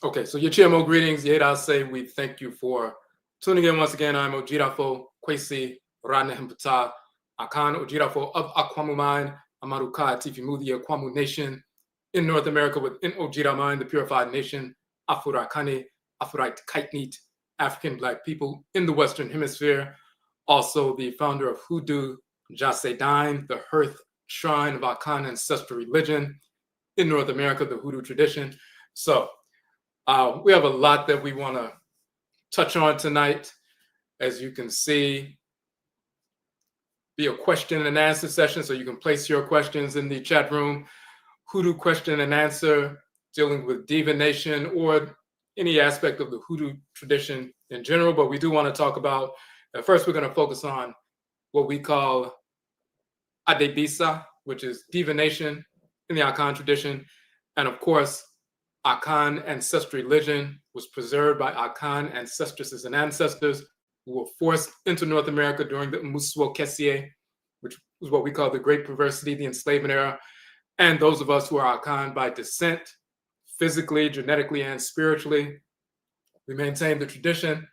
Okay, so your GMO greetings. Yeda say we thank you for tuning in once again. I'm Odwirafo, Kwesi, Rane Hempata, Akan Odwirafo of Akwamu Amaruka, Tifimudi, Akwamu Nation in North America within Ojira Mind, the purified nation, Afurakani, Afurite Kaitnit, African Black people in the Western Hemisphere. Also, the founder of HOODOO Divination, the Hearth Shrine of Akan ancestral religion in North America, the HOODOO tradition. So, we have a lot that we want to touch on tonight. As you can see, be a question and answer session, so you can place your questions in the chat room. HOODOO question and answer, dealing with divination or any aspect of the HOODOO tradition in general. But we do want to talk about, first we're going to focus on what we call Adebisa, which is divination in the Akan tradition. And of course, Akan ancestral religion was preserved by Akan ancestresses and ancestors who were forced into North America during the Muswo Kessie, which was what we call the Great Perversity, the enslavement era. And those of us who are Akan by descent, physically, genetically, and spiritually, we maintain the tradition,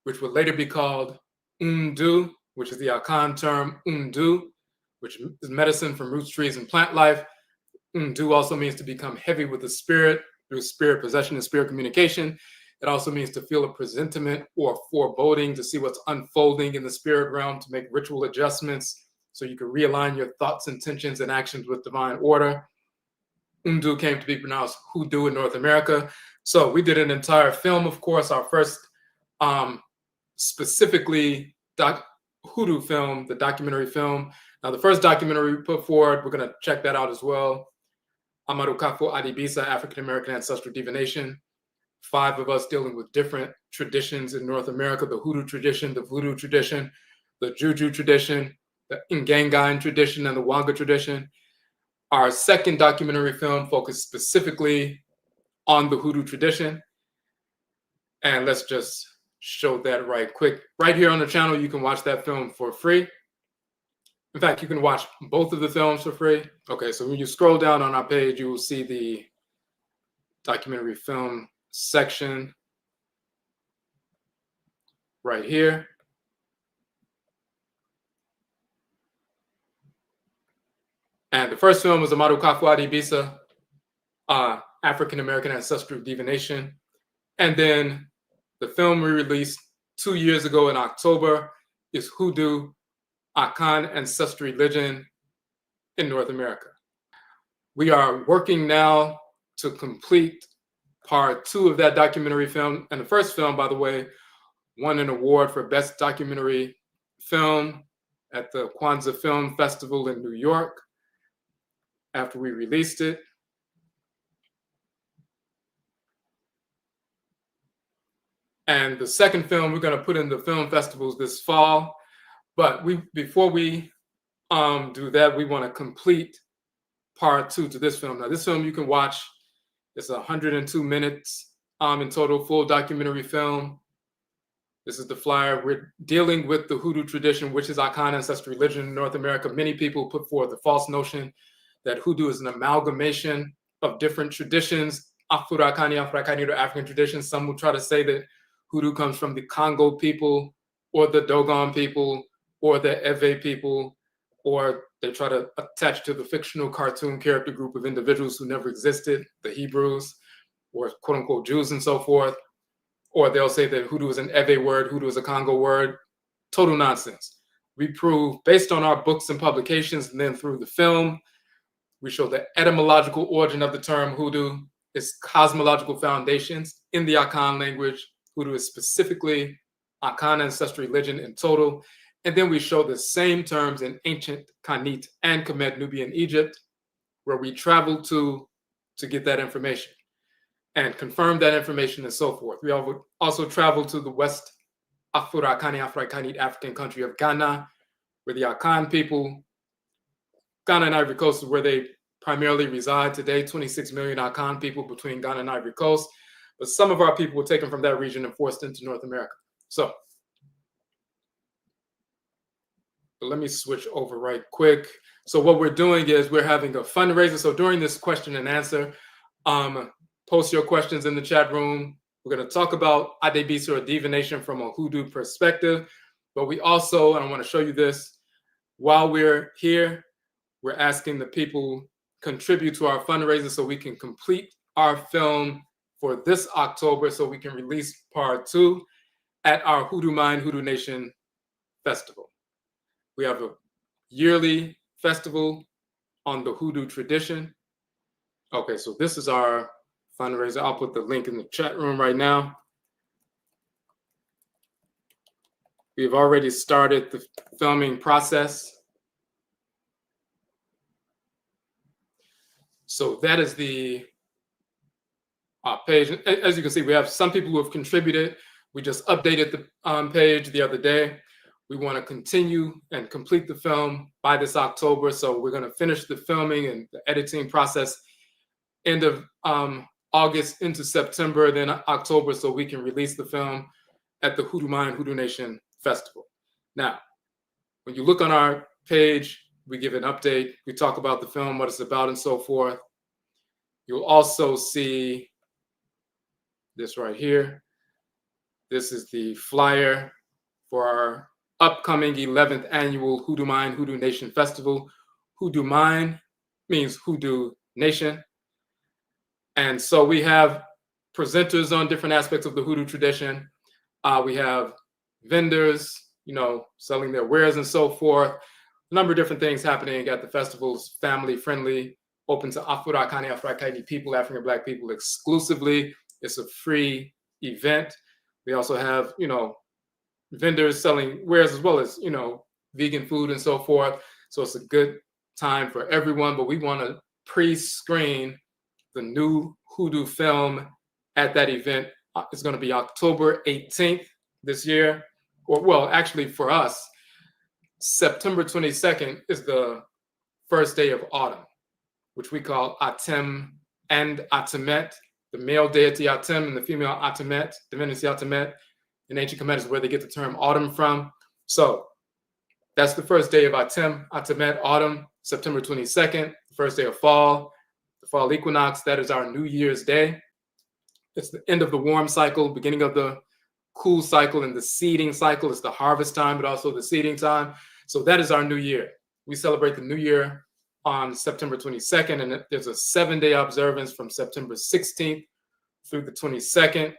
which would later be called Undu, which is the Akan term Undu, which is medicine from roots, trees, and plant life. Undu also means to become heavy with the spirit, through spirit possession and spirit communication. It also means to feel a presentiment or foreboding, to see what's unfolding in the spirit realm, to make ritual adjustments so you can realign your thoughts, intentions, and actions with divine order. Undu came to be pronounced HOODOO in North America. So we did an entire film, of course, our first specifically HOODOO film, the documentary film. Now, the first documentary we put forward, we're going to check that out as well. Amarukafo Adebisa, African American Ancestral Divination. 5 of us dealing with different traditions in North America: the HOODOO tradition, the Voodoo tradition, the Juju tradition, the Ngangan tradition, and the Wanga tradition. Our second documentary film focused specifically on the HOODOO tradition. And let's just show that right quick. Right here on the channel, you can watch that film for free. In fact, you can watch both of the films for free. Okay, so when you scroll down on our page, you will see the documentary film section right here. And the first film was Amarukafo Adebisa, African American Ancestral Divination. And then the film we released 2 years ago in October is HOODOO Akan Ancestral Religion in North America. We are working now to complete part 2 of that documentary film. And the first film, by the way, won an award for Best Documentary Film at the Kwanzaa Film Festival in New York after we released it. And the second film we're going to put in the film festivals this fall. But before we do that, we want to complete part 2 to this film. Now, this film you can watch. It's 102 minutes in total, full documentary film. This is the flyer. We're dealing with the HOODOO tradition, which is Akan ancestral religion in North America. Many people put forth the false notion that HOODOO is an amalgamation of different traditions, Afurakani, or African traditions. Some will try to say that HOODOO comes from the Congo people, or the Dogon people, or the Ewe people, or they try to attach to the fictional cartoon character group of individuals who never existed, the Hebrews, or quote unquote Jews and so forth. Or they'll say that HOODOO is an Ewe word, HOODOO is a Congo word. Total nonsense. We prove, based on our books and publications, and then through the film, we show the etymological origin of the term HOODOO, its cosmological foundations in the Akan language. HOODOO is specifically Akan ancestral religion in total. And then we show the same terms in ancient Kanit and Kemet, Nubian Egypt, where we traveled to get that information and confirm that information and so forth. We also traveled to the West Africanid African country of Ghana, where the Akan people, Ghana and Ivory Coast is where they primarily reside today, 26 million Akan people between Ghana and Ivory Coast. But some of our people were taken from that region and forced into North America. So let me switch over right quick. So what we're doing is we're having a fundraiser. So during this question and answer, post your questions in the chat room. We're going to talk about Adebisi or divination from a hoodoo perspective, but we also, and I want to show you this, while we're here, we're asking the people contribute to our fundraiser so we can complete our film for this October so we can release part 2 at our Hoodoo Mind, Hoodoo Nation festival. We have a yearly festival on the hoodoo tradition. Okay, so this is our fundraiser. I'll put the link in the chat room right now. We've already started the filming process. So that is the page. As you can see, we have some people who have contributed. We just updated the page the other day. We want to continue and complete the film by this October. So we're going to finish the filming and the editing process end of August into September, then October, so we can release the film at the Hoodoo Mind, Hoodoo Nation Festival. Now, when you look on our page, we give an update. We talk about the film, what it's about, and so forth. You'll also see this right here. This is the flyer for our upcoming 11th annual Hoodoo Mind, Hoodoo Nation Festival. Hoodoo Mind means Hoodoo Nation. And so we have presenters on different aspects of the hoodoo tradition. We have vendors, selling their wares and so forth. A number of different things happening at the festivals, family friendly, open to Akan, Afro-Akaini people, African Black people exclusively. It's a free event. We also have, vendors selling wares as well as, vegan food and so forth. So it's a good time for everyone, but we want to pre-screen the new hoodoo film at that event. It's going to be October 18th this year. Or, well, actually for us, September 22nd is the first day of autumn, which we call Atem and Atemet, the male deity Atem and the female Atemet, divinity Atemet. In ancient Kemet is where they get the term autumn from. So that's the first day of Atem, Atemet, autumn, September 22nd, the first day of fall. The fall equinox, that is our New Year's Day. It's the end of the warm cycle, beginning of the cool cycle, and the seeding cycle. It's the harvest time, but also the seeding time. So that is our new year. We celebrate the new year on September 22nd, and there's a 7-day observance from September 16th through the 22nd.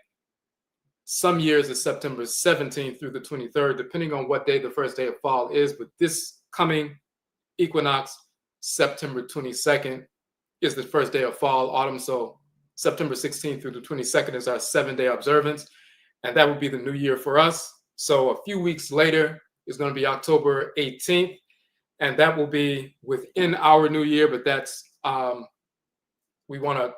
Some years it's September 17th through the 23rd, depending on what day the first day of fall is. But this coming equinox, September 22nd, is the first day of fall, autumn. So September 16th through the 22nd is our 7-day observance. And that would be the new year for us. So a few weeks later is going to be October 18th. And that will be within our new year. But that's, we want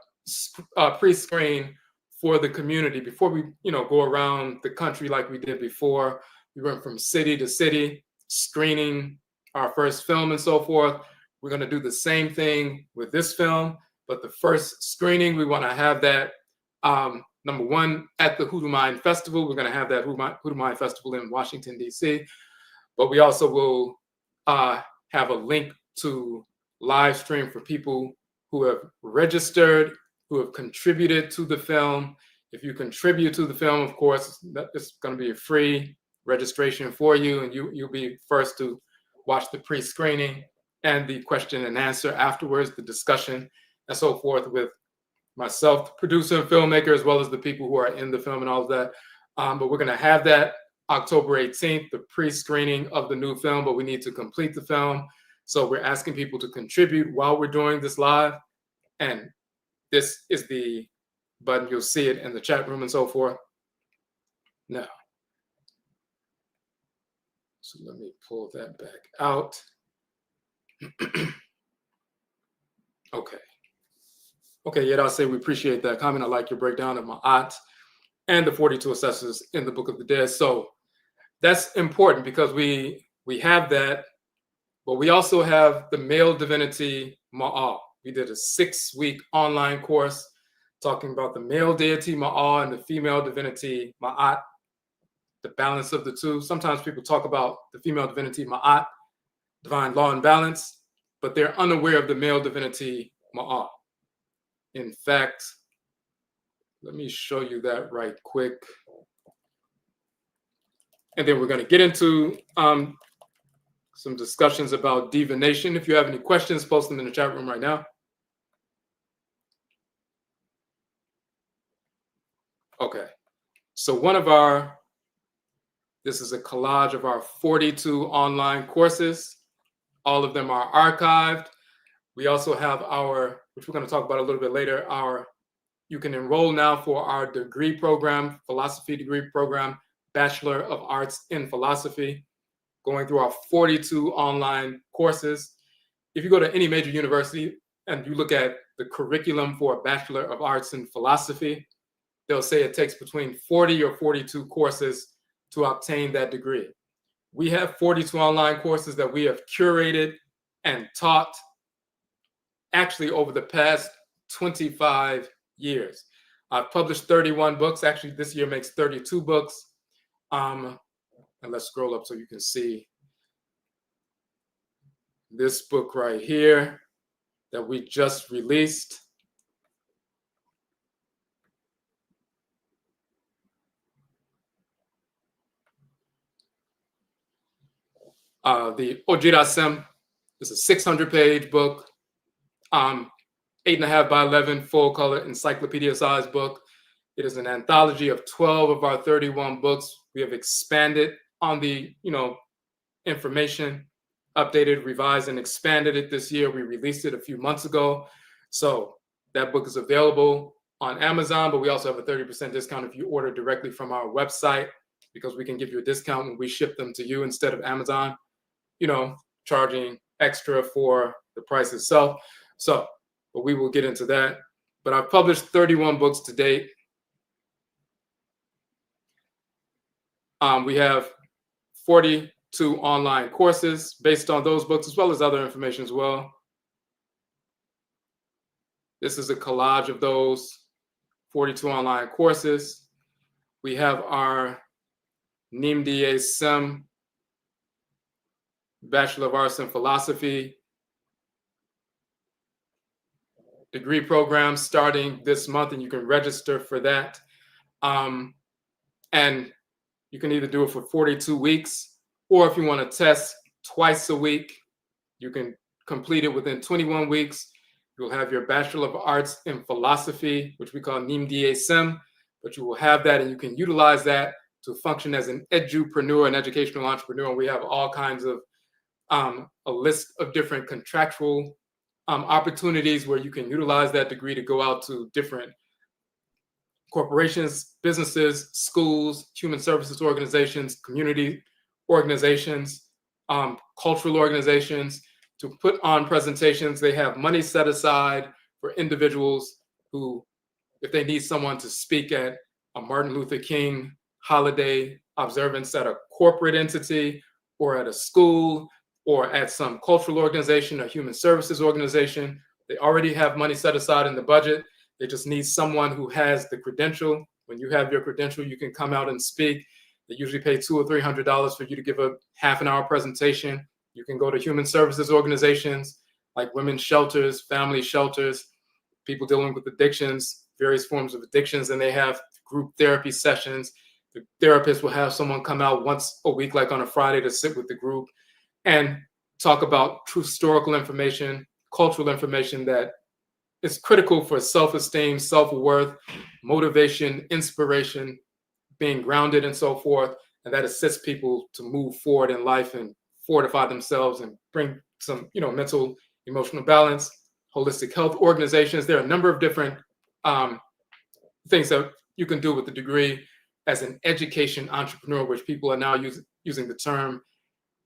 to pre-screen for the community before we, go around the country like we did before. We went from city to city, screening our first film and so forth. We're going to do the same thing with this film, but the first screening, we want to have that, number one, at the Hoodoo Mind Festival. We're going to have that Hoodoo Mind Festival in Washington, D.C., but we also will have a link to live stream for people who have registered, who have contributed to the film. If you contribute to the film, of course, it's going to be a free registration for you, and you'll be first to watch the pre-screening and the question and answer afterwards, the discussion and so forth with myself, the producer and filmmaker, as well as the people who are in the film and all of that. But we're going to have that October 18th, the pre-screening of the new film, but we need to complete the film. So we're asking people to contribute while we're doing this live. And this is the button. You'll see it in the chat room and so forth. Now, so let me pull that back out. Okay, yet I'll say we appreciate that comment. I like your breakdown of Ma'at and the 42 assessors in the Book of the Dead. So that's important because we have that, but we also have the male divinity Ma'at. We did a 6-week online course talking about the male deity Ma'at and the female divinity Ma'at, the balance of the two. Sometimes people talk about the female divinity Ma'at, divine law and balance, but they're unaware of the male divinity Ma'at. In fact, Let me show you that right quick. And then we're going to get into some discussions about divination. If you have any questions, post them in the chat room right now. Okay. So this is a collage of our 42 online courses. All of them are archived. We also have which we're going to talk about a little bit later, you can enroll now for our degree program, philosophy degree program, Bachelor of Arts in Philosophy, going through our 42 online courses. If you go to any major university and you look at the curriculum for a Bachelor of Arts in Philosophy, they'll say it takes between 40 or 42 courses to obtain that degree. We have 42 online courses that we have curated and taught actually over the past 25 years. I've published 31 books. Actually, this year makes 32 books. And let's scroll up so you can see this book right here that we just released. The Odwirafo is a 600-page book, 8.5 by 11 full-color encyclopedia-sized book. It is an anthology of 12 of our 31 books. We have expanded on the information, updated, revised, and expanded it this year. We released it a few months ago. So that book is available on Amazon, but we also have a 30% discount if you order directly from our website, because we can give you a discount when we ship them to you instead of Amazon, charging extra for the price itself. But we will get into that. But I've published 31 books to date. We have 42 online courses based on those books, as well as other information as well. This is a collage of those 42 online courses. We have our Nimdeesem Bachelor of Arts in Philosophy degree program starting this month, and you can register for that. And you can either do it for 42 weeks, or if you want to test twice a week, you can complete it within 21 weeks. You'll have your Bachelor of Arts in Philosophy, which we call Nimdeesem, but you will have that, and you can utilize that to function as an edupreneur, an educational entrepreneur. And we have all kinds of a list of different contractual opportunities where you can utilize that degree to go out to different corporations, businesses, schools, human services organizations, community organizations, cultural organizations, to put on presentations. They have money set aside for individuals who, if they need someone to speak at a Martin Luther King holiday observance at a corporate entity, or at a school, or at some cultural organization or human services organization, they already have money set aside in the budget. They just need someone who has the credential. When you have your credential, you can come out and speak. They usually pay $200 or $300 for you to give a half-an-hour presentation. You can go to human services organizations like women's shelters, family shelters, people dealing with addictions, various forms of addictions, and they have group therapy sessions. The therapist will have someone come out once a week, like on a Friday, to sit with the group and talk about true historical information, cultural information that is critical for self-esteem, self-worth, motivation, inspiration, being grounded, and so forth. And that assists people to move forward in life and fortify themselves and bring some, mental, emotional balance. Holistic health organizations. There are a number of different things that you can do with the degree as an education entrepreneur, which people are now using the term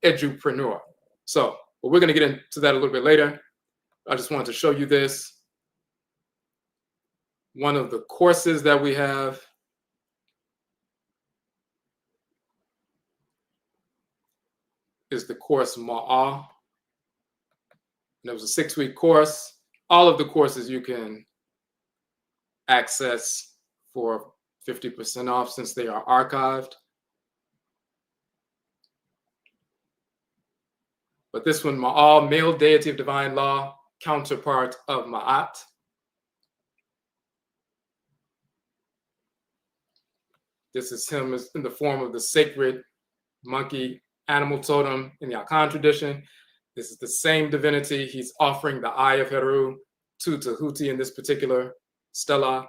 edupreneur. So, but we're going to get into that a little bit later. I just wanted to show you this. One of the courses that we have is the course Ma'ah. And it was a 6-week course. All of the courses you can access for 50% off since they are archived. But this one, Ma'ah, male deity of divine law, counterpart of Ma'at. This is him in the form of the sacred monkey animal totem in the Akan tradition. This is the same divinity. He's offering the eye of Heru to Tahuti in this particular stela.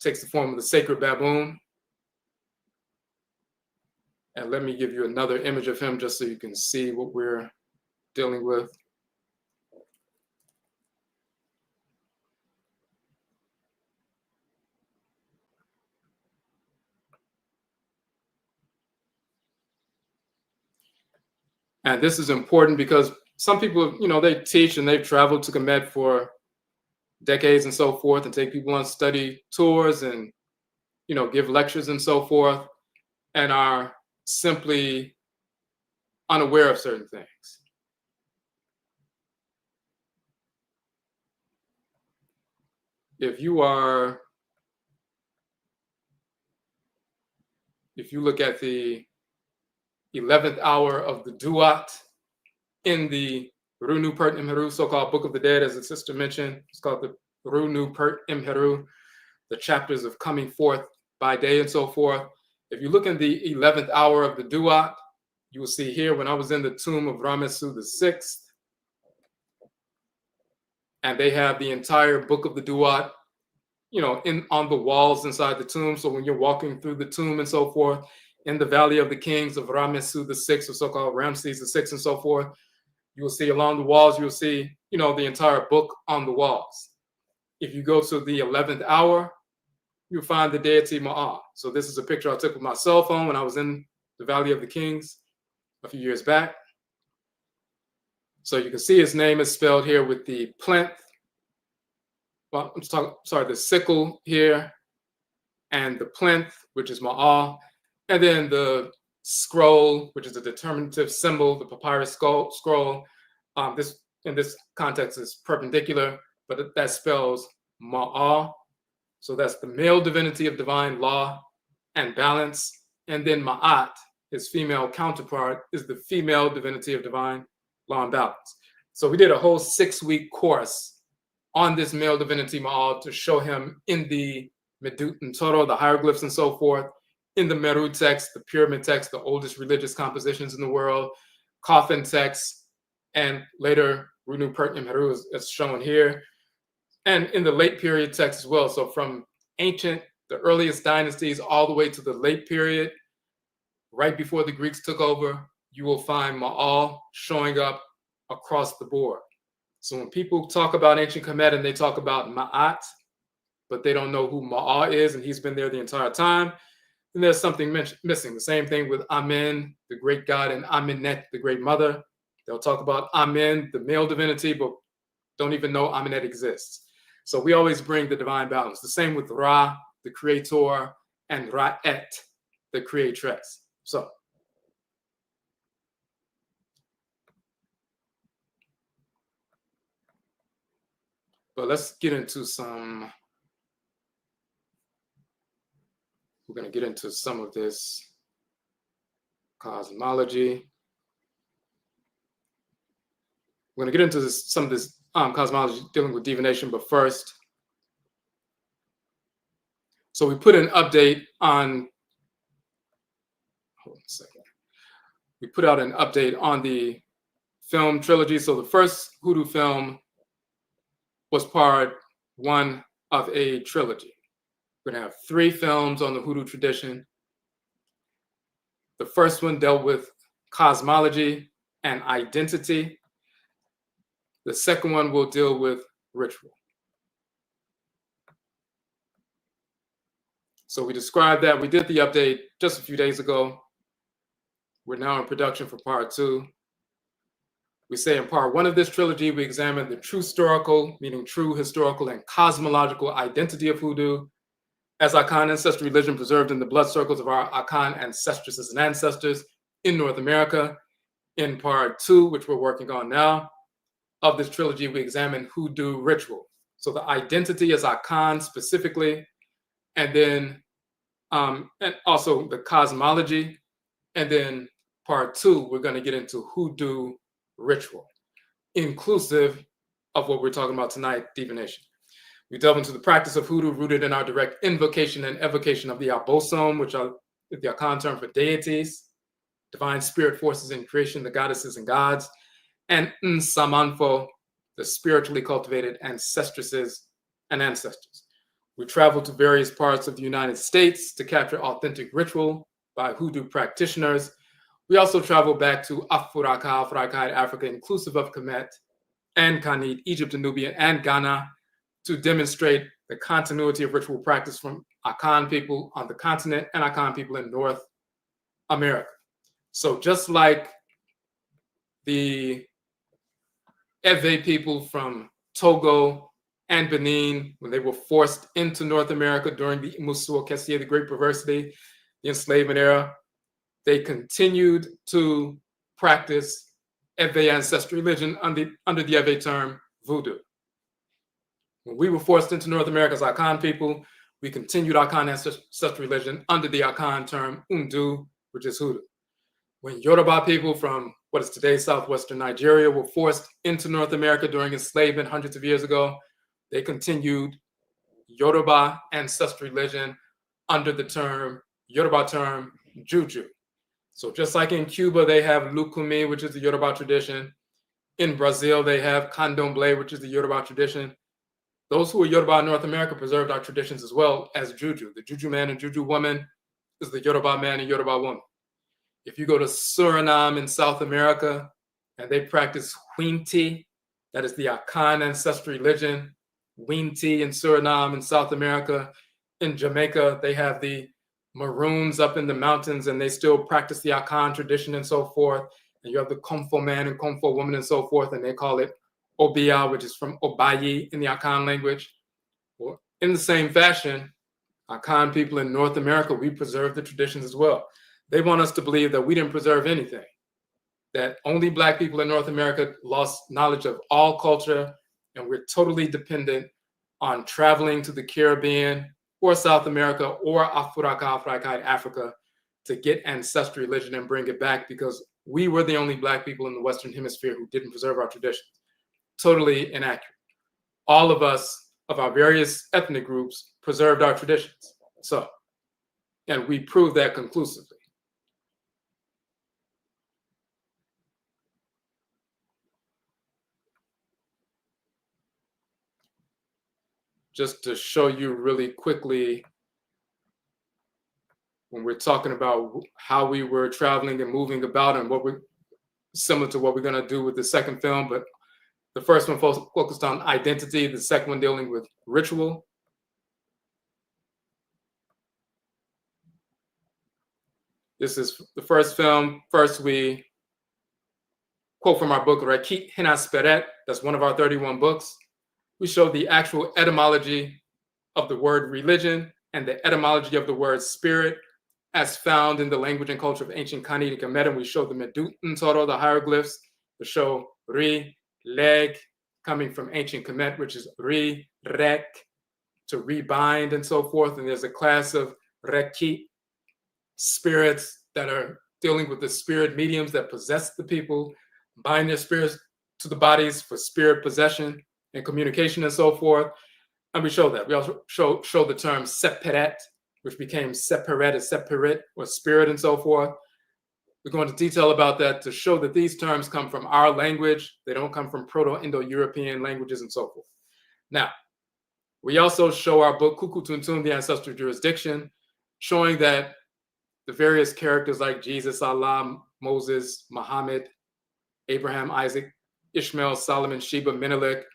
Takes the form of the sacred baboon. And let me give you another image of him just so you can see what we're dealing with. And this is important because some people, they teach and they've traveled to Kemet for decades and so forth, and take people on study tours and, give lectures and so forth, and are simply unaware of certain things. If you look at the 11th hour of the Duat in the Runu Pert Imheru, so-called Book of the Dead, as the sister mentioned, it's called the Runu Pert Imheru, the chapters of coming forth by day and so forth. If you look in the 11th hour of the Duat, you will see here when I was in the tomb of Ramesu VI, and they have the entire Book of the Duat, on the walls inside the tomb. So when you're walking through the tomb and so forth, in the Valley of the Kings of Ramesu VI, or so-called Ramses VI and so forth, you will see along the walls, you'll see, the entire book on the walls. If you go to the 11th hour, you'll find the deity Ma'ah. So this is a picture I took with my cell phone when I was in the Valley of the Kings a few years back. So you can see his name is spelled here with the plinth. Well, the sickle here, and the plinth, which is Ma'ah, and then the scroll, which is a determinative symbol, the papyrus scroll. This in this context is perpendicular, but that spells Ma'ah. So that's the male divinity of divine law and balance. And then Ma'at, his female counterpart, is the female divinity of divine law and balance. So we did a whole 6-week course on this male divinity Ma'al to show him in the Medut and Toro, the hieroglyphs and so forth, in the Meru text, the pyramid text, the oldest religious compositions in the world, coffin texts, and later Runu Pert Imheru is shown here, and in the late period text as well. So from ancient, the earliest dynasties, all the way to the late period, right before the Greeks took over, you will find Ma'al showing up across the board. So when people talk about ancient Kemet and they talk about Ma'at, but they don't know who Ma'ah is, and he's been there the entire time, then there's something missing. The same thing with Amen, the great god, and Amenet, the great mother. They'll talk about Amen, the male divinity, but don't even know Amenet exists. So we always bring the divine balance. The same with Ra, the creator, and Ra'et, the creatress. So but let's get into some, we're going to get into some of this cosmology. We're going to get into some of this cosmology dealing with divination, but first, so we put an update on, hold on a second. We put out an update on the film trilogy. So the first Hoodoo film was part 1 of a trilogy. We're going to have 3 films on the Hoodoo tradition. The first one dealt with cosmology and identity. The second one will deal with ritual. So we described that. We did the update just a few days ago. We're now in production for part 2. We say in part 1 of this trilogy, we examine the true historical, meaning true historical and cosmological identity of Hoodoo as Akan ancestral religion preserved in the blood circles of our Akan ancestresses and ancestors in North America. In part 2, which we're working on now, of this trilogy, we examine Hoodoo ritual. So the identity as Akan specifically, and then and also the cosmology. And then part 2, we're going to get into Hoodoo ritual, inclusive of what we're talking about tonight, divination. We delve into the practice of hoodoo rooted in our direct invocation and evocation of the Abosom, which are the Akan term for deities, divine spirit forces in creation, the goddesses and gods, and Nsamanfo, the spiritually cultivated ancestresses and ancestors. We travel to various parts of the United States to capture authentic ritual by hoodoo practitioners. We also travel back to Afuraka, Africa, inclusive of Kemet and Kanit, Egypt and Nubia, and Ghana, to demonstrate the continuity of ritual practice from Akan people on the continent and Akan people in North America. So just like the Ewe people from Togo and Benin, when they were forced into North America during the Musuo Kessie, the Great Perversity, the enslavement era, they continued to practice Ewe ancestral religion under the Ewe term voodoo. When we were forced into North America as Akan people, we continued Akan ancestral religion under the Akan term Undu, which is hoodoo. When Yoruba people from what is today southwestern Nigeria were forced into North America during enslavement hundreds of years ago, they continued Yoruba ancestral religion under the Yoruba term Juju. So just like in Cuba, they have Lukumi, which is the Yoruba tradition. In Brazil, they have Candomblé, which is the Yoruba tradition. Those who are Yoruba in North America preserved our traditions as well as Juju. The Juju man and Juju woman is the Yoruba man and Yoruba woman. If you go to Suriname in South America and they practice Winti, that is the Akan ancestral religion, Winti in Suriname in South America. In Jamaica, they have the Maroons up in the mountains and they still practice the Akan tradition and so forth. And you have the Komfo man and Komfo woman and so forth, and they call it Obia, which is from Obayi in the Akan language. Well, in the same fashion, Akan people in North America, we preserve the traditions as well. They want us to believe that we didn't preserve anything, that only Black people in North America lost knowledge of all culture, and we're totally dependent on traveling to the Caribbean or South America or Africa to get ancestral religion and bring it back, because we were the only Black people in the Western Hemisphere who didn't preserve our traditions. Totally inaccurate. All of us of our various ethnic groups preserved our traditions. So, and we proved that conclusively. Just to show you really quickly, when we're talking about how we were traveling and moving about and what we're similar to what we're going to do with the second film, but the first one focused on identity, the second one dealing with ritual. This is the first film. First, we quote from our book, Rakit Hinasperet. That's one of our 31 books. We show the actual etymology of the word religion and the etymology of the word spirit as found in the language and culture of ancient Kanitic Kemet. And we show the Medut Ntoro, the hieroglyphs, to show Ri, Leg, coming from ancient Kemet, which is Ri, Rek, to rebind and so forth. And there's a class of Rekit spirits that are dealing with the spirit mediums that possess the people, bind their spirits to the bodies for spirit possession and communication and so forth. And we show that. We also show the term seperet, which became seperet, separate, or spirit and so forth. We go into detail about that to show that these terms come from our language. They don't come from Proto-Indo-European languages and so forth. Now, we also show our book, Kuku Tuntun, the Ancestral Jurisdiction, showing that the various characters like Jesus, Allah, Moses, Muhammad, Abraham, Isaac, Ishmael, Solomon, Sheba, Menelik,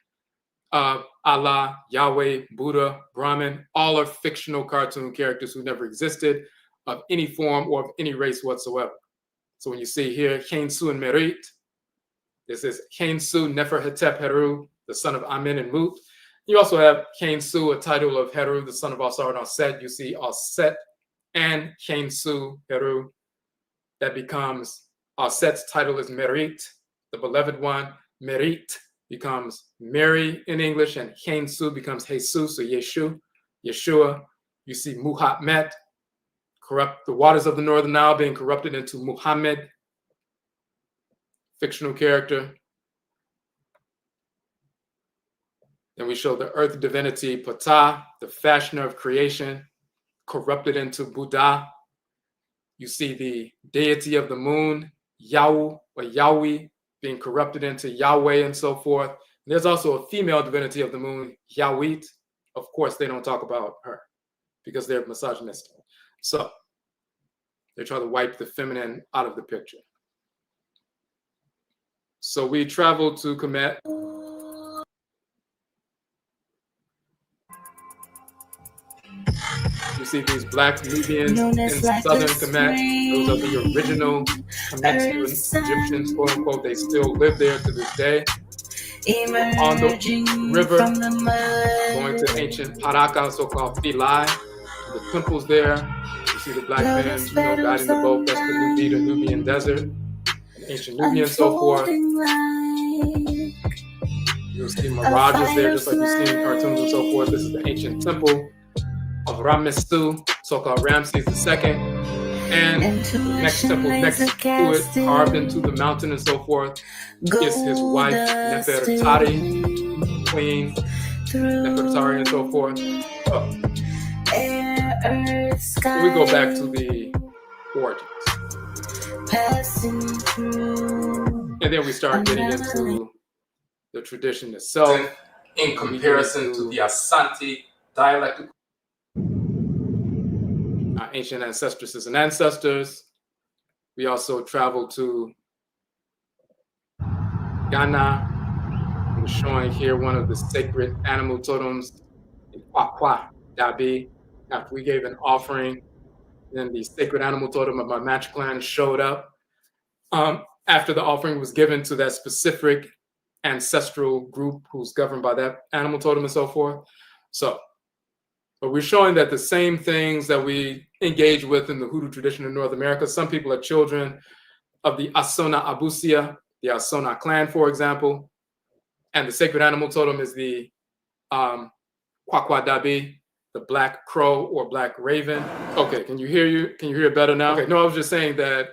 Allah, Yahweh, Buddha, Brahman, all are fictional cartoon characters who never existed of any form or of any race whatsoever. So when you see here, Khensu and Merit, this is Khensu Neferhetep Heru, the son of Amen and Mut. You also have Khensu, a title of Heru, the son of Asar and Aset. You see Aset and Khensu Heru. That becomes, Aset's title is Merit, the beloved one. Merit becomes Mary in English, and Khensu becomes Jesus, or Yeshua. You see Muhammad, corrupt the waters of the Northern Nile being corrupted into Muhammad, fictional character. Then we show the earth divinity Ptah, the fashioner of creation, corrupted into Buddha. You see the deity of the moon, Yahu or Yahweh, being corrupted into Yahweh and so forth. There's also a female divinity of the moon, Yahweh. Of course, they don't talk about her because they're misogynistic. So they try to wipe the feminine out of the picture. So we traveled to Kemet. You see these black Nubians in southern Kemet. Those are the original Kemetic Egyptians, quote unquote. They still live there to this day. On the river, going to ancient Paraka, so-called Philae, the temples there. You see the black men, guiding the boat. That's the Nubian desert, ancient Nubian, and so forth. You'll see mirages there, just like you see in cartoons and so forth. This is the ancient temple of Ramestu, so-called Ramses II. And the next temple next to it, carved into the mountain and so forth, is his wife, Nefertari, Queen Nefertari and so forth. So we go back to the origins. And then we start getting into the tradition itself in comparison to the Asante dialectical ancient ancestresses and ancestors. We also traveled to Ghana. I'm showing here one of the sacred animal totems in Kwakwa Dabi. After we gave an offering, then the sacred animal totem of my match clan showed up. After the offering was given to that specific ancestral group who's governed by that animal totem and so forth. But we're showing that the same things that we engage with in the Hoodoo tradition in North America, some people are children of the Asona Abusia, the Asona clan, for example, and the sacred animal totem is the Kwakwa Dabi, the black crow or black raven. Okay, can you hear it better now? Okay, no, I was just saying that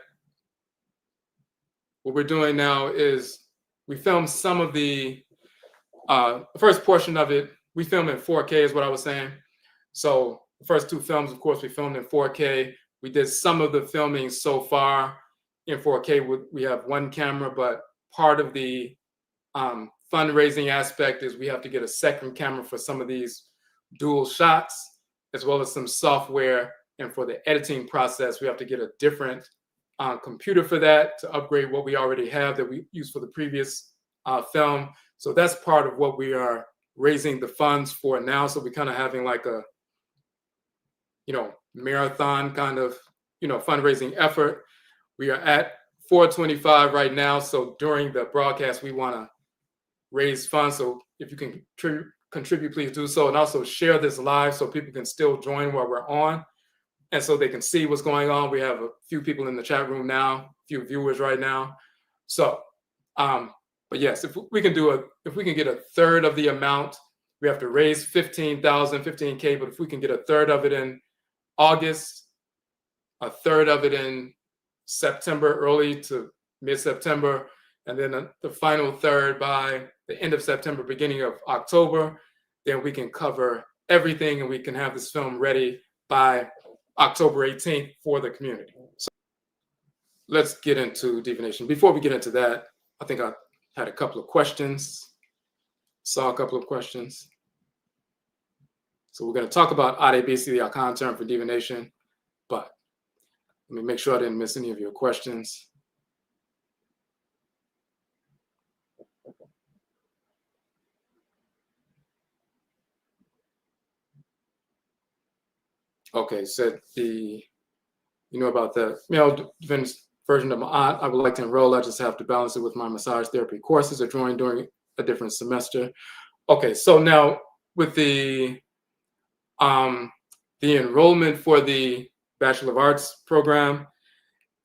what we're doing now is we filmed some of the first portion of it. We filmed in 4K is what I was saying. So the first two films, of course, we filmed in 4K. We did some of the filming so far in 4K. We have one camera, but part of the fundraising aspect is we have to get a second camera for some of these dual shots, as well as some software. And for the editing process, we have to get a different computer for that to upgrade what we already have that we used for the previous film. So that's part of what we are raising the funds for now. So we're kind of having like a marathon kind of, fundraising effort. We are at 425 right now. So during the broadcast, we want to raise funds. So if you can contribute, please do so. And also share this live so people can still join while we're on. And so they can see what's going on. We have a few people in the chat room now, a few viewers right now. So, but yes, if we can get a third of the amount, we have to raise 15K, but if we can get a third of it in August, a third of it in September, early to mid-September, and then the final third by the end of September, beginning of October, then we can cover everything and we can have this film ready by October 18th for the community. So let's get into divination. Before we get into that, I think I had a couple of questions. Saw a couple of questions. So we're going to talk about ADBC, the Akan term for divination, but let me make sure I didn't miss any of your questions. Okay, said about the male version of Ma'at, I would like to enroll. I just have to balance it with my massage therapy courses or join during a different semester. Okay, so now with the enrollment for the Bachelor of Arts program,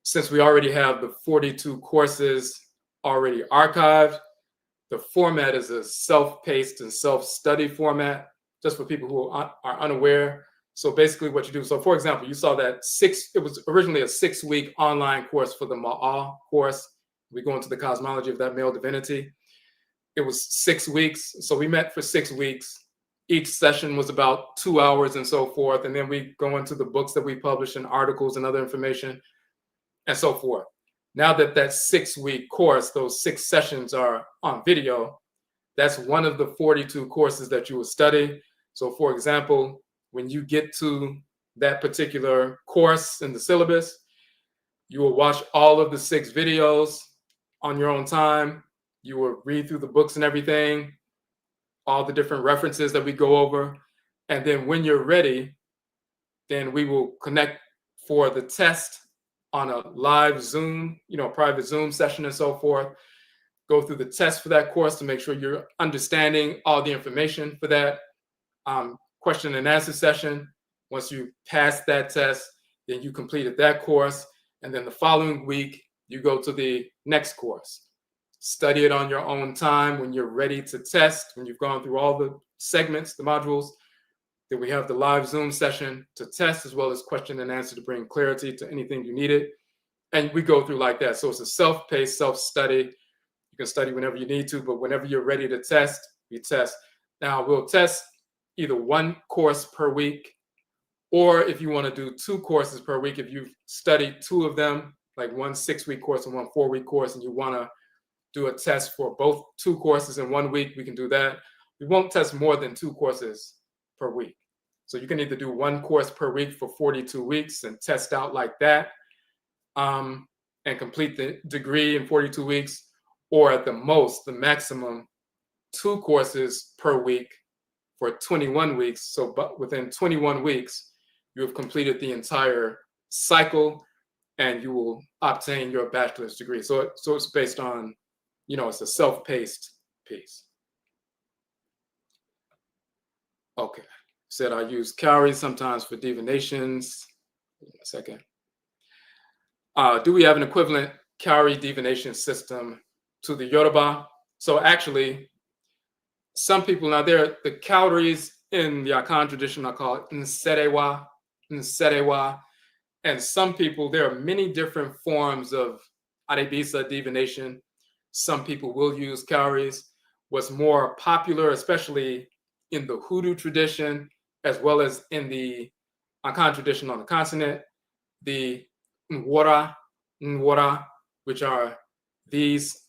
since we already have the 42 courses already archived, the format is a self-paced and self-study format, just for people who are unaware. So basically what you do, so for example, you saw that it was originally a 6-week online course for the Ma'al course. We go into the cosmology of that male divinity. it was 6 weeks. So we met for 6 weeks. Each session was about 2 hours and so forth. And then we go into the books that we publish and articles and other information and so forth. Now that 6-week course, those 6 sessions are on video, that's one of the 42 courses that you will study. So for example, when you get to that particular course in the syllabus, you will watch all of the 6 videos on your own time. You will read through the books and everything, all the different references that we go over. And then when you're ready, then we will connect for the test on a live Zoom, private Zoom session and so forth. Go through the test for that course to make sure you're understanding all the information for that question and answer session. Once you pass that test, then you completed that course. And then the following week, you go to the next course. Study it on your own time when you're ready to test, when you've gone through all the segments, the modules. Then we have the live Zoom session to test, as well as question and answer to bring clarity to anything you needed. And we go through like that. So it's a self-paced, self-study. You can study whenever you need to, but whenever you're ready to test, we test. Now, we'll test either 1 course per week, or if you want to do 2 courses per week, if you've studied 2 of them, like 1 6-week course and 1 4-week course, and you want to do a test for both 2 courses in 1 week, we can do that. We won't test more than 2 courses per week. So you can either do 1 course per week for 42 weeks and test out like that, and complete the degree in 42 weeks, or at the most, the maximum, 2 courses per week for 21 weeks. So but within 21 weeks, you have completed the entire cycle and you will obtain your bachelor's degree. So it's based on, it's a self-paced piece. Okay. Said I use cowries sometimes for divinations. Wait a second. Do we have an equivalent cowrie divination system to the Yoruba? So actually, some people, now the cowries in the Akan tradition are called nserewa, and some people, there are many different forms of Arebisa divination. Some people will use cowries. What's more popular, especially in the hoodoo tradition, as well as in the Akan tradition on the continent, the nwara, which are these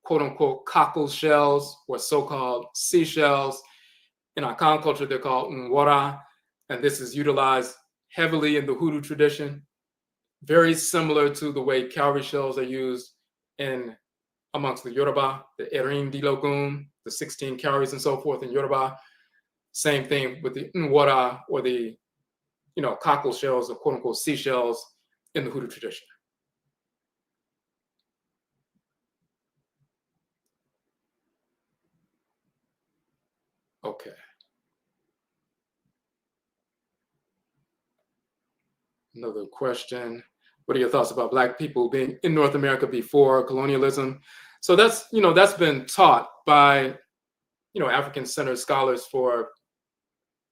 quote-unquote cockle shells, or so-called seashells. In Akan culture, they're called nwara, and this is utilized heavily in the hoodoo tradition, very similar to the way cowrie shells are used amongst the Yoruba, the erin dilogun, the 16 cowries and so forth in Yoruba. Same thing with the nwara, or the cockle shells, or quote-unquote seashells in the hoodoo tradition. Okay. Another question. What are your thoughts about Black people being in North America before colonialism? So that's been taught by, African-centered scholars for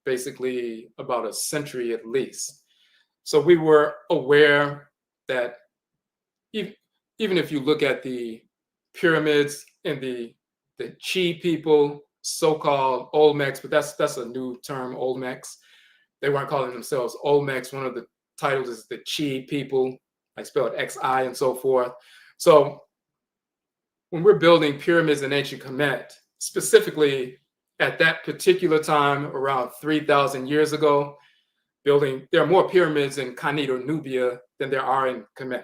basically about a century at least. So we were aware that even if you look at the pyramids and the Chi people, so-called Olmecs, but that's a new term, Olmecs. They weren't calling themselves Olmecs. One of the titles is the Chi people, like spelled X-I and so forth. So when we're building pyramids in ancient Kemet, specifically at that particular time, around 3,000 years ago, there are more pyramids in Khanit or Nubia than there are in Kemet.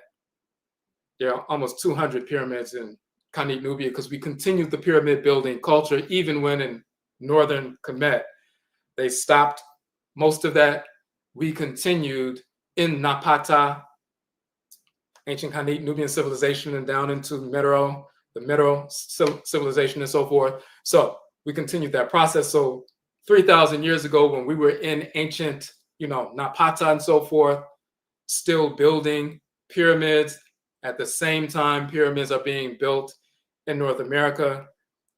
There are almost 200 pyramids in Khanit, Nubia, because we continued the pyramid building culture even when in northern Kemet they stopped most of that. We continued in Napata, ancient Khanit Nubian civilization, and down into the Meroe civilization and so forth. So we continued that process. So 3,000 years ago, when we were in ancient, Napata and so forth, still building pyramids, at the same time pyramids are being built in North America,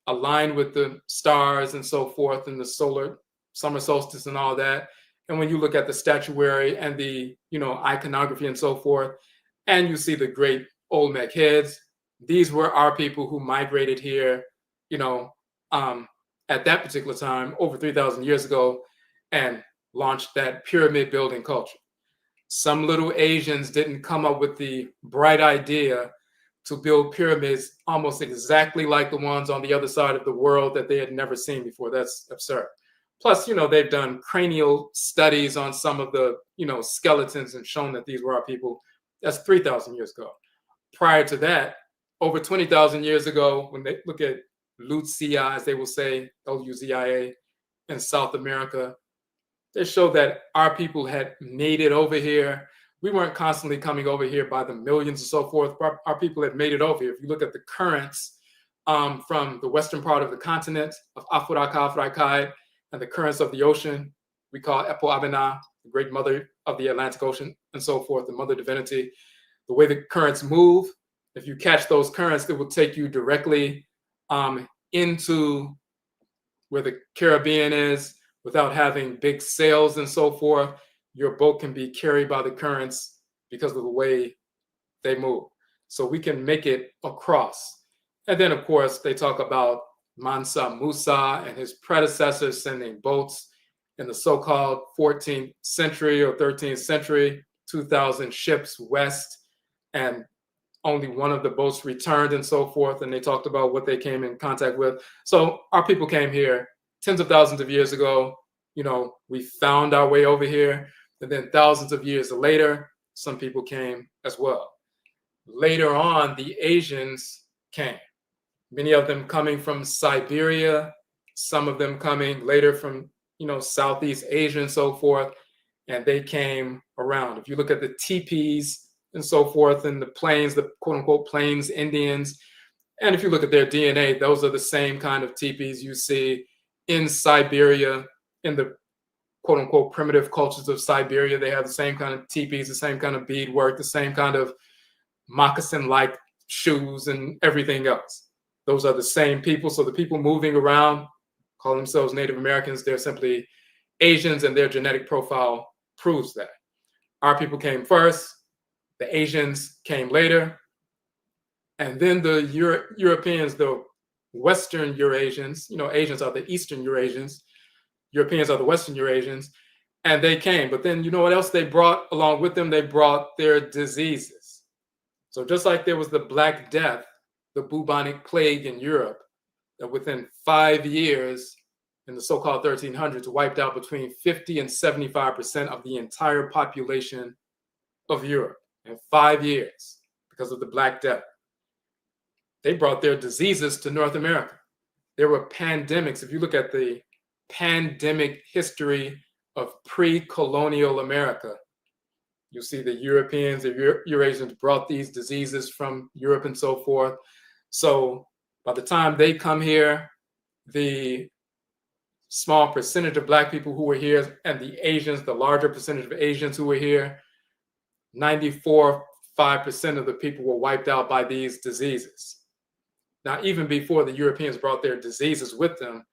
aligned with the stars and so forth, and the summer solstice and all that. And when you look at the statuary and the, iconography and so forth, and you see the great Olmec heads, these were our people who migrated here, at that particular time, over 3,000 years ago, and launched that pyramid building culture. Some little Asians didn't come up with the bright idea to build pyramids almost exactly like the ones on the other side of the world that they had never seen before. That's absurd. Plus, they've done cranial studies on some of the, skeletons and shown that these were our people. That's 3,000 years ago. Prior to that, over 20,000 years ago, when they look at Luzia, as they will say, Luzia, in South America, they showed that our people had made it over here. We weren't constantly coming over here by the millions and so forth. Our people had made it over here. If you look at the currents from the western part of the continent of Afuraka, and the currents of the ocean, we call Epo Abena, the great mother of the Atlantic Ocean, and so forth, the mother divinity. The way the currents move, if you catch those currents, it will take you directly into where the Caribbean is without having big sails and so forth. Your boat can be carried by the currents because of the way they move. So we can make it across. And then, of course, they talk about Mansa Musa and his predecessors sending boats in the so-called 14th century or 13th century, 2,000 ships west, and only one of the boats returned and so forth. And they talked about what they came in contact with. So our people came here tens of thousands of years ago. We found our way over here. And then thousands of years later, some people came as well. Later on, the Asians came. Many of them coming from Siberia, some of them coming later from, Southeast Asia and so forth. And they came around. If you look at the teepees and so forth, and the plains, the quote unquote plains Indians, and if you look at their DNA, those are the same kind of teepees you see in Siberia, in the quote unquote primitive cultures of Siberia. They have the same kind of teepees, the same kind of beadwork, the same kind of moccasin-like shoes and everything else. Those are the same people. So the people moving around call themselves Native Americans. They're simply Asians, and their genetic profile proves that. Our people came first. The Asians came later. And then the Europeans, the Western Eurasians, Asians are the Eastern Eurasians. Europeans are the Western Eurasians. And they came. But then you know what else they brought along with them? They brought their diseases. So just like there was the Black Death, the bubonic plague in Europe, that within 5 years in the so-called 1300s wiped out between 50 and 75% of the entire population of Europe in 5 years because of the Black Death. They brought their diseases to North America. There were pandemics. If you look at the pandemic history of pre-colonial America, you see the Europeans, the Eurasians brought these diseases from Europe and so forth. So by the time they come here, the small percentage of Black people who were here and the Asians, the larger percentage of Asians who were here, 94.5% of the people were wiped out by these diseases. Now, even before the Europeans brought their diseases with them,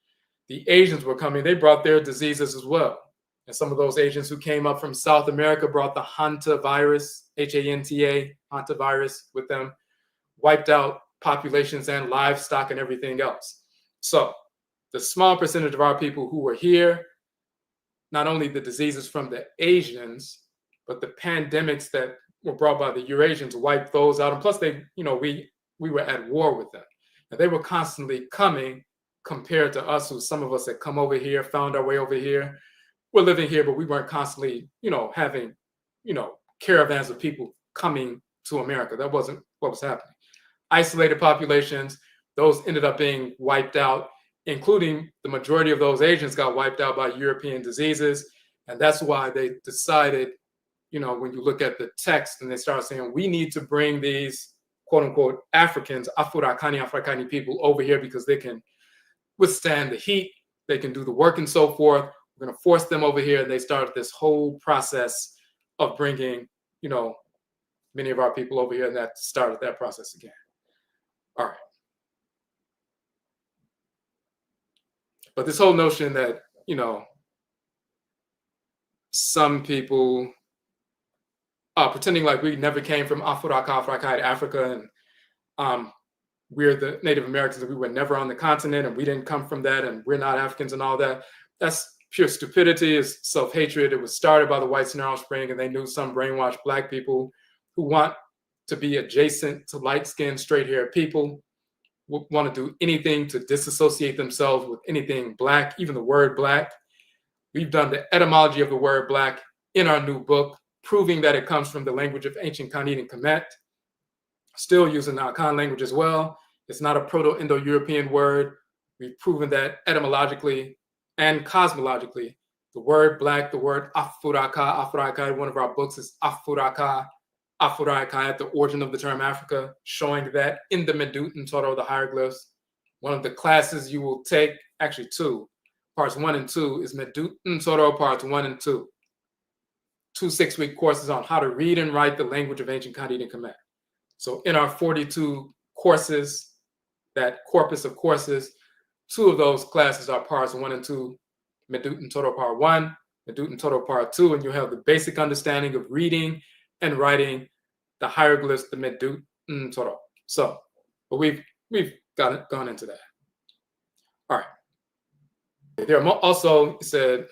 the Asians were coming, they brought their diseases as well. And some of those Asians who came up from South America brought the Hanta virus, H-A-N-T-A, Hanta virus with them, wiped out populations and livestock and everything else. So the small percentage of our people who were here, not only the diseases from the Asians, but the pandemics that were brought by the Eurasians wiped those out. And plus they, we were at war with them. And they were constantly coming compared to us, who some of us had come over here, found our way over here. We're living here, but we weren't constantly, having, caravans of people coming to America. That wasn't what was happening. Isolated populations, those ended up being wiped out, including the majority of those Asians got wiped out by European diseases. And that's why they decided, when you look at the text and they start saying, we need to bring these quote unquote Africans, Afrikani people over here because they can withstand the heat, they can do the work and so forth. We're going to force them over here. And they started this whole process of bringing, many of our people over here, and that started that process again. All right. But this whole notion that, some people pretending like we never came from Africa, and we're the Native Americans and we were never on the continent and we didn't come from that and we're not Africans and all that. That's pure stupidity. It's self-hatred. It was started by the whites in Arab Spring, and they knew some brainwashed Black people who want to be adjacent to light-skinned, straight-haired people, want to do anything to disassociate themselves with anything Black, even the word Black. We've done the etymology of the word Black in our new book, proving that it comes from the language of ancient Khanid and Kemet, still using the Akan language as well. It's not a Proto-Indo-European word. We've proven that etymologically and cosmologically. The word Black, the word Afuraka, one of our books is Afuraka at the origin of the term Africa, showing that in the Medut Toro, the hieroglyphs. One of the classes you will take, actually two, parts 1 and 2, is Medut Toro parts 1 and 2. 2 6-week courses on how to read and write the language of ancient Khanid and Kemet. So in our 42 courses, that corpus of courses, 2 of those classes are parts 1 and 2, Medut Toro part 1, Medut Toro part 2, and you'll have the basic understanding of reading and writing the hieroglyphs, the Medut Toro. So, but we've gone into that. All right. There are also, said,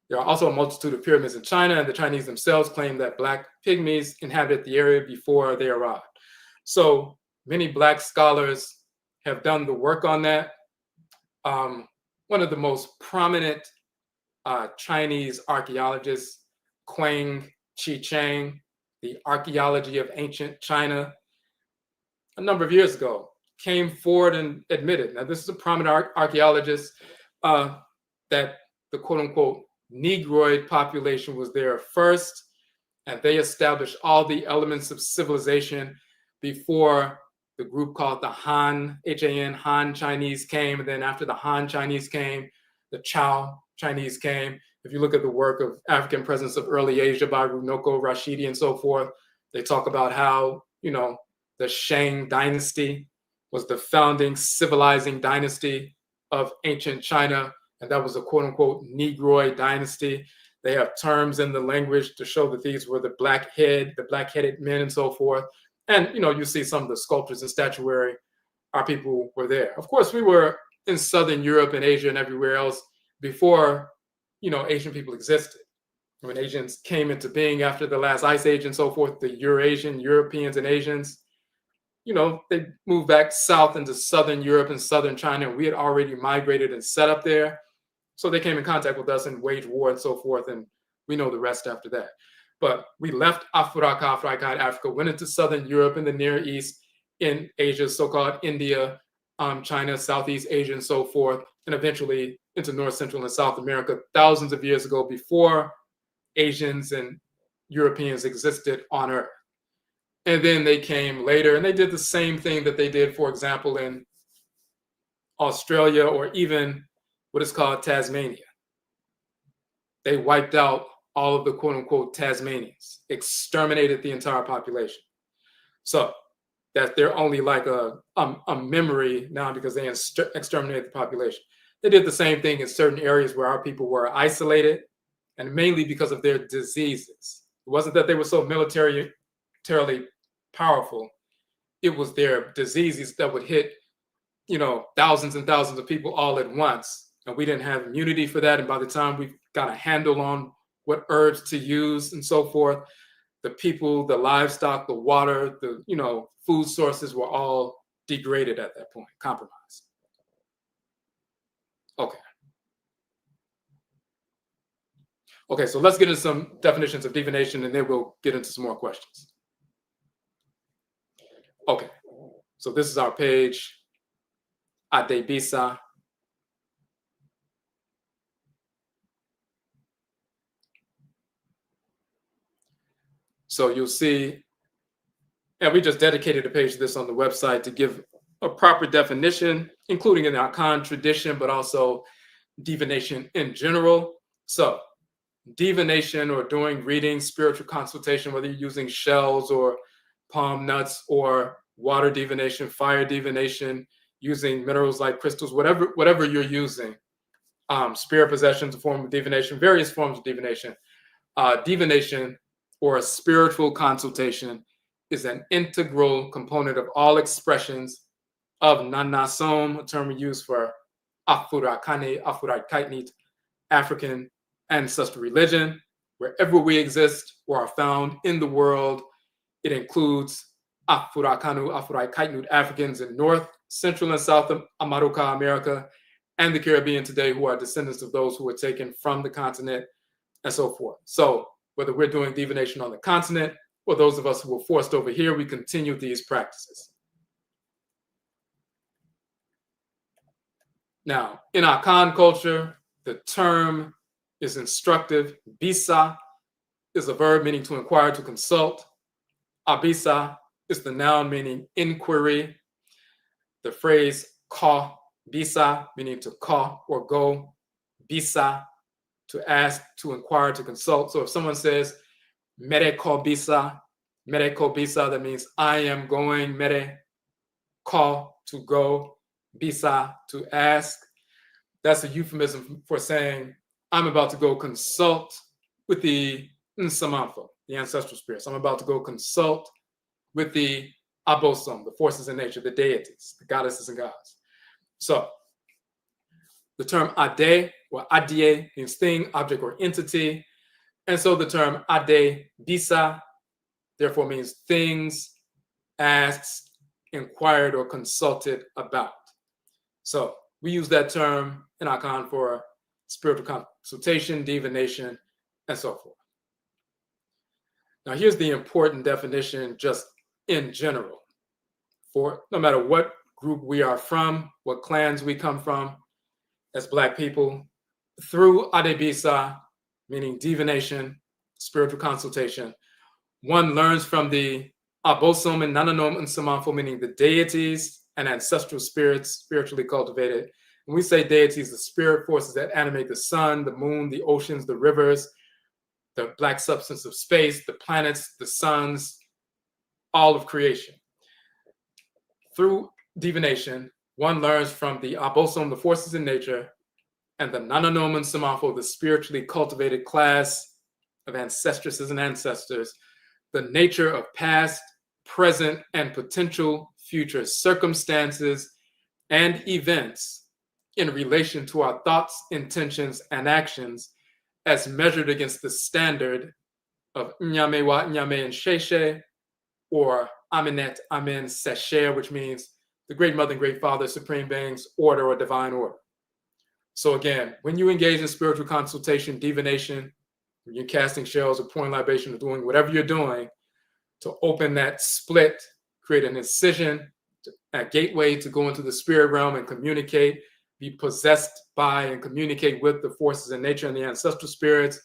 there are also a multitude of pyramids in China, and the Chinese themselves claim that Black pygmies inhabited the area before they arrived. So many Black scholars have done the work on that. One of the most prominent Chinese archaeologists, Quang Chi-Cheng, The Archaeology of Ancient China, a number of years ago, came forward and admitted, now this is a prominent archaeologist, that the quote-unquote Negroid population was there first, and they established all the elements of civilization before the group called the Han, H-A-N, Han Chinese came, and then after the Han Chinese came, the Chao Chinese came. If you look at the work of African presence of early Asia by Runoko Rashidi and so forth, they talk about how, you know, the Shang dynasty was the founding civilizing dynasty of ancient China, and that was a quote-unquote Negroid dynasty. They have terms in the language to show that these were the black-headed men and so forth. And, you know, you see some of the sculptures and statuary, our people were there. Of course, we were in Southern Europe and Asia and everywhere else before, you know, Asian people existed. When Asians came into being after the last ice age and so forth, the Eurasian, Europeans and Asians, you know, they moved back south into Southern Europe and Southern China, and we had already migrated and set up there. So they came in contact with us and waged war and so forth, and we know the rest after that. But we left Africa, went into Southern Europe and the Near East, in Asia, so-called India, China, Southeast Asia, and so forth, and eventually into North, Central, and South America thousands of years ago, before Asians and Europeans existed on Earth. And then they came later, and they did the same thing that they did, for example, in Australia or even what is called Tasmania. They wiped out all of the quote-unquote Tasmanians, exterminated the entire population. So that they're only like a memory now because they exterminated the population. They did the same thing in certain areas where our people were isolated, and mainly because of their diseases. It wasn't that they were so militarily powerful. It was their diseases that would hit, you know, thousands and thousands of people all at once. And we didn't have immunity for that. And by the time we got a handle on what herbs to use and so forth, the people, the livestock, the water, the, you know, food sources were all degraded at that point, compromised. Okay. Okay, so let's get into some definitions of divination, and then we'll get into some more questions. Okay, so this is our page, Adebisa. So you'll see, and we just dedicated a page to this on the website to give a proper definition, including in the Akan tradition, but also divination in general. So divination, or doing readings, spiritual consultation, whether you're using shells or palm nuts, or water divination, fire divination, using minerals like crystals, whatever you're using, spirit possessions, a form of divination, various forms of divination. Divination, or a spiritual consultation, is an integral component of all expressions of Nanasom, a term we use for Afurakane, Afurakaitnit, African ancestral religion. Wherever we exist or are found in the world, it includes Afurakanu, Afurakaitnut Africans in North, Central, and South America, and the Caribbean today, who are descendants of those who were taken from the continent and so forth. So whether we're doing divination on the continent or those of us who were forced over here, we continue these practices. Now, in Akan culture, the term is instructive. Bisa is a verb meaning to inquire, to consult. Abisa is the noun meaning inquiry. The phrase ka bisa, meaning to ka or go. Bisa, to ask, to inquire, to consult. So if someone says, mere ko bisa, that means I am going, mere ka, to go, bisa, to ask. That's a euphemism for saying, I'm about to go consult with the Nsamanfo, the ancestral spirits. I'm about to go consult with the Abosom, the forces in nature, the deities, the goddesses and gods. So the term ade or adie means thing, object, or entity. And so the term ade bisa therefore means things asked, inquired, or consulted about. So we use that term in Akan for spiritual consultation, divination, and so forth. Now, here's the important definition just in general. For no matter what group we are from, what clans we come from as Black people, through Adebisa, meaning divination, spiritual consultation, one learns from the Abosom and Nananom and Samanfo, meaning the deities and ancestral spirits, spiritually cultivated. When we say deities, the spirit forces that animate the sun, the moon, the oceans, the rivers, the black substance of space, the planets, the suns, all of creation. Through divination, one learns from the Abosom, the forces in nature, and the Nananom and Samanfo, the spiritually cultivated class of ancestresses and ancestors, the nature of past, present, and potential future circumstances and events in relation to our thoughts, intentions, and actions as measured against the standard of Nyame wa Nyame and Sheshe, or Aminet Amen Sesher, which means the Great Mother and Great Father, Supreme Beings, order, or divine order. So again, when you engage in spiritual consultation, divination, when you're casting shells or pouring libation or doing whatever you're doing to open that split, create an incision, a gateway to go into the spirit realm and communicate, be possessed by and communicate with the forces in nature and the ancestral spirits.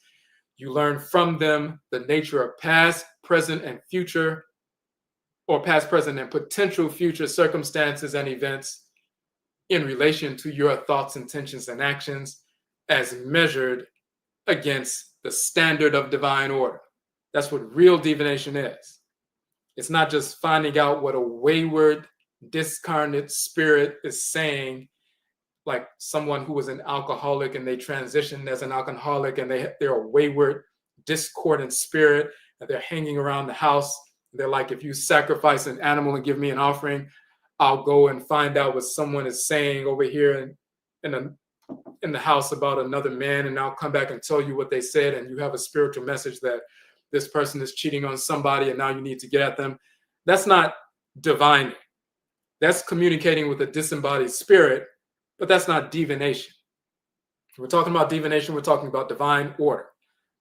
You learn from them the nature of past, present, and future, or past, present, and potential future circumstances and events in relation to your thoughts, intentions, and actions as measured against the standard of divine order. That's what real divination is. It's not just finding out what a wayward, discarnate spirit is saying, like someone who was an alcoholic and they transitioned as an alcoholic and they're a wayward, discordant spirit, and they're hanging around the house. They're like, if you sacrifice an animal and give me an offering, I'll go and find out what someone is saying over here in the house about another man, and I'll come back and tell you what they said, and you have a spiritual message that this person is cheating on somebody and now you need to get at them. That's not divining. That's communicating with a disembodied spirit, but that's not divination. When we're talking about divination, we're talking about divine order.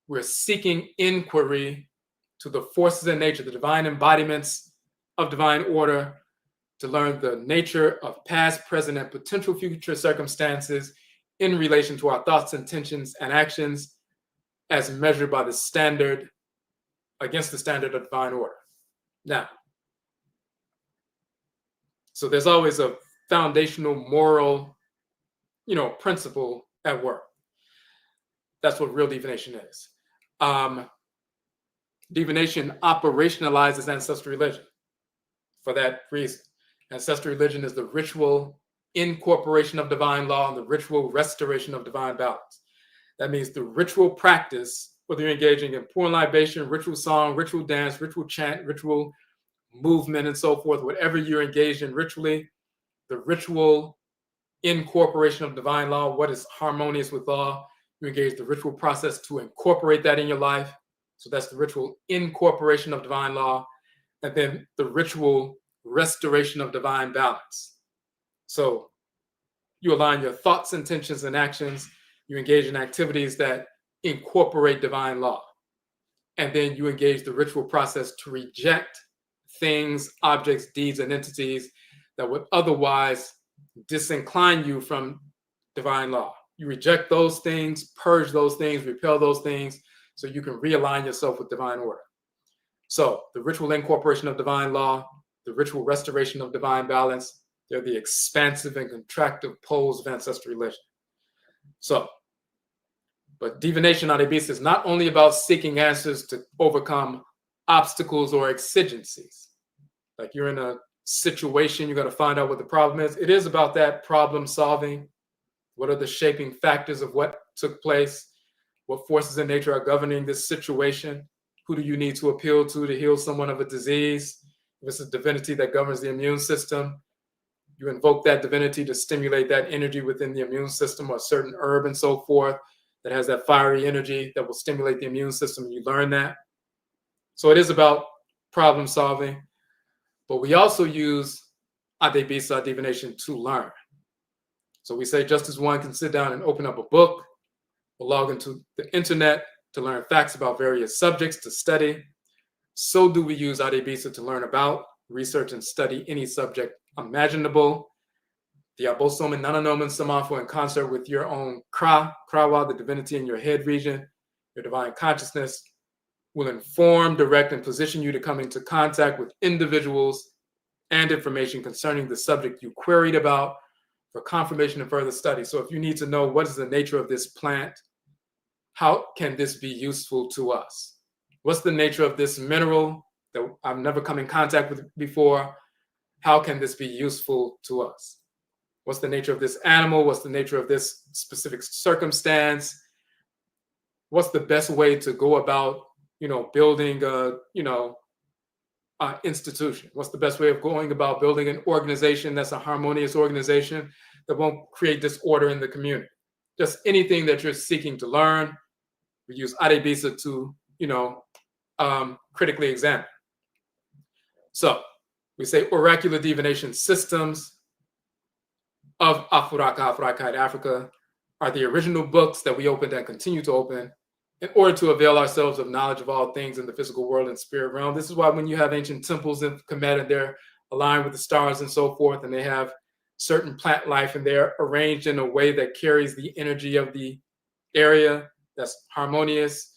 We're seeking inquiry to the forces in nature, the divine embodiments of divine order, to learn the nature of past, present, and potential future circumstances in relation to our thoughts, intentions, and actions as measured by the standard, against the standard of divine order. Now, so there's always a foundational moral, principle at work. That's what real divination is. Divination operationalizes ancestral religion for that reason. Ancestral religion is the ritual incorporation of divine law and the ritual restoration of divine balance. That means the ritual practice, whether you're engaging in pouring libation, ritual song, ritual dance, ritual chant, ritual movement and so forth, whatever you're engaged in ritually, the ritual incorporation of divine law, what is harmonious with law, you engage the ritual process to incorporate that in your life. So that's the ritual incorporation of divine law. And then the ritual restoration of divine balance. So you align your thoughts, intentions, and actions. You engage in activities that incorporate divine law. And then you engage the ritual process to reject things, objects, deeds, and entities that would otherwise disincline you from divine law. You reject those things, purge those things, repel those things, so you can realign yourself with divine order. So the ritual incorporation of divine law, the ritual restoration of divine balance, they're the expansive and contractive poles of ancestral religion. So, but divination Adebisa is not only about seeking answers to overcome obstacles or exigencies. Like you're in a situation, you got to find out what the problem is. It is about that problem solving. What are the shaping factors of what took place? What forces in nature are governing this situation? Who do you need to appeal to heal someone of a disease? If it's a divinity that governs the immune system, you invoke that divinity to stimulate that energy within the immune system, or a certain herb and so forth that has that fiery energy that will stimulate the immune system. You learn that. So it is about problem solving, but we also use Adebisa divination to learn. So we say just as one can sit down and open up a book or log into the internet to learn facts about various subjects to study, so do we use Adebisa to learn about, research, and study any subject imaginable. The Abosom and Nananoman Samafo in concert with your own Krawa, the divinity in your head region, your divine consciousness, will inform, direct, and position you to come into contact with individuals and information concerning the subject you queried about for confirmation and further study. So if you need to know what is the nature of this plant, how can this be useful to us? What's the nature of this mineral that I've never come in contact with before? How can this be useful to us? What's the nature of this animal? What's the nature of this specific circumstance? What's the best way to go about, building a, institution? What's the best way of going about building an organization that's a harmonious organization that won't create disorder in the community? Just anything that you're seeking to learn, we use Adebisa to, critically examine. So we say oracular divination systems of Afuraka Africa are the original books that we opened and continue to open in order to avail ourselves of knowledge of all things in the physical world and spirit realm. This is why when you have ancient temples in Kemet and they're aligned with the stars and so forth, and they have certain plant life and they're arranged in a way that carries the energy of the area that's harmonious.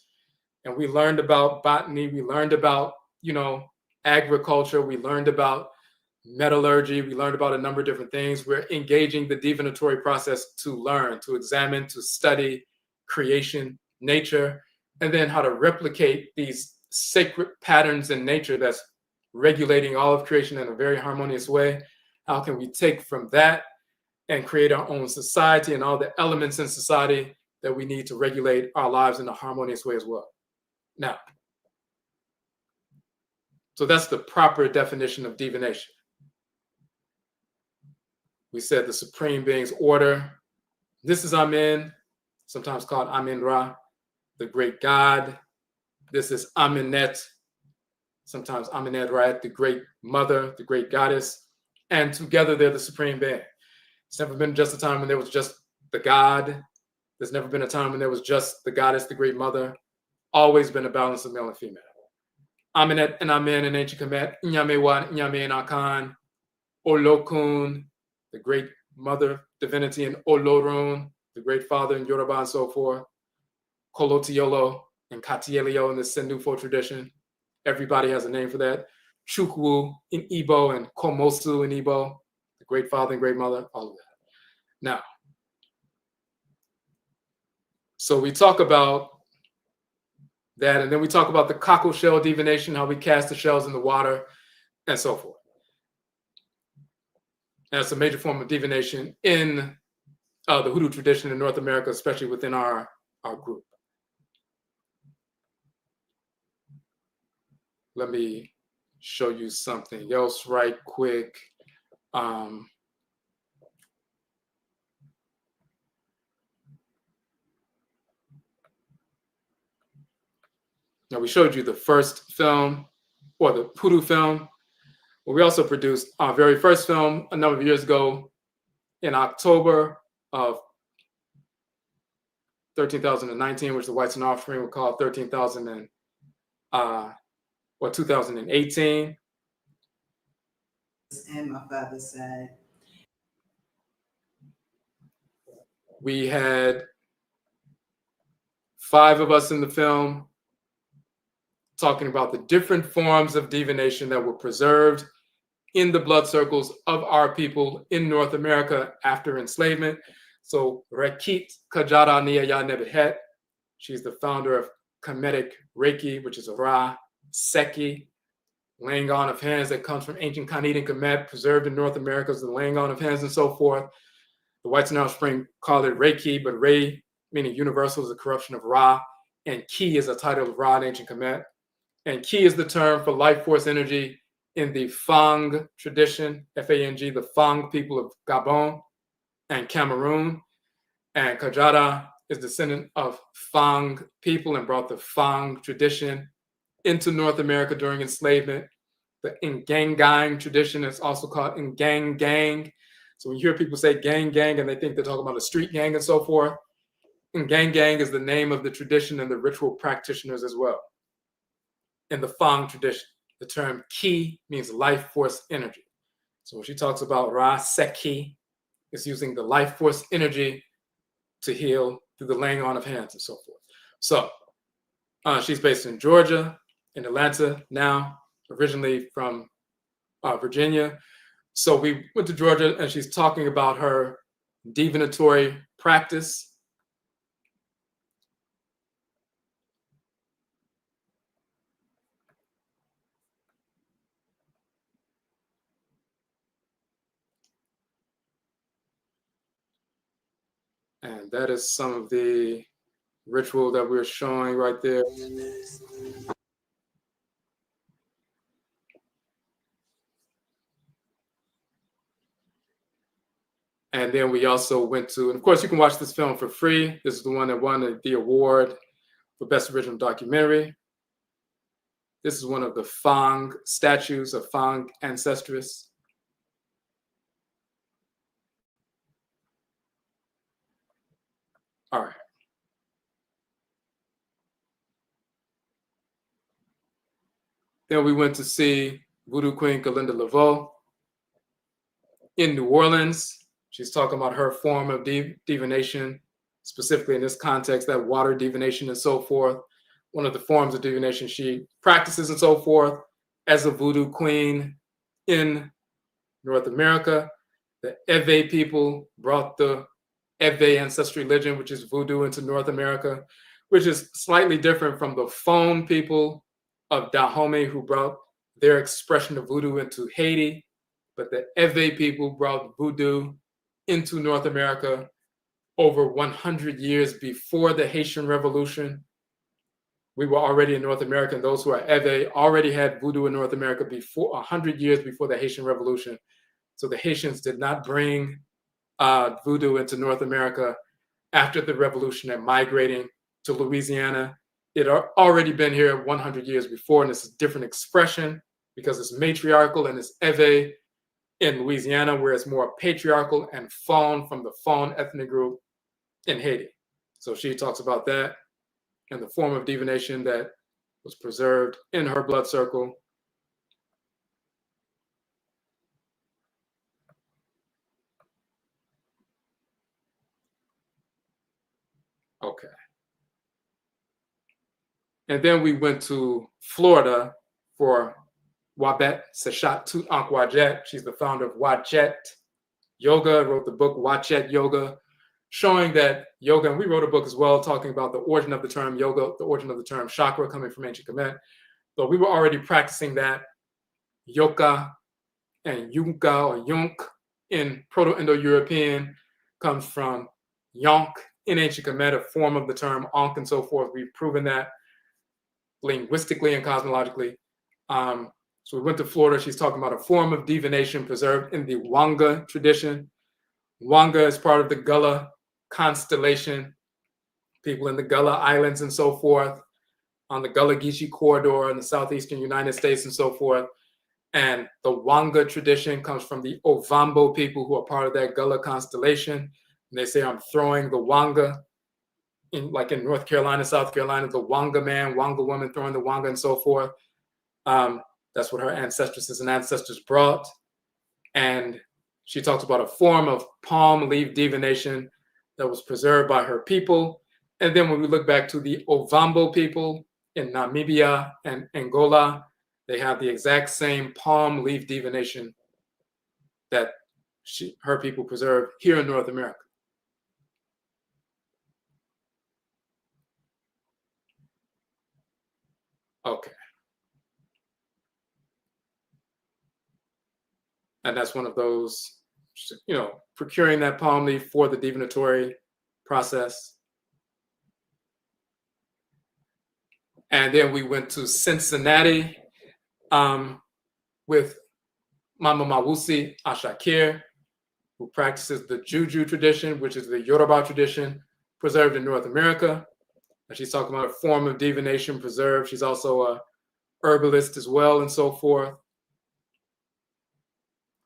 And we learned about botany, we learned about, agriculture, we learned about metallurgy, we learned about a number of different things. We're engaging the divinatory process to learn, to examine, to study creation, nature, and then how to replicate these sacred patterns in nature that's regulating all of creation in a very harmonious way. How can we take from that and create our own society and all the elements in society that we need to regulate our lives in a harmonious way as well? Now, so that's the proper definition of divination. We said the Supreme Being's order. This is Amen, sometimes called Amen Ra, the great God. This is Amenet, sometimes Amenet Ra, the great mother, the great goddess. And together they're the Supreme Being. It's never been just a time when there was just the God. There's never been a time when there was just the goddess, the great mother. Always been a balance of male and female. Amenet and Amen in ancient Kemet, Inyamewa, Inyame and Akan, Olokun, the great mother divinity in Olorun, the great father in Yoruba and so forth, Kolotiolo and Katielio in the Sendufo tradition. Everybody has a name for that. Chukwu in Igbo and Komosu in Igbo, the great father and great mother, all of that. Now, so we talk about that, and then we talk about the cockle shell divination, how we cast the shells in the water, and so forth. And it's a major form of divination in the hoodoo tradition in North America, especially within our group. Let me show you something else right quick. Now, we showed you the first film, or the HOODOO film. But we also produced our very first film a number of years ago in October of 13,019, which the Whites and Offspring would call 13,000 or 2018. And my father said, we had 5 of us in the film talking about the different forms of divination that were preserved in the blood circles of our people in North America after enslavement. So Rekit Kajara Niyaya Nebehet, she's the founder of Kemetic Reiki, which is a Ra Seki, laying on of hands that comes from ancient Khanid and Kemet, preserved in North America, so the laying on of hands and so forth. The Whites and Offspring call it Reiki, but Re, meaning universal, is a corruption of Ra, and Ki is a title of Ra in ancient Kemet. And Ki is the term for life force energy in the Fang tradition, F-A-N-G, the Fang people of Gabon and Cameroon. And Kajara is descendant of Fang people and brought the Fang tradition into North America during enslavement. The Ngangang tradition is also called Ngang Gang. So when you hear people say gang gang and they think they're talking about a street gang and so forth, Ngang Gang is the name of the tradition and the ritual practitioners as well. In the Fang tradition, the term Ki means life force energy. So when she talks about Ra Seki, it's using the life force energy to heal through the laying on of hands and so forth. So she's based in Georgia, in Atlanta now, originally from Virginia. So we went to Georgia and she's talking about her divinatory practice. And that is some of the ritual that we're showing right there. And then we also went to, and of course you can watch this film for free. This is the one that won the award for Best Original Documentary. This is one of the Fang statues of Fang ancestress. All right. Then we went to see Voodoo Queen Galinda Laveau in New Orleans. She's talking about her form of divination, specifically in this context, that water divination and so forth. One of the forms of divination she practices and so forth as a voodoo queen in North America. The Ewe people brought the Ewe ancestral religion, which is voodoo, into North America, which is slightly different from the Fon people of Dahomey, who brought their expression of voodoo into Haiti. But the Ewe people brought voodoo into North America over 100 years before the Haitian Revolution. We were already in North America, and those who are Ewe already had voodoo in North America before 100 years before the Haitian Revolution. So the Haitians did not bring voodoo into North America after the revolution and migrating to Louisiana. It had already been here 100 years before, and it's a different expression because it's matriarchal and it's Ewe in Louisiana, where it's more patriarchal and Fon from the Fon ethnic group in Haiti. So she talks about that and the form of divination that was preserved in her blood circle. Okay. And then we went to Florida for Wabet Seshat Tut Ankh Wajet. She's the founder of Wajet Yoga, wrote the book Wajet Yoga, showing that yoga, and we wrote a book as well talking about the origin of the term yoga, the origin of the term chakra coming from ancient Kemet. But we were already practicing that. Yoka and Yunka or Yunk in Proto-Indo-European comes from Yonk in ancient Kemet, a form of the term Ankh and so forth. We've proven that linguistically and cosmologically. So we went to Florida. She's talking about a form of divination preserved in the Wanga tradition. Wanga is part of the Gullah constellation, people in the Gullah Islands and so forth, on the Gullah Geechee corridor in the southeastern United States and so forth. And the Wanga tradition comes from the Ovambo people who are part of that Gullah constellation. And they say, I'm throwing the Wanga, like in North Carolina, South Carolina, the Wanga man, Wanga woman throwing the Wanga and so forth. That's what her ancestresses and ancestors brought. And she talks about a form of palm leaf divination that was preserved by her people. And then when we look back to the Ovambo people in Namibia and Angola, they have the exact same palm leaf divination that her people preserved here in North America. Okay. And that's one of those, procuring that palm leaf for the divinatory process. And then we went to Cincinnati with Mama Mawusi Ashakir, who practices the Juju tradition, which is the Yoruba tradition preserved in North America. And she's talking about a form of divination preserved. She's also a herbalist as well and so forth.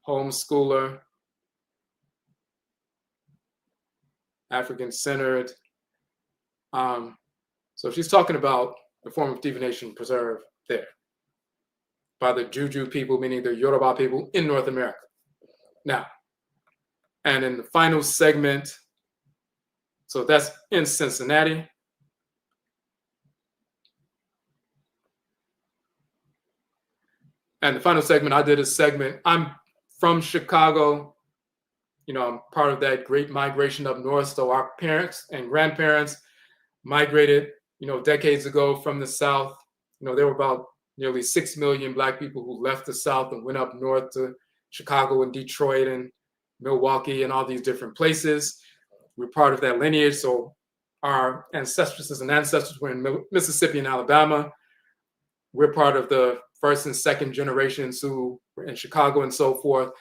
Homeschooler, African-centered. So she's talking about the form of divination preserved there by the Juju people, meaning the Yoruba people in North America. Now, and in the final segment, so that's in Cincinnati. And the final segment, I did a segment. I'm from Chicago. I'm part of that great migration up north. So our parents and grandparents migrated, decades ago from the South. There were about nearly 6 million Black people who left the South and went up north to Chicago and Detroit and Milwaukee and all these different places. We're part of that lineage. So our ancestresses and ancestors were in Mississippi and Alabama. We're part of the first and second generations who were in Chicago and so forth.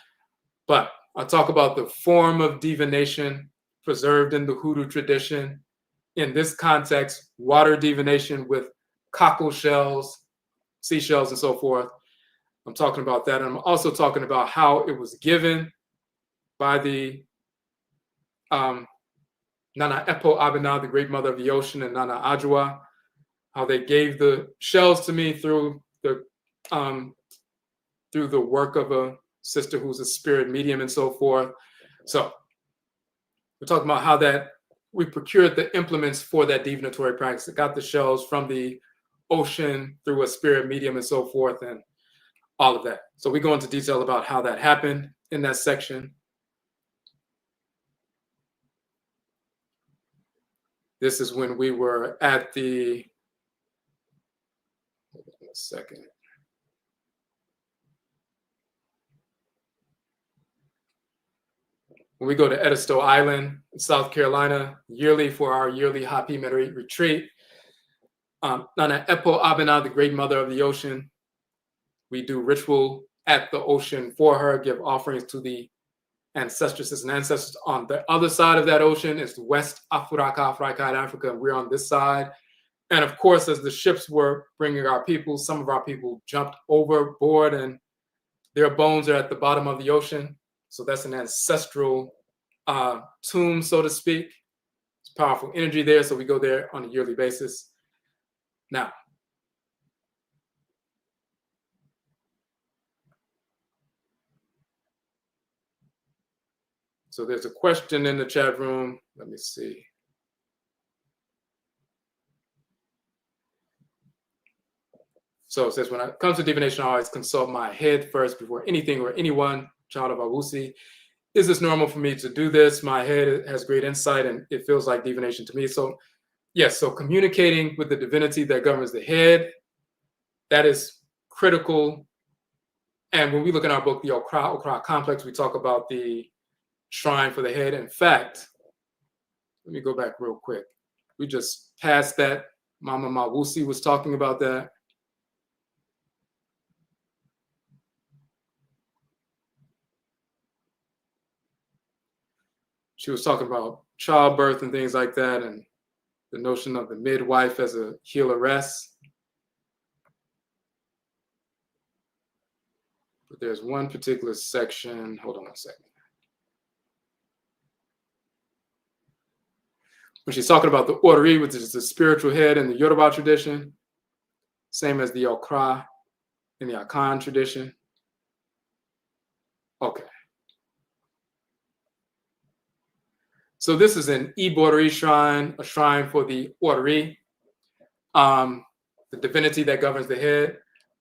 But I'll talk about the form of divination preserved in the hoodoo tradition. In this context, water divination with cockle shells, seashells, and so forth. I'm talking about that. And I'm also talking about how it was given by the Nana Epo Abena, the great mother of the ocean, and Nana Ajua, how they gave the shells to me through the work of a sister who's a spirit medium and so forth. So we're talking about how that we procured the implements for that divinatory practice. It got the shells from the ocean through a spirit medium and so forth, and all of that. So we go into detail about how that happened in that section. This is when we were at the, hold on a second. When we go to Edisto Island in South Carolina yearly for our yearly Happy Memory retreat, Nana Epo Abena, the great mother of the ocean, we do ritual at the ocean for her, give offerings to the ancestresses and ancestors. On the other side of that ocean is West Africa, Africa, and we're on this side. And of course, as the ships were bringing our people, some of our people jumped overboard and their bones are at the bottom of the ocean. So that's an ancestral tomb, so to speak. It's powerful energy there, so we go there on a yearly basis. Now, so there's a question in the chat room. Let me see. So it says, when it comes to divination, I always consult my head first before anything or anyone, child of Awusi. Is this normal for me to do this? My head has great insight and it feels like divination to me. So yes, so communicating with the divinity that governs the head, that is critical. And when we look in our book, the Okra Complex, we talk about the shrine for the head. In fact, let me go back real quick. We just passed that. Mama Mawusi was talking about that. she was talking about childbirth and things like that, and the notion of the midwife as a healeress. But there's one particular section. Hold on one second. When she's talking about the Ori, which is the spiritual head in the Yoruba tradition, same as the Okra in the Akan tradition. Okay. So this is an Ibori shrine, a shrine for the Ori, the divinity that governs the head.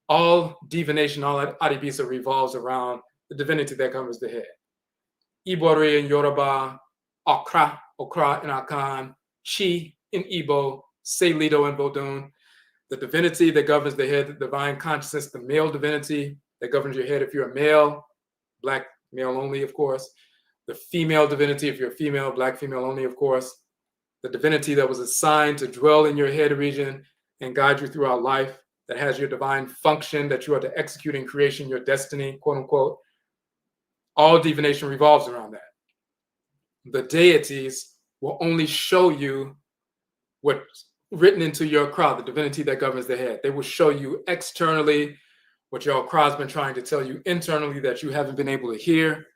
All divination, all Adibisa revolves around the divinity that governs the head. Ibori in Yoruba, Okra in Akan, Chi in Igbo, Selido in Vodun. The divinity that governs the head, the divine consciousness, the male divinity that governs your head if you're a male, black male only, of course. The female divinity if you're a female, black female only, of course. The divinity that was assigned to dwell in your head region and guide you throughout life, that has your divine function that you are to execute in creation, your destiny, quote unquote. All divination revolves around that. The deities will only show you what's written into your Akra, the divinity that governs the head. They will show you externally what your Akra has been trying to tell you internally that you haven't been able to hear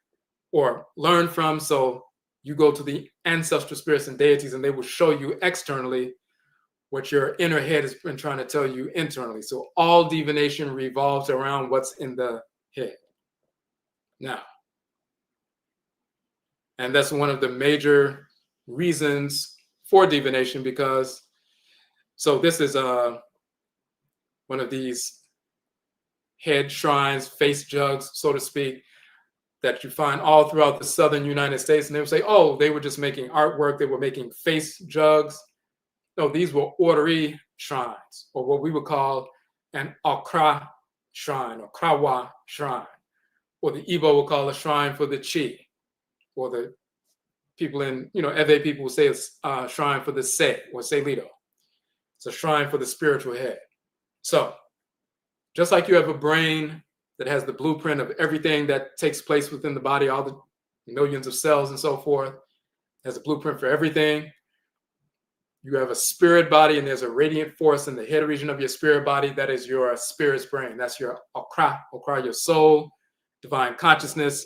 or learn from. So you go to the ancestral spirits and deities and they will show you externally what your inner head has been trying to tell you internally. So all divination revolves around what's in the head. Now, and that's one of the major reasons for divination, because, so this is one of these head shrines, face jugs, so to speak, that you find all throughout the southern United States. And they would say, oh, they were just making artwork, they were making face jugs. No, these were Ori shrines, or what we would call an Okra shrine, or Krawa shrine, or the Igbo will call a shrine for the Chi, or the people in, Ewe people will say it's a shrine for the Se, or Selido. It's a shrine for the spiritual head. So, just like you have a brain that has the blueprint of everything that takes place within the body, all the millions of cells and so forth, has a blueprint for everything. You have a spirit body, and there's a radiant force in the head region of your spirit body. That is your spirit's brain. That's your Okra, your soul, divine consciousness.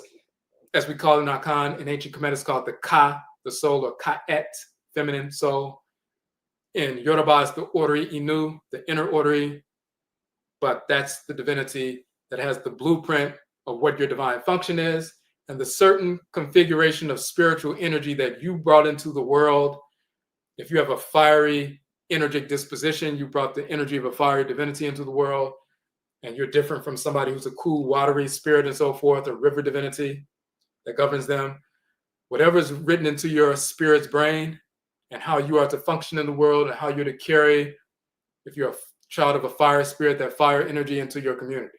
As we call it in Akan, in ancient Kemet, it's called the Ka, the soul, or Ka'et, feminine soul. In Yoruba, it's the Ori Inu, the inner Ori. But that's the divinity that has the blueprint of what your divine function is, and the certain configuration of spiritual energy that you brought into the world. If you have a fiery, energetic disposition, you brought the energy of a fiery divinity into the world, and you're different from somebody who's a cool, watery spirit and so forth, a river divinity that governs them. Whatever's written into your spirit's brain and how you are to function in the world and how you're to carry, if you're a child of a fire spirit, that fire energy into your community.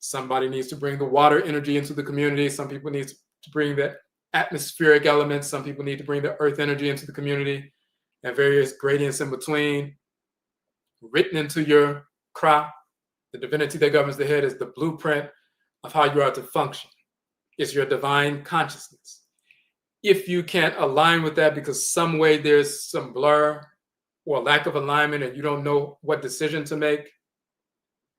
Somebody needs to bring the water energy into the community. Some people need to bring the atmospheric elements. Some people need to bring the earth energy into the community, and various gradients in between. Written into your Kra, the divinity that governs the head, is the blueprint of how you are to function. It's your divine consciousness. If you can't align with that because some way there's some blur or lack of alignment and you don't know what decision to make,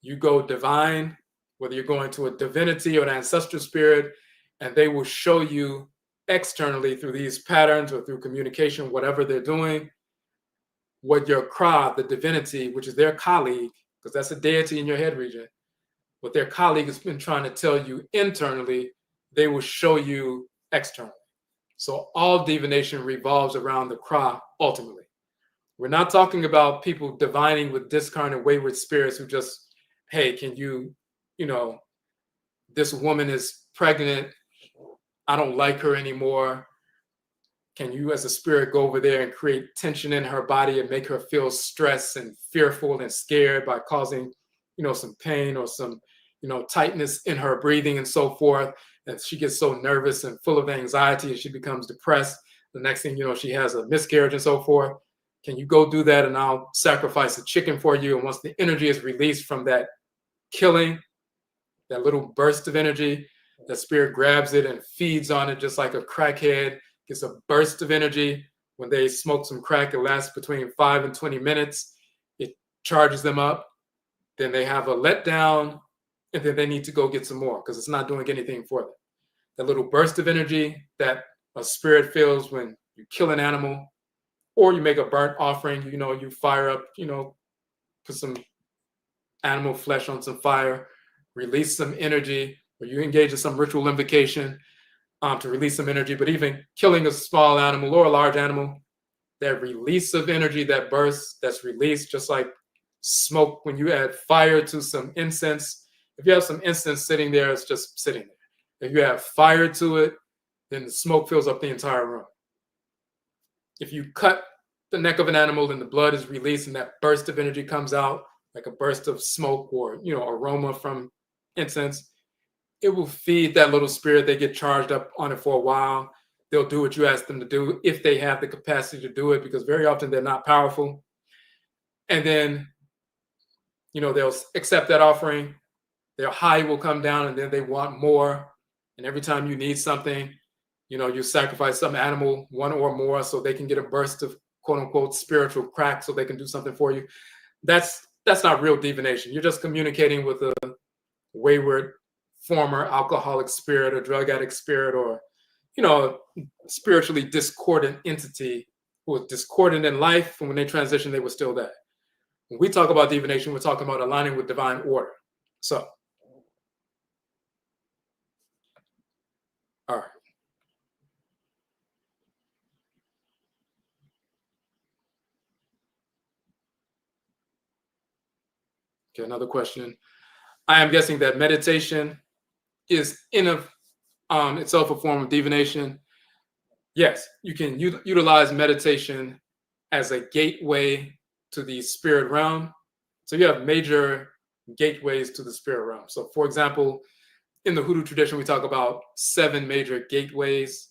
you go divine, whether you're going to a divinity or an ancestral spirit, and they will show you externally through these patterns or through communication, whatever they're doing, what your Kra, the divinity, which is their colleague, because that's a deity in your head region, what their colleague has been trying to tell you internally, they will show you externally. So all divination revolves around the Kra ultimately. We're not talking about people divining with discarnate wayward spirits who just, hey, can you, this woman is pregnant, I don't like her anymore. Can you as a spirit go over there and create tension in her body and make her feel stressed and fearful and scared by causing, some pain or some, tightness in her breathing and so forth. And she gets so nervous and full of anxiety and she becomes depressed. The next thing you know, she has a miscarriage and so forth. Can you go do that and I'll sacrifice a chicken for you? And once the energy is released from that killing, that little burst of energy, the spirit grabs it and feeds on it just like a crackhead gets a burst of energy. When they smoke some crack, it lasts between 5 and 20 minutes. It charges them up. Then they have a letdown, and then they need to go get some more because it's not doing anything for them. That little burst of energy that a spirit feels when you kill an animal or you make a burnt offering, you fire up, put some animal flesh on some fire, release some energy, or you engage in some ritual invocation to release some energy. But even killing a small animal or a large animal, that release of energy, that burst that's released, just like smoke, when you add fire to some incense, if you have some incense sitting there, it's just sitting there. If you add fire to it, then the smoke fills up the entire room. If you cut the neck of an animal and the blood is released and that burst of energy comes out, like a burst of smoke or aroma from incense, it will feed that little spirit. They get charged up on it for a while. They'll do what you ask them to do if they have the capacity to do it, because very often they're not powerful. And then, they'll accept that offering. Their high will come down, and then they want more. And every time you need something, you sacrifice some animal, one or more, so they can get a burst of quote unquote spiritual crack, so they can do something for you. That's not real divination. You're just communicating with a wayward former alcoholic spirit or drug addict spirit, or spiritually discordant entity who was discordant in life, and when they transitioned, they were still there. When we talk about divination, we're talking about aligning with divine order. So, all right. Okay, another question. I am guessing that meditation is in itself a form of divination. Yes, you can utilize meditation as a gateway to the spirit realm. So you have major gateways to the spirit realm. So for example, in the Hoodoo tradition, we talk about 7 major gateways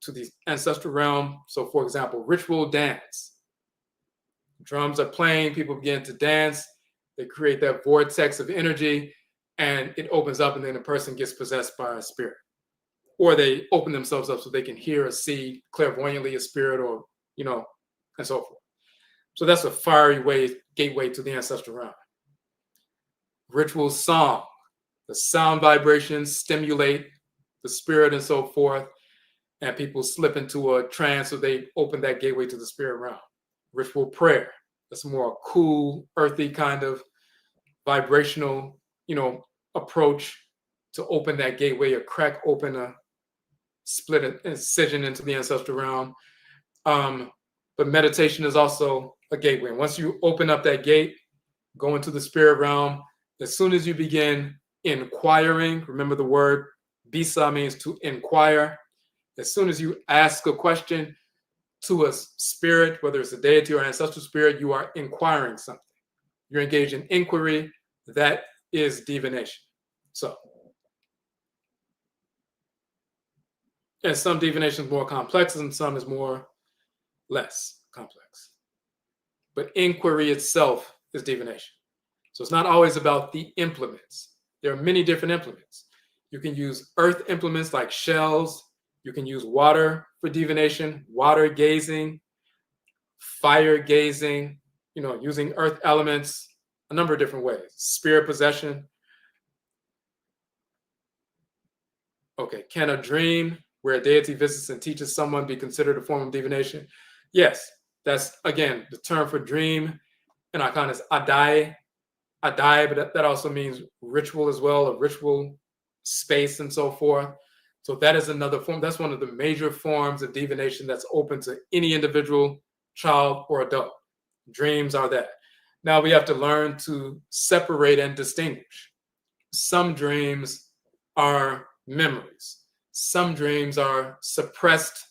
to the ancestral realm. So for example, ritual dance. Drums are playing, people begin to dance. They create that vortex of energy, and it opens up, and then the person gets possessed by a spirit. Or they open themselves up so they can hear or see clairvoyantly a spirit, or, and so forth. So that's a fiery gateway to the ancestral realm. Ritual song. The sound vibrations stimulate the spirit and so forth, and people slip into a trance, so they open that gateway to the spirit realm. Ritual prayer. That's more cool, earthy kind of vibrational, approach to open that gateway, or crack open a split an incision into the ancestral realm. But meditation is also a gateway. Once you open up that gate, go into the spirit realm, as soon as you begin inquiring, remember the word bisa means to inquire. As soon as you ask a question to a spirit, whether it's a deity or ancestral spirit, you are inquiring something. You're engaged in inquiry. That is divination. So, and some divination is more complex and some is less complex. But inquiry itself is divination. So it's not always about the implements. There are many different implements. You can use earth implements like shells. You can use water for divination, water gazing, fire gazing, using earth elements, a number of different ways. Spirit possession. Okay, can a dream where a deity visits and teaches someone be considered a form of divination? Yes, that's, again, the term for dream in Akan is adai, but that also means ritual as well, a ritual space and so forth. So that is another form. That's one of the major forms of divination that's open to any individual, child, or adult. Dreams are that. Now we have to learn to separate and distinguish. Some dreams are memories. Some dreams are suppressed,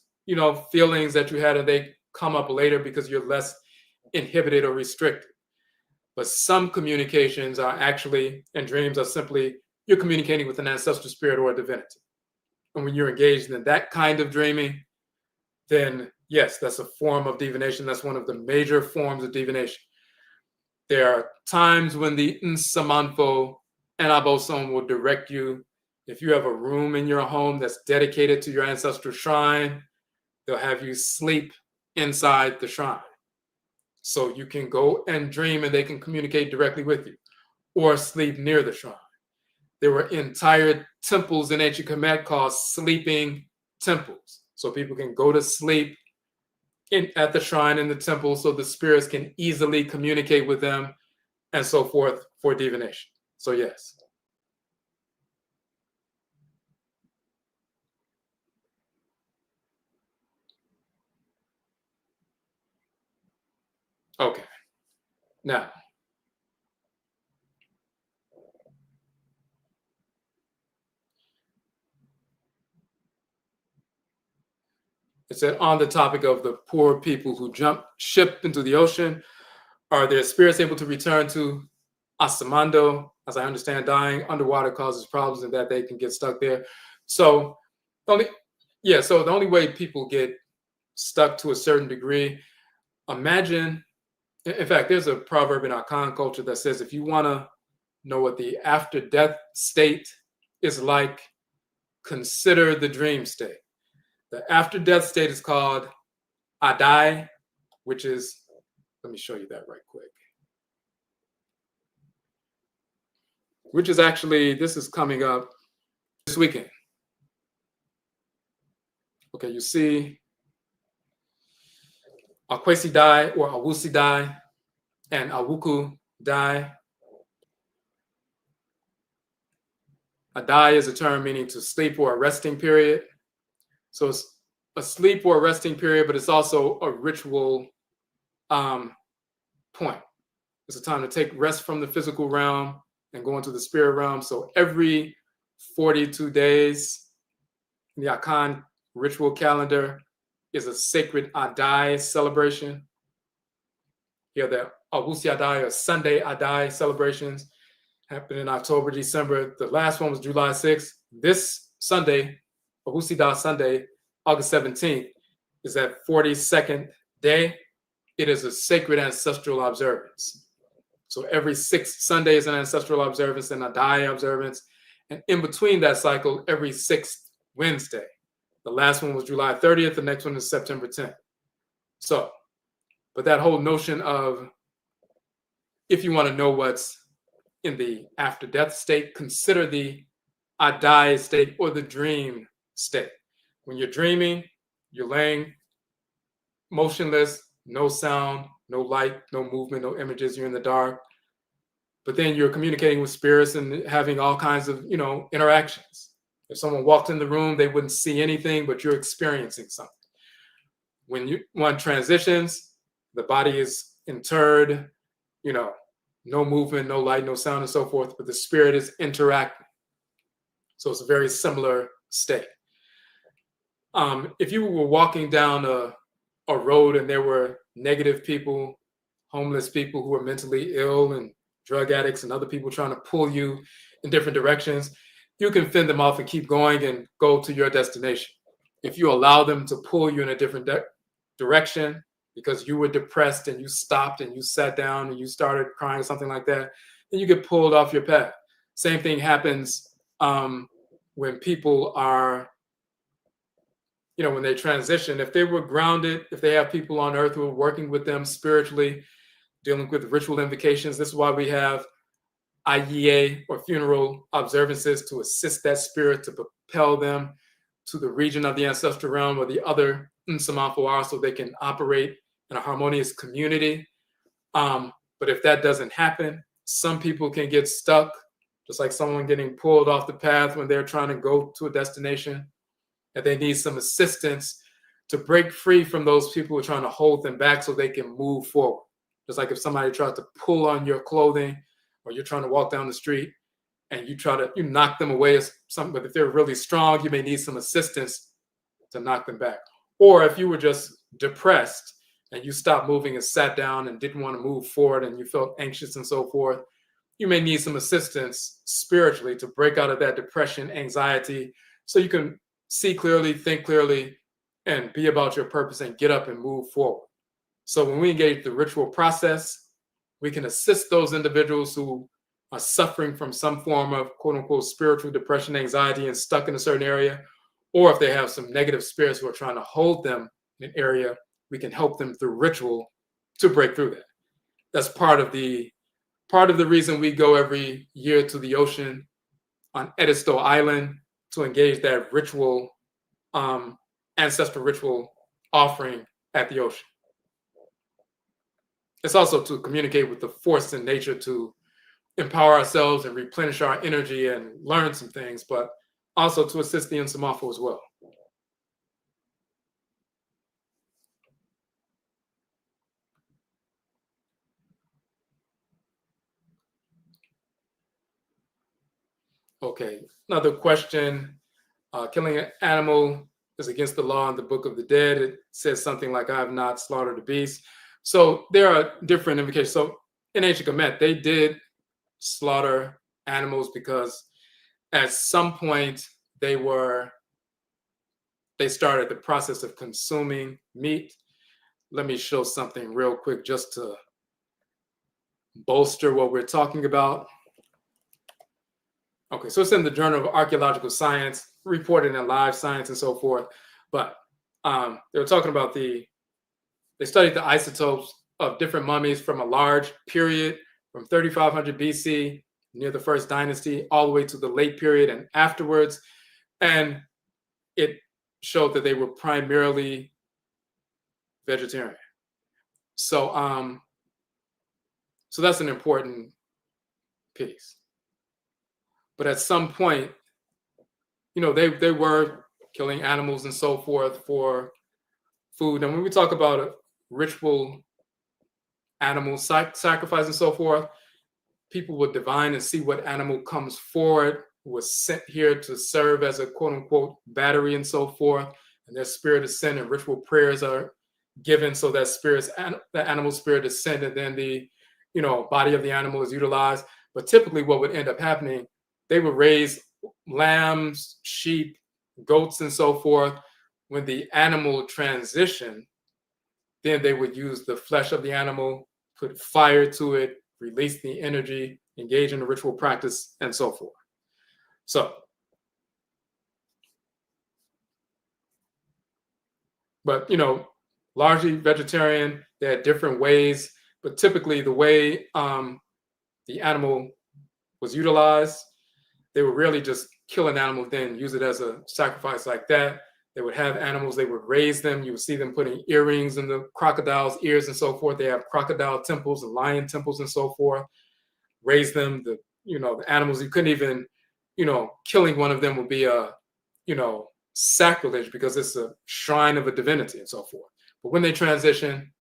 feelings that you had, and they come up later because you're less inhibited or restricted. But some communications are actually, and dreams are simply, you're communicating with an ancestral spirit or a divinity. And when you're engaged in that kind of dreaming, then yes, that's a form of divination. That's one of the major forms of divination. There are times when the Nsamanfo and Abosom will direct you. If you have a room in your home that's dedicated to your ancestral shrine, they'll have you sleep inside the shrine. So you can go and dream and they can communicate directly with you, or sleep near the shrine. There were entire temples in ancient Kemet called sleeping temples. So people can go to sleep at the shrine in the temple so the spirits can easily communicate with them and so forth for divination. So yes. Okay. Now, it said on the topic of the poor people who jump ship into the ocean, are their spirits able to return to Asamando? As I understand, dying underwater causes problems and that they can get stuck there. So the only way people get stuck to a certain degree, imagine, in fact, there's a proverb in Akan culture that says if you want to know what the after death state is like, consider the dream state. The after death state is called Adai, which is, let me show you that right quick. Which is actually, this is coming up this weekend. Okay, you see Akwesi Dai or Awusi Dai and Awuku Dai. A Dai is a term meaning to sleep or a resting period. So it's a sleep or a resting period, but it's also a ritual point. It's a time to take rest from the physical realm and go into the spirit realm. So every 42 days in the Akan ritual calendar is a sacred Adai celebration. Here, the Awusi Adai or Sunday Adai celebrations happen in October, December. The last one was July 6th. This Sunday, Awusi Adai Sunday, August 17th, is that 42nd day. It is a sacred ancestral observance. So every 6th Sunday is an ancestral observance and a Adai observance. And in between that cycle, every 6th Wednesday. The last one was July 30th. The next one is September 10th. So, but that whole notion of, if you want to know what's in the after death state, consider the Adai state or the dream state. When you're dreaming, you're laying motionless, no sound, no light, no movement, no images, you're in the dark. But then you're communicating with spirits and having all kinds of, interactions. If someone walked in the room, they wouldn't see anything, but you're experiencing something. When one transitions, the body is interred, no movement, no light, no sound, and so forth, but the spirit is interacting. So it's a very similar state. If you were walking down a road and there were negative people, homeless people who were mentally ill and drug addicts and other people trying to pull you in different directions, you can fend them off and keep going and go to your destination. If you allow them to pull you in a different direction because you were depressed and you stopped and you sat down and you started crying or something like that, then you get pulled off your path. Same thing happens when people are, when they transition. If they were grounded, if they have people on earth who are working with them spiritually, dealing with ritual invocations, this is why we have IEA or funeral observances to assist that spirit to propel them to the region of the ancestral realm or the other Nsamanfoar so they can operate in a harmonious community. But if that doesn't happen, some people can get stuck, just like someone getting pulled off the path when they're trying to go to a destination, and they need some assistance to break free from those people who are trying to hold them back so they can move forward. Just like if somebody tries to pull on your clothing, or you're trying to walk down the street and you knock them away or something, but if they're really strong, you may need some assistance to knock them back. Or if you were just depressed and you stopped moving and sat down and didn't want to move forward and you felt anxious and so forth, you may need some assistance spiritually to break out of that depression, anxiety, so you can see clearly, think clearly, and be about your purpose and get up and move forward. So when we engage the ritual process, we can assist those individuals who are suffering from some form of quote unquote spiritual depression, anxiety, and stuck in a certain area, or if they have some negative spirits who are trying to hold them in an area, we can help them through ritual to break through that. That's part of the reason we go every year to the ocean on Edisto Island to engage that ritual, ancestral ritual offering at the ocean. It's also to communicate with the force in nature to empower ourselves and replenish our energy and learn some things, but also to assist the Nsamafo as well. Okay, another question. Killing an animal is against the law in the Book of the Dead. It says something like, I have not slaughtered a beast. So there are different indications. So in ancient Kemet, they did slaughter animals because at some point they started the process of consuming meat. Let me show something real quick just to bolster what we're talking about. Okay, so it's in the Journal of Archaeological Science, reported in Live Science and so forth. But they were talking about they studied the isotopes of different mummies from a large period from 3500 BC, near the First Dynasty, all the way to the late period and afterwards. And it showed that they were primarily vegetarian. So, so that's an important piece. But at some point, they were killing animals and so forth for food. And when we talk about a ritual animal sacrifice and so forth, people would divine and see what animal comes forward, was sent here to serve as a quote unquote battery and so forth. And their spirit is sent and ritual prayers are given so that the animal spirit is sent, and then the body of the animal is utilized. But typically what would end up happening, they would raise lambs, sheep, goats, and so forth. When the animal transitioned, then they would use the flesh of the animal, put fire to it, release the energy, engage in the ritual practice, and so forth. So, but largely vegetarian. They had different ways, but typically the way the animal was utilized, they would really just kill an animal, then use it as a sacrifice like that. They would have animals, they would raise them. You would see them putting earrings in the crocodile's ears and so forth. They have crocodile temples and lion temples and so forth. Raise them, the animals, you couldn't even, killing one of them would be a, sacrilege because it's a shrine of a divinity and so forth. But when they transition,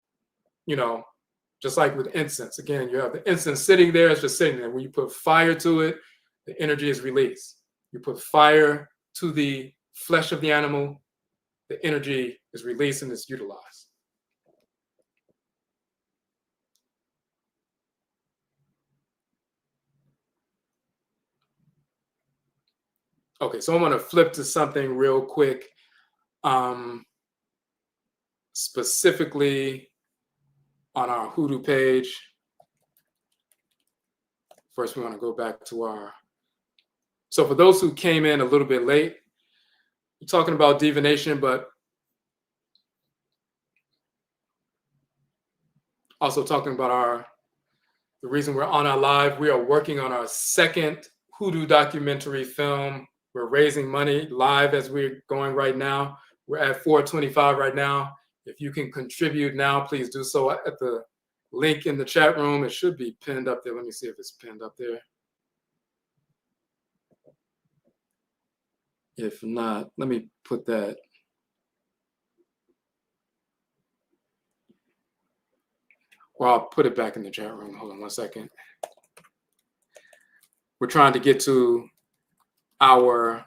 just like with incense, again, you have the incense sitting there, it's just sitting there. When you put fire to it, the energy is released. You put fire to the flesh of the animal, the energy is released and is utilized. Okay, so I'm going to flip to something real quick. Specifically on our Hoodoo page. First, we want to go back to so for those who came in a little bit late, we're talking about divination, but also talking about the reason we're on our live. We are working on our second Hoodoo documentary film. We're raising money live as we're going right now. We're at 425 right now. If you can contribute now, please do so at the link in the chat room. It should be pinned up there. Let me see if it's pinned up there. If not, let me put that. Well, I'll put it back in the chat room. Hold on 1 second. We're trying to get to our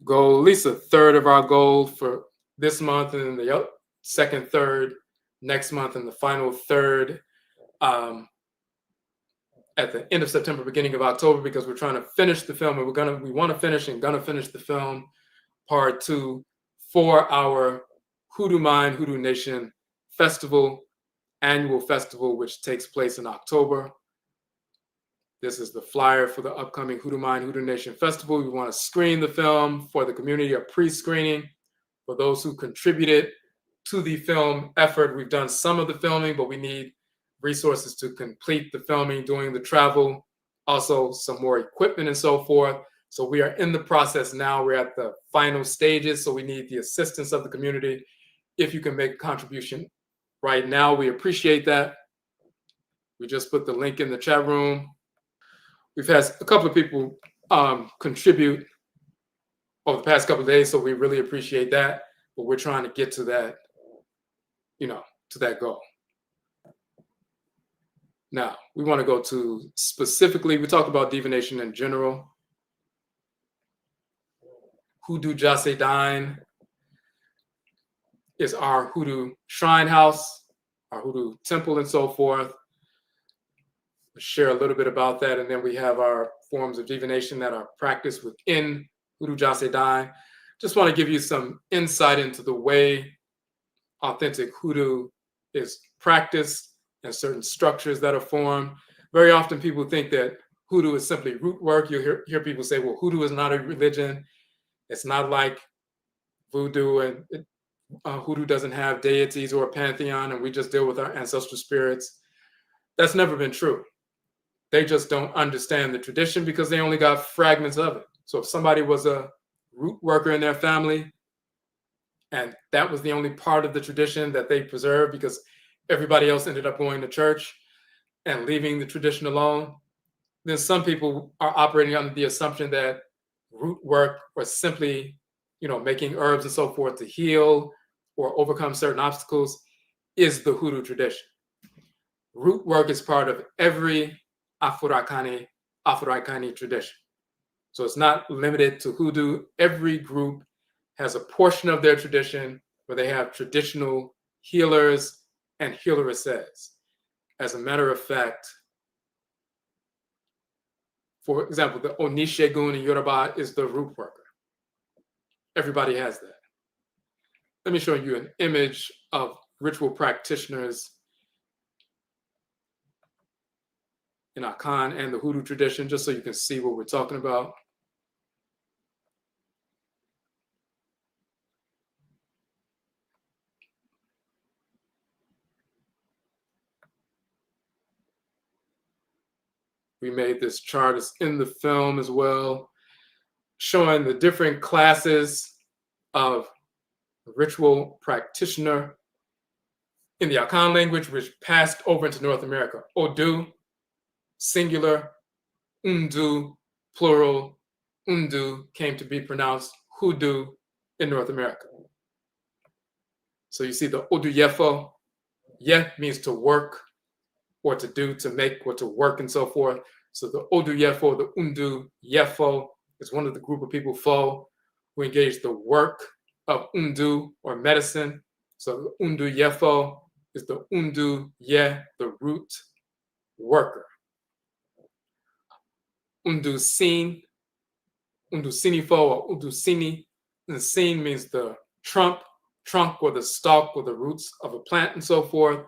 goal, at least a third of our goal for this month, and then the second third next month, and the final third at the end of September, beginning of October, because we're trying to finish the film, and we want to finish the film part 2 for our Hoodoo Mind, Hoodoo Nation festival, annual festival, which takes place in October. This is the flyer for the upcoming Hoodoo Mind, Hoodoo Nation Festival. We want to screen the film for the community, a pre-screening for those who contributed to the film effort. We've done some of the filming, but we need resources to complete the filming, doing the travel, also some more equipment and so forth. So we are in the process now. We're at the final stages, so we need the assistance of the community. If you can make a contribution right now, we appreciate that. We just put the link in the chat room. We've had a couple of people contribute over the past couple of days, so we really appreciate that. But we're trying to get to that, to that goal. Now, we want to go to specifically, we talked about divination in general. HOODOO Divination is our hoodoo shrine house, our hoodoo temple, and so forth. We'll share a little bit about that, and then we have our forms of divination that are practiced within HOODOO Divination. Just want to give you some insight into the way authentic hoodoo is practiced and certain structures that are formed. Very often people think that hoodoo is simply root work. You'll hear people say, well, hoodoo is not a religion. It's not like voodoo, and hoodoo doesn't have deities or a pantheon, and we just deal with our ancestral spirits. That's never been true. They just don't understand the tradition because they only got fragments of it. So if somebody was a root worker in their family, and that was the only part of the tradition that they preserved because everybody else ended up going to church and leaving the tradition alone, then some people are operating under the assumption that root work was simply, making herbs and so forth to heal or overcome certain obstacles is the hoodoo tradition. Root work is part of every Afro-Akani tradition. So it's not limited to hoodoo. Every group has a portion of their tradition where they have traditional healers and healeresses. As a matter of fact, for example, the Onishegun in Yoruba is the root worker. Everybody has that. Let me show you an image of ritual practitioners in Akan and the hoodoo tradition, just so you can see what we're talking about. We made this chart, it's in the film as well, showing the different classes of ritual practitioner in the Akan language, which passed over into North America. Odu, singular, Undu, plural. Undu came to be pronounced hoodoo in North America. So you see the Odwirafo, ye means to work or to do, to make, or to work and so forth. So the Odwirafo, the Undu Yefo is one of the group of people, fo, who engage the work of Undu or medicine. So the Undu Yefo is the Undu Ye, the root worker. Undu Sin, Undu Sinifo or Undu Sini. And Sin means the trunk or the stalk or the roots of a plant and so forth,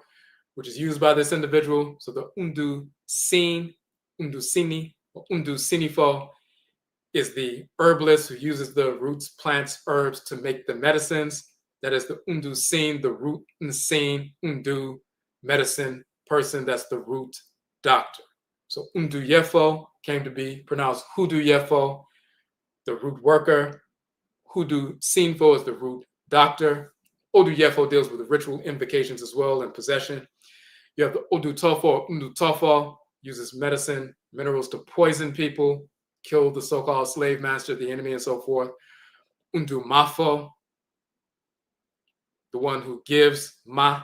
which is used by this individual. So the Undu Sin, Undu Sini, or Undu Sinifo is the herbalist who uses the roots, plants, herbs to make the medicines. That is the Undu Sin, the root Nsin, Undu, medicine person, that's the root doctor. So Undu Yefo came to be pronounced Hoodoo Yefo, the root worker. Hoodoo Sinfo is the root doctor. Odu Yefo deals with the ritual invocations as well and possession. You have the Odu Tofo or Undu Tofo, uses medicine, minerals to poison people, kill the so-called slave master, the enemy, and so forth. Undu Mafo, the one who gives ma,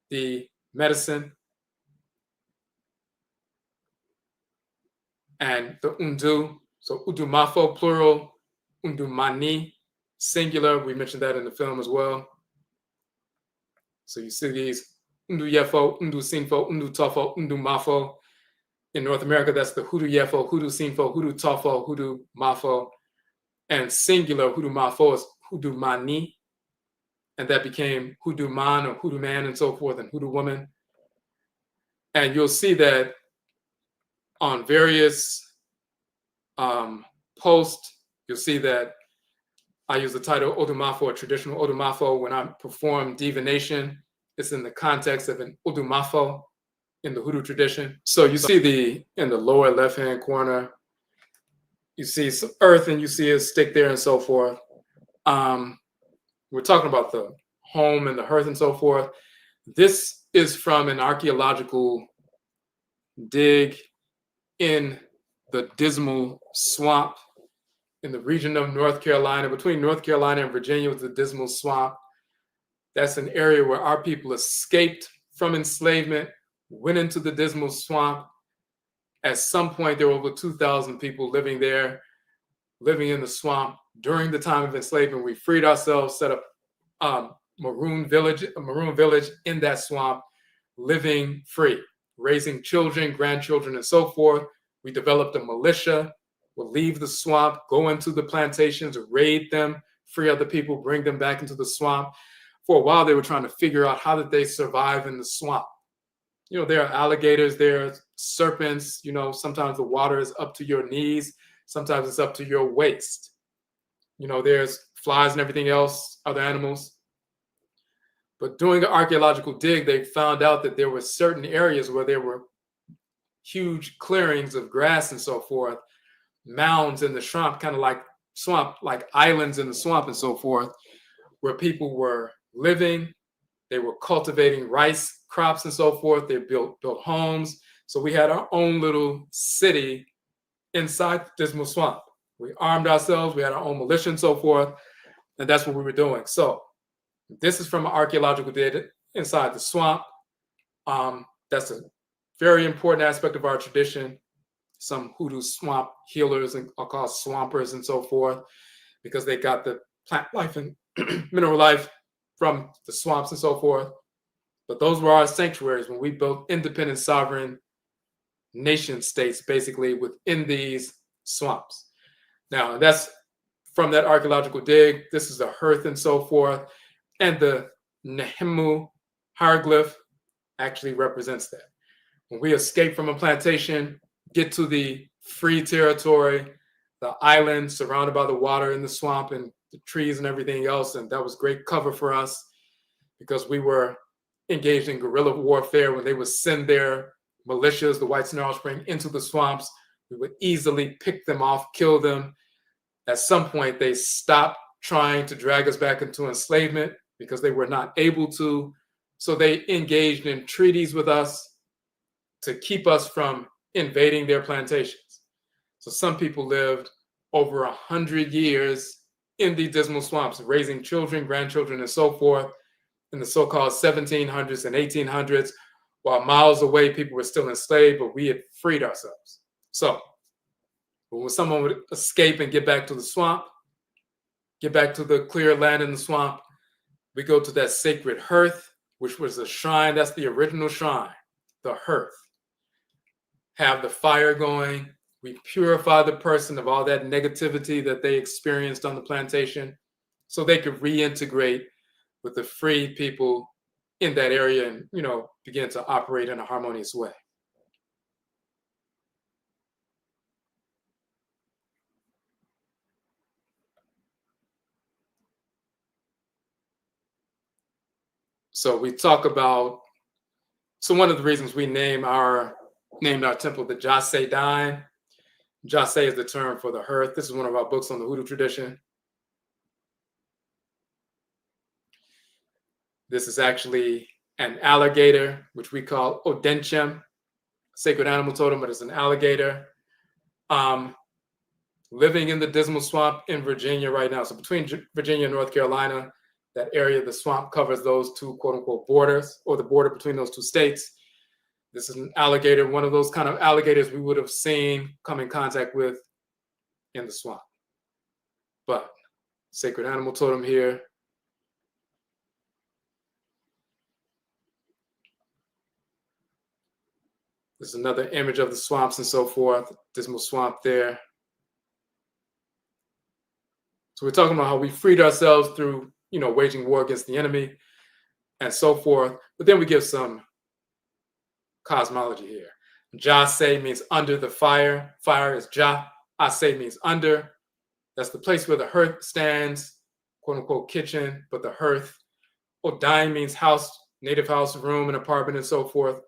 the medicine. And the Undu, so Udu Mafo, plural, Undu Mani, singular. We mentioned that in the film as well. So you see these Undu Yefo, Undu Sinfo, Undu Tofo, Undu Mafo. In North America, that's the Hoodoo Yefo, Hoodoo Sinfo, Hoodoo Tofo, Hoodoo Mafo. And singular Hoodoo Mafo is Hoodoo Mani. And that became Hoodoo Man or Hoodoo Man and so forth, and Hoodoo Woman. And you'll see that on various posts, you'll see that I use the title Odumafo, or traditional Odumafo. When I perform divination, it's in the context of an Odumafo in the Hoodoo tradition. So you see in the lower left-hand corner, you see some earth and you see a stick there and so forth. We're talking about the home and the hearth and so forth. This is from an archaeological dig in the Dismal Swamp in the region of North Carolina. Between North Carolina and Virginia was the Dismal Swamp. That's an area where our people escaped from enslavement, went into the Dismal Swamp. At some point, there were over 2,000 people living there, living in the swamp. During the time of enslavement, we freed ourselves, set up a maroon village in that swamp, living free, raising children, grandchildren, and so forth. We developed a militia, would leave the swamp, go into the plantations, raid them, free other people, bring them back into the swamp. For a while, they were trying to figure out how did they survive in the swamp. You know, there are alligators, there are serpents, you know, sometimes the water is up to your knees, sometimes it's up to your waist. You know, there's flies and everything else, other animals. But doing an archaeological dig, they found out that there were certain areas where there were huge clearings of grass and so forth, mounds in the swamp, kind of like swamp, like islands in the swamp and so forth, where people were living. They were cultivating rice crops and so forth. They built homes. So we had our own little city inside Dismal Swamp. We armed ourselves. We had our own militia and so forth. And that's what we were doing. So this is from an archaeological dig inside the swamp. That's a very important aspect of our tradition. Some hoodoo swamp healers are called swampers and so forth because they got the plant life and mineral life from the swamps and so forth. But those were our sanctuaries when we built independent sovereign nation states, basically within these swamps. Now, that's from that archaeological dig. This is the hearth and so forth. And the Nehemu hieroglyph actually represents that. When we escape from a plantation, get to the free territory, the island surrounded by the water in the swamp and the trees and everything else. And that was great cover for us because we were engaged in guerrilla warfare. When they would send their militias, the White Snarl Spring, into the swamps, we would easily pick them off, kill them. At some point, they stopped trying to drag us back into enslavement because they were not able to. So they engaged in treaties with us to keep us from invading their plantations. So some people lived over 100 years in the Dismal Swamps, raising children, grandchildren, and so forth in the so-called 1700s and 1800s, while miles away, people were still enslaved, but we had freed ourselves. So when someone would escape and get back to the swamp, get back to the clear land in the swamp, we go to that sacred hearth, which was a shrine. That's the original shrine, the hearth. Have the fire going. We purify the person of all that negativity that they experienced on the plantation so they could reintegrate with the free people in that area and, you know, begin to operate in a harmonious way. So we talk about, so one of the reasons we named our temple the Jase Dine. Jase is the term for the hearth. This is one of our books on the Hoodoo tradition. This is actually an alligator, which we call Odenchem, sacred animal totem, but it's an alligator. Living in the Dismal Swamp in Virginia right now. So between Virginia and North Carolina, that area, the swamp covers those two quote unquote borders, or the border between those two states. This is an alligator, one of those kind of alligators we would have seen, come in contact with in the swamp. But sacred animal totem here. There's another image of the swamps and so forth, Dismal Swamp there. So we're talking about how we freed ourselves through, you know, waging war against the enemy and so forth. But then we give some cosmology here. Jase means under the fire. Fire is Ja. Ase means under. That's the place where the hearth stands, quote unquote kitchen, but the hearth. Odain means house, native house, room, and apartment, and so forth.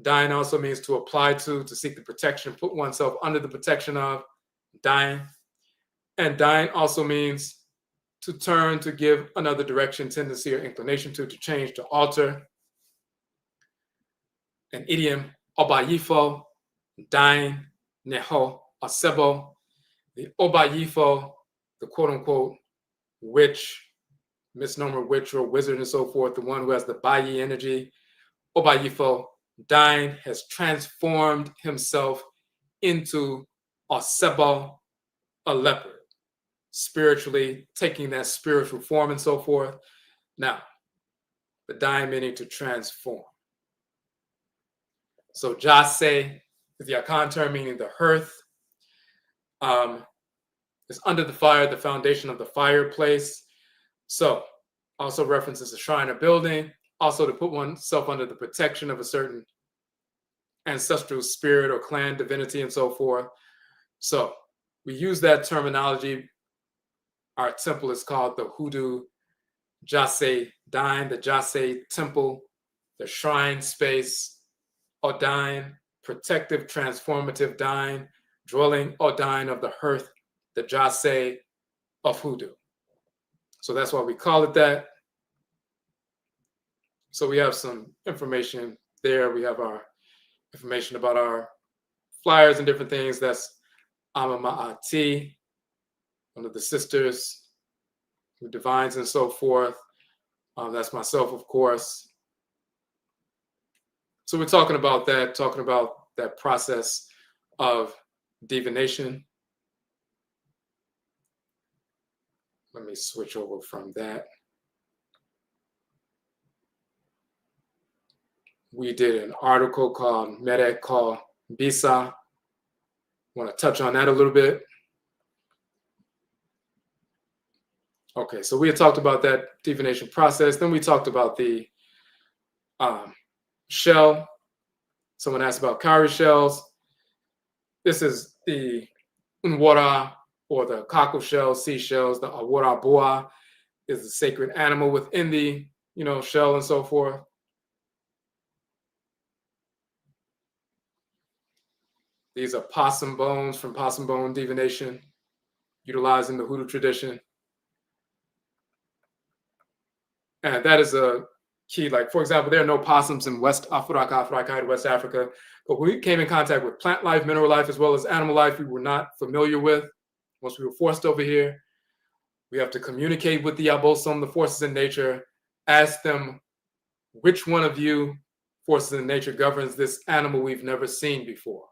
Dain also means to apply to seek the protection, put oneself under the protection of. Dain. And Dain also means to turn, to give another direction, tendency, or inclination to change, to alter. An idiom, Obayifo, Dain, Neho, Asebo. The Obayifo, the quote-unquote witch, misnomer witch or wizard and so forth, the one who has the Bayi energy. Obayifo, Dain, has transformed himself into Asebo, a leopard, spiritually taking that spiritual form and so forth. Now, the Dain meaning to transform. So Jase is the Akan term meaning the hearth. Is under the fire, the foundation of the fireplace. So also references a shrine or building, also to put oneself under the protection of a certain ancestral spirit or clan divinity and so forth. So we use that terminology. Our temple is called the HOODOO Jase Dain, the Jase temple, the shrine space. Odain, protective, transformative Dain, dwelling Odain of the hearth, the Jase of HOODOO. So that's why we call it that. So we have some information there. We have our information about our flyers and different things. That's Ama Ma'ati, one of the sisters who divines and so forth. That's myself, of course. So we're talking about that process of divination. Let me switch over from that. We did an article called Mere called Bisa. Want to touch on that a little bit? Okay, so we had talked about that divination process. Then we talked about the shell. Someone asked about cowrie shells. This is the unwara, or the cockle shells, seashells. The awara boa is the sacred animal within the shell and so forth. These are possum bones from possum bone divination, utilizing the hoodoo tradition. And that is a key. Like, for example, there are no possums in West Africa, West Africa, but we came in contact with plant life, mineral life, as well as animal life we were not familiar with. Once we were forced over here, we have to communicate with the Abosom, the forces in nature, ask them, which one of you forces in nature governs this animal we've never seen before?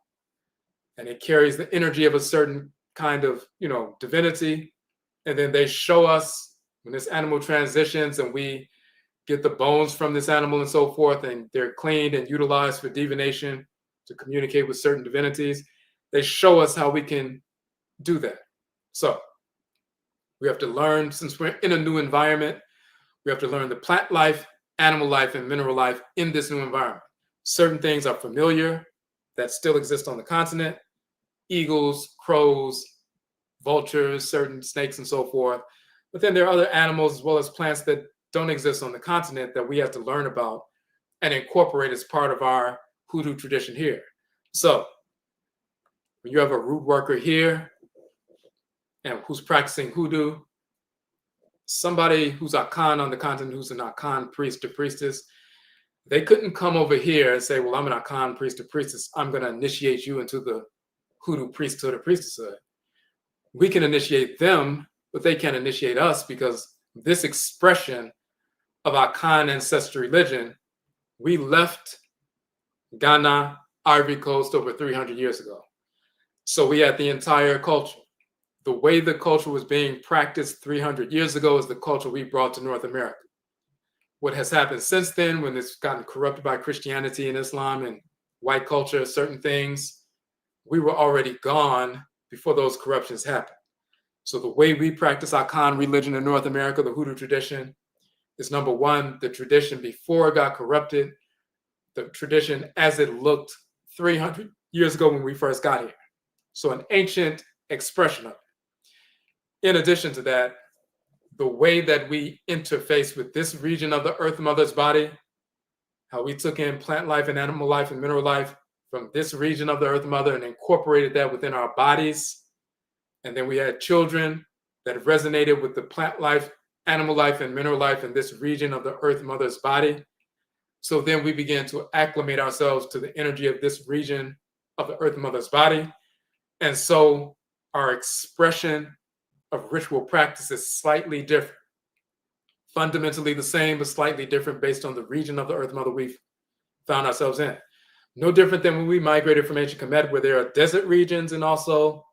And it carries the energy of a certain kind of, divinity. And then they show us when this animal transitions and we get the bones from this animal and so forth, and they're cleaned and utilized for divination to communicate with certain divinities. They show us how we can do that. So we have to learn, since we're in a new environment, we have to learn the plant life, animal life, and mineral life in this new environment. Certain things are familiar that still exist on the continent: eagles, crows, vultures, certain snakes, and so forth. But then there are other animals as well as plants that don't exist on the continent that we have to learn about and incorporate as part of our hoodoo tradition here. So when you have a root worker here and who's practicing hoodoo, somebody who's Akan on the continent, who's an Akan priest or priestess, they couldn't come over here and say, well, I'm an Akan priest or priestess, I'm going to initiate you into the hoodoo priesthood or priestesshood. We can initiate them, but they can't initiate us, because this expression of Akan ancestral religion, we left Ghana, Ivory Coast over 300 years ago. So we had the entire culture. The way the culture was being practiced 300 years ago is the culture we brought to North America. What has happened since then, when it's gotten corrupted by Christianity and Islam and white culture, certain things, we were already gone before those corruptions happened. So the way we practice Akan religion in North America, the hoodoo tradition, is number one, the tradition before it got corrupted, the tradition as it looked 300 years ago when we first got here. So an ancient expression of it. In addition to that, the way that we interface with this region of the Earth Mother's body, how we took in plant life and animal life and mineral life from this region of the Earth Mother and incorporated that within our bodies. And then we had children that resonated with the plant life, animal life, and mineral life in this region of the Earth Mother's body. So then we began to acclimate ourselves to the energy of this region of the Earth Mother's body. And so our expression of ritual practice is slightly different. Fundamentally the same, but slightly different based on the region of the Earth Mother we've found ourselves in. No different than when we migrated from ancient Kemet, where there are desert regions and also,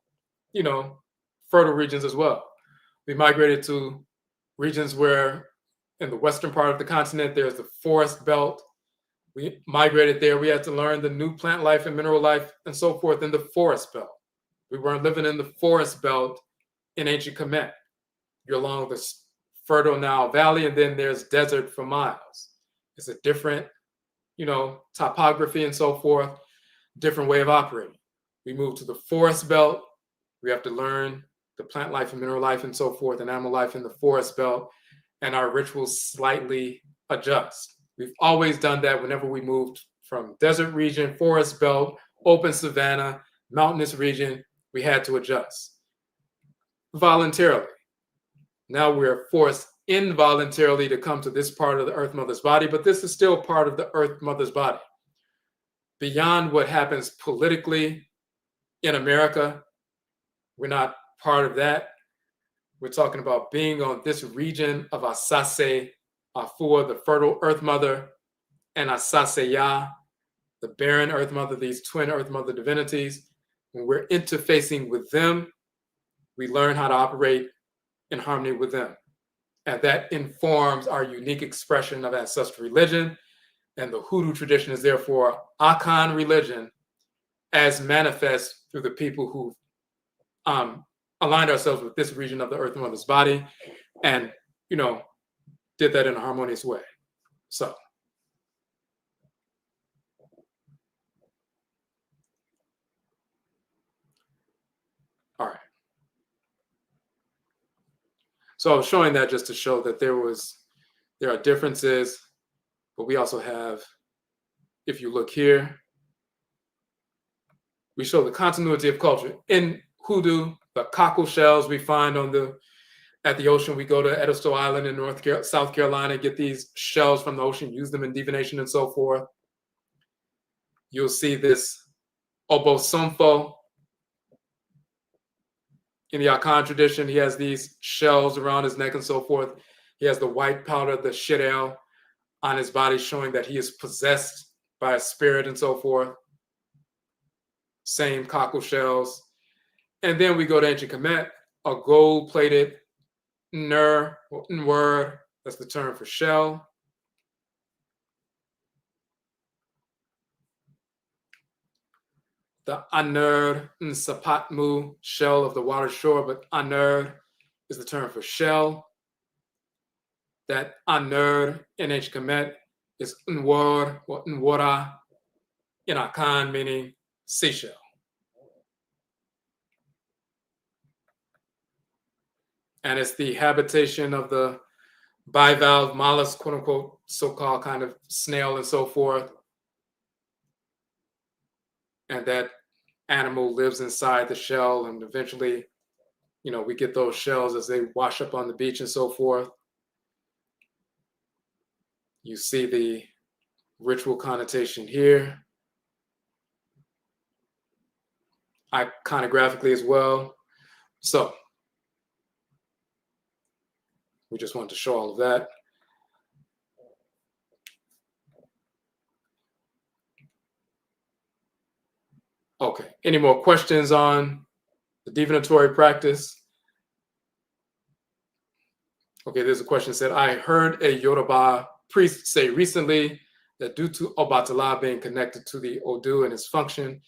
fertile regions as well. We migrated to regions where in the western part of the continent, there's the forest belt. We migrated there. We had to learn the new plant life and mineral life and so forth in the forest belt. We weren't living in the forest belt in ancient Kemet. You're along the fertile Nile Valley, and then there's desert for miles. It's a different, topography and so forth, different way of operating. We moved to the forest belt. We have to learn the plant life and mineral life and so forth, and animal life in the forest belt, and our rituals slightly adjust. We've always done that whenever we moved from desert region, forest belt, open savanna, mountainous region, we had to adjust voluntarily. Now we're forced involuntarily to come to this part of the Earth Mother's body, but this is still part of the Earth Mother's body. Beyond what happens politically in America, we're not part of that. We're talking about being on this region of Asase Afua, the fertile Earth Mother, and Asase Ya, the barren Earth Mother, these twin Earth Mother divinities. When we're interfacing with them, we learn how to operate in harmony with them. And that informs our unique expression of ancestral religion. And the Hoodoo tradition is therefore Akan religion as manifest through the people who aligned ourselves with this region of the Earth Mother's body and, did that in a harmonious way. So. All right. So I was showing that just to show that there are differences, but we also have, if you look here, we show the continuity of culture. In Hoodoo, the cockle shells we find at the ocean, we go to Edisto Island in South Carolina, get these shells from the ocean, use them in divination and so forth. You'll see this Obosomfo in the Akan tradition. He has these shells around his neck and so forth. He has the white powder, the shidel, on his body, showing that he is possessed by a spirit and so forth. Same cockle shells. And then we go to ancient Kemet, a gold-plated word, that's the term for shell. The Aner Nsapatmu, shell of the water shore, but Aner is the term for shell. That Aner in ancient Kemet is Nwor or Nwora in Akan, meaning seashell. And it's the habitation of the bivalve mollusk, quote unquote, so-called kind of snail and so forth. And that animal lives inside the shell, and eventually, we get those shells as they wash up on the beach and so forth. You see the ritual connotation here, iconographically as well. So we just wanted to show all of that. Okay, any more questions on the divinatory practice? Okay, there's a question that said, I heard a Yoruba priest say recently that due to Obatala being connected to the Odu and his function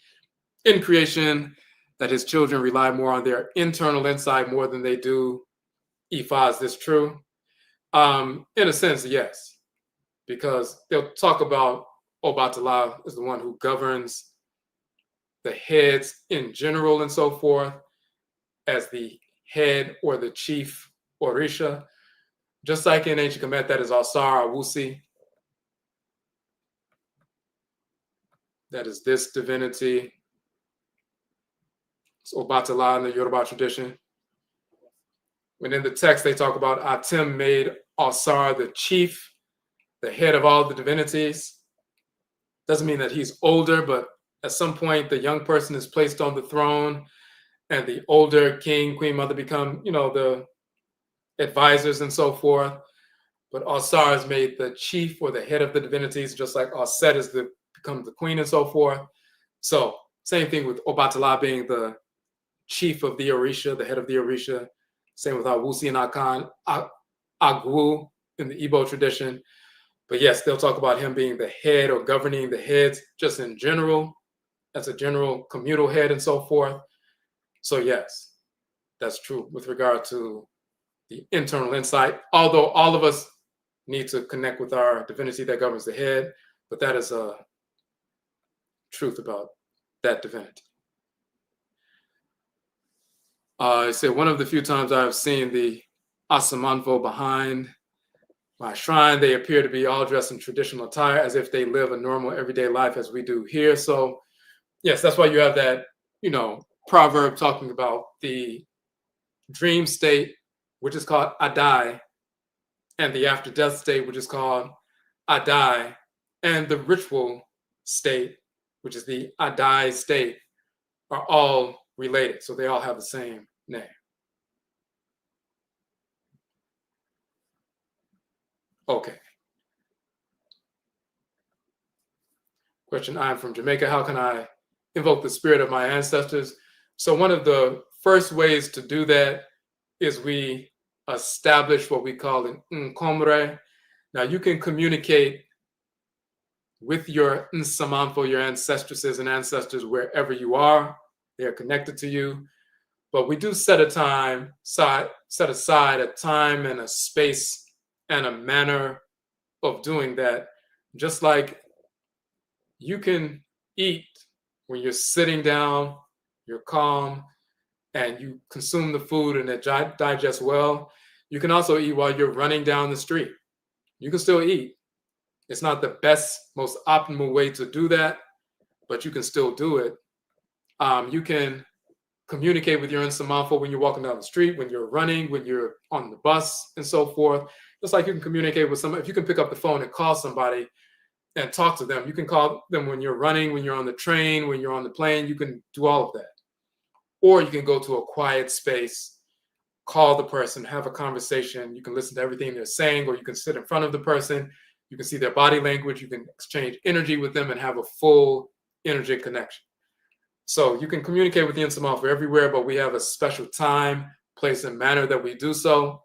in creation, that his children rely more on their internal insight more than they do Ifa. Is this true? In a sense, yes, because they'll talk about Obatala as the one who governs the heads in general and so forth as the head or the chief Orisha. Just like in ancient Kemet, that is Asar Awusi. That is this divinity. It's Obatala in the Yoruba tradition. When in the text they talk about Atem made Asar the chief, the head of all the divinities. Doesn't mean that he's older, but at some point the young person is placed on the throne and the older king, queen, mother become, the advisors and so forth. But Asar is made the chief or the head of the divinities, just like Aset becomes the queen and so forth. So same thing with Obatala being the chief of the Orisha, the head of the Orisha. Same with Awusi and Akan, Agwu in the Igbo tradition. But yes, they'll talk about him being the head or governing the heads just in general, as a general communal head and so forth. So yes, that's true with regard to the internal insight, although all of us need to connect with our divinity that governs the head, but that is a truth about that divinity. I say one of the few times I've seen the Asamanfo behind my shrine, they appear to be all dressed in traditional attire as if they live a normal everyday life as we do here. So yes, that's why you have that, proverb talking about the dream state, which is called Adai, and the after death state, which is called Adai, and the ritual state, which is the Adai state, are all related. So they all have the same name. Okay. Question 9 from Jamaica. How can I invoke the spirit of my ancestors? So one of the first ways to do that is we establish what we call an nkomre. Now you can communicate with your nsamanfo, your ancestresses and ancestors, wherever you are. They are connected to you. But we do set aside a time and a space and a manner of doing that. Just like you can eat when you're sitting down, you're calm, and you consume the food and it digests well. You can also eat while you're running down the street. You can still eat. It's not the best, most optimal way to do that, but you can still do it. You can communicate with your Nsamanfo when you're walking down the street, when you're running, when you're on the bus, and so forth. Just like you can communicate with somebody. If you can pick up the phone and call somebody and talk to them, you can call them when you're running, when you're on the train, when you're on the plane. You can do all of that. Or you can go to a quiet space, call the person, have a conversation. You can listen to everything they're saying, or you can sit in front of the person. You can see their body language. You can exchange energy with them and have a full energy connection. So you can communicate with the Nsamanfo everywhere, but we have a special time, place, and manner that we do so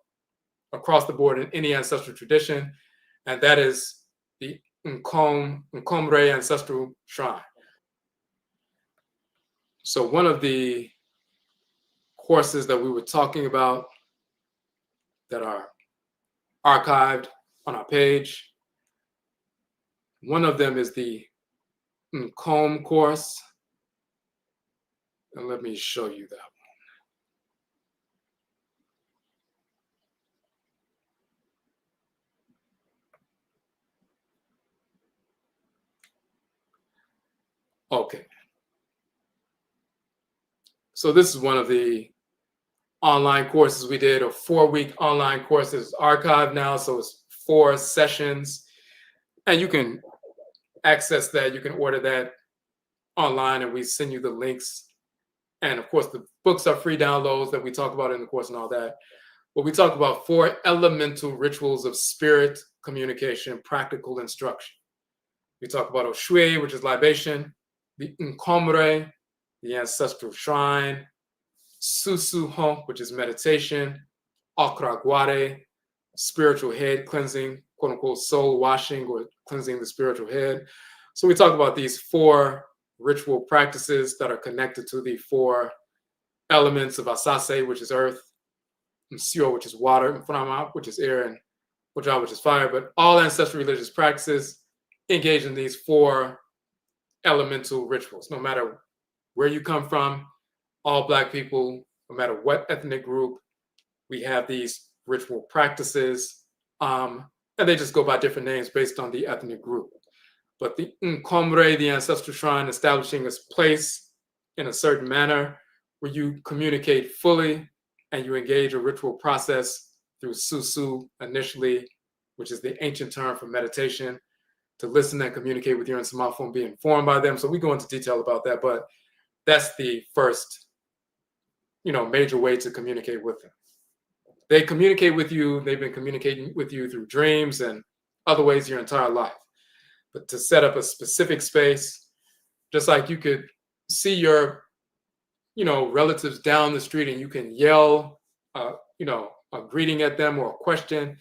across the board in any ancestral tradition, and that is the Nkomre Ancestral Shrine. So one of the courses that we were talking about that are archived on our page, one of them is the Nkom course. And let me show you that one. Okay. So this is one of the online courses we did, a 4-week online course. It's archived now, so it's 4 sessions. And you can access that. You can order that online, and we send you the links. And of course, the books are free downloads that we talk about in the course and all that. But we talk about 4 elemental rituals of spirit communication, practical instruction. We talk about Oshwe, which is libation, the Nkomre, the ancestral shrine, SUSUW, which is meditation, Akragware, spiritual head cleansing, quote unquote, soul washing or cleansing the spiritual head. So we talk about these 4 ritual practices that are connected to the 4 elements of Asase, which is earth, Msio, which is water, and Frama, which is air, and Oja, which is fire. But all ancestral religious practices engage in these 4 elemental rituals, no matter where you come from, all Black people, no matter what ethnic group, we have these ritual practices, and they just go by different names based on the ethnic group. But the Nkomre, the ancestral shrine, establishing its place in a certain manner where you communicate fully and you engage a ritual process through SUSUW initially, which is the ancient term for meditation, to listen and communicate with your Nsamafo and be informed by them. So we go into detail about that, but that's the first, major way to communicate with them. They communicate with you. They've been communicating with you through dreams and other ways your entire life. But to set up a specific space, just like you could see your, relatives down the street and you can yell, a greeting at them or a question,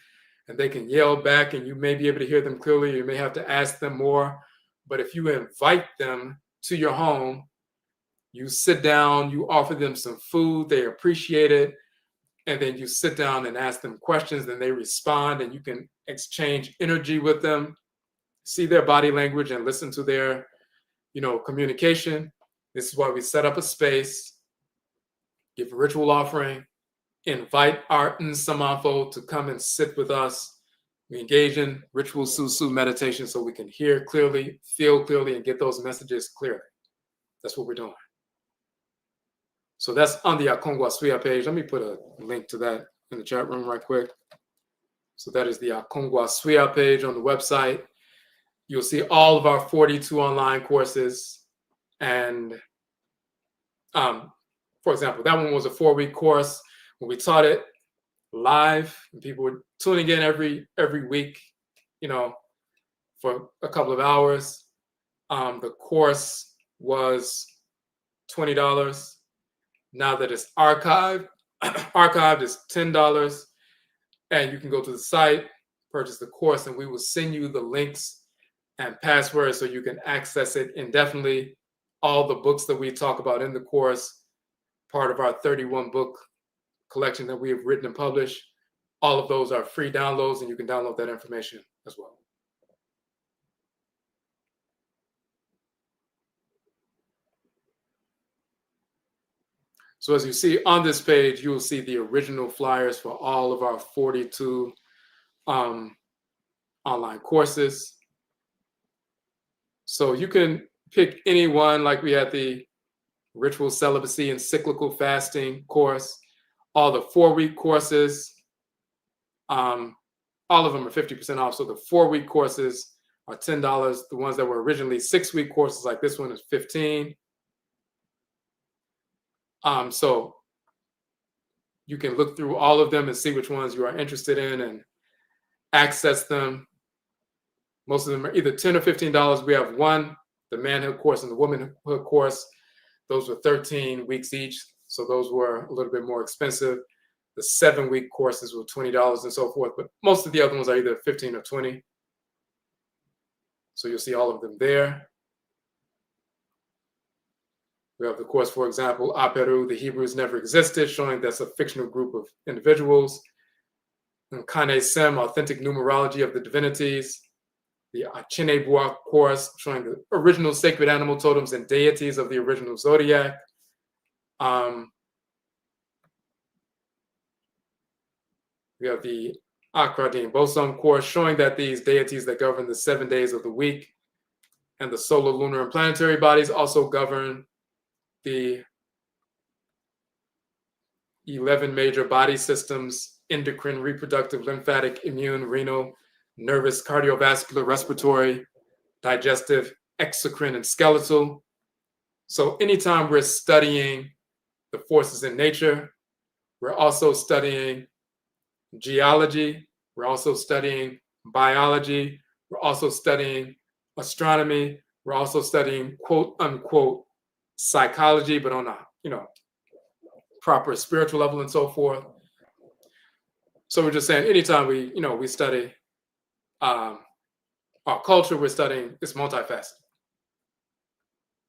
and they can yell back and you may be able to hear them clearly. You may have to ask them more. But if you invite them to your home, you sit down, you offer them some food, they appreciate it, and then you sit down and ask them questions, and they respond, and you can exchange energy with them, see their body language, and listen to their, communication. This is why we set up a space, give a ritual offering, invite our Nsamafo to come and sit with us. We engage in ritual SUSUW meditation so we can hear clearly, feel clearly, and get those messages clearly. That's what we're doing. So that's on the Akongwa page. Let me put a link to that in the chat room right quick. So that is the Akongwa page on the website. You'll see all of our 42 online courses. And for example, that one was a 4-week course. When we taught it live, and people were tuning in every week, for a couple of hours. The course was $20. Now that it's archived is $10. And you can go to the site, purchase the course, and we will send you the links and passwords so you can access it indefinitely. All the books that we talk about in the course, part of our 31 book collection that we have written and published, all of those are free downloads, and you can download that information as well. So as you see on this page, you will see the original flyers for all of our 42 online courses. So you can pick any one, like we had the Ritual Celibacy and Cyclical Fasting course, all the 4-week courses, all of them are 50% off. So the 4-week courses are $10. The ones that were originally 6-week courses, like this one, is $15. So you can look through all of them and see which ones you are interested in and access them. Most of them are either $10 or $15. We have one, the manhood course and the womanhood course. Those were 13 weeks each. So those were a little bit more expensive. The 7-week courses were $20 and so forth. But most of the other ones are either 15 or 20. So you'll see all of them there. We have the course, for example, Aperu, the Hebrews never existed, showing that's a fictional group of individuals. And Nimdeesem, authentic numerology of the divinities. The Achinebua course, showing the original sacred animal totems and deities of the original zodiac. We have the Akradin Bosom course, showing that these deities that govern the 7 days of the week and the solar, lunar, and planetary bodies also govern the 11 major body systems: endocrine, reproductive, lymphatic, immune, renal, nervous, cardiovascular, respiratory, digestive, exocrine, and skeletal. So anytime we're studying the forces in nature, we're also studying geology, we're also studying biology, we're also studying astronomy, we're also studying quote unquote psychology, but on a proper spiritual level and so forth. So we're just saying anytime we study our culture, we're studying, it's multifaceted.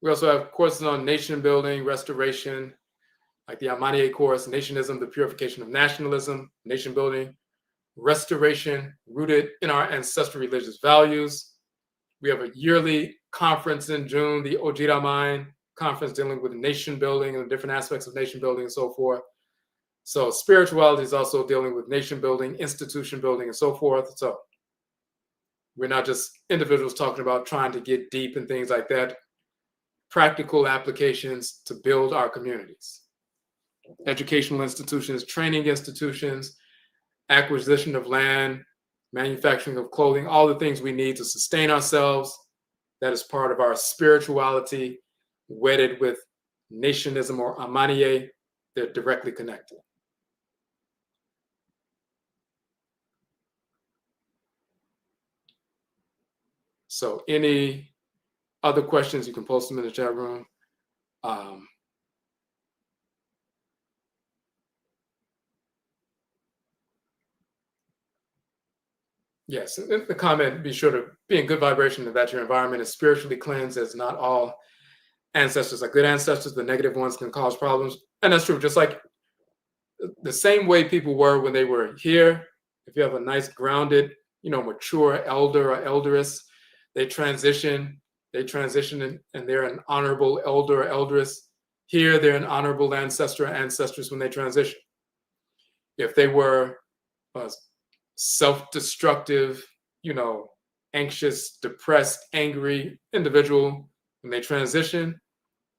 We also have courses on nation building, restoration, like the Amaniye course, nationism, the purification of nationalism, nation building, restoration rooted in our ancestral religious values. We have a yearly conference in June, the Ojira Mine conference dealing with nation building and different aspects of nation building and so forth. So spirituality is also dealing with nation building, institution building, and so forth. So we're not just individuals talking about trying to get deep and things like that. Practical applications to build our communities. Educational institutions, training institutions, acquisition of land, manufacturing of clothing, all the things we need to sustain ourselves. That is part of our spirituality, wedded with nationism or amaniye. They're directly connected. So any other questions, you can post them in the chat room. Yes, the comment, be sure to be in good vibration and that your environment is spiritually cleansed, as not all ancestors are good ancestors. The negative ones can cause problems. And that's true, just like the same way people were when they were here. If you have a nice grounded, mature elder or elderess, they transition and they're an honorable elder or elderess. Here, they're an honorable ancestor or ancestress when they transition. If they were self-destructive, anxious, depressed, angry individual, when they transition,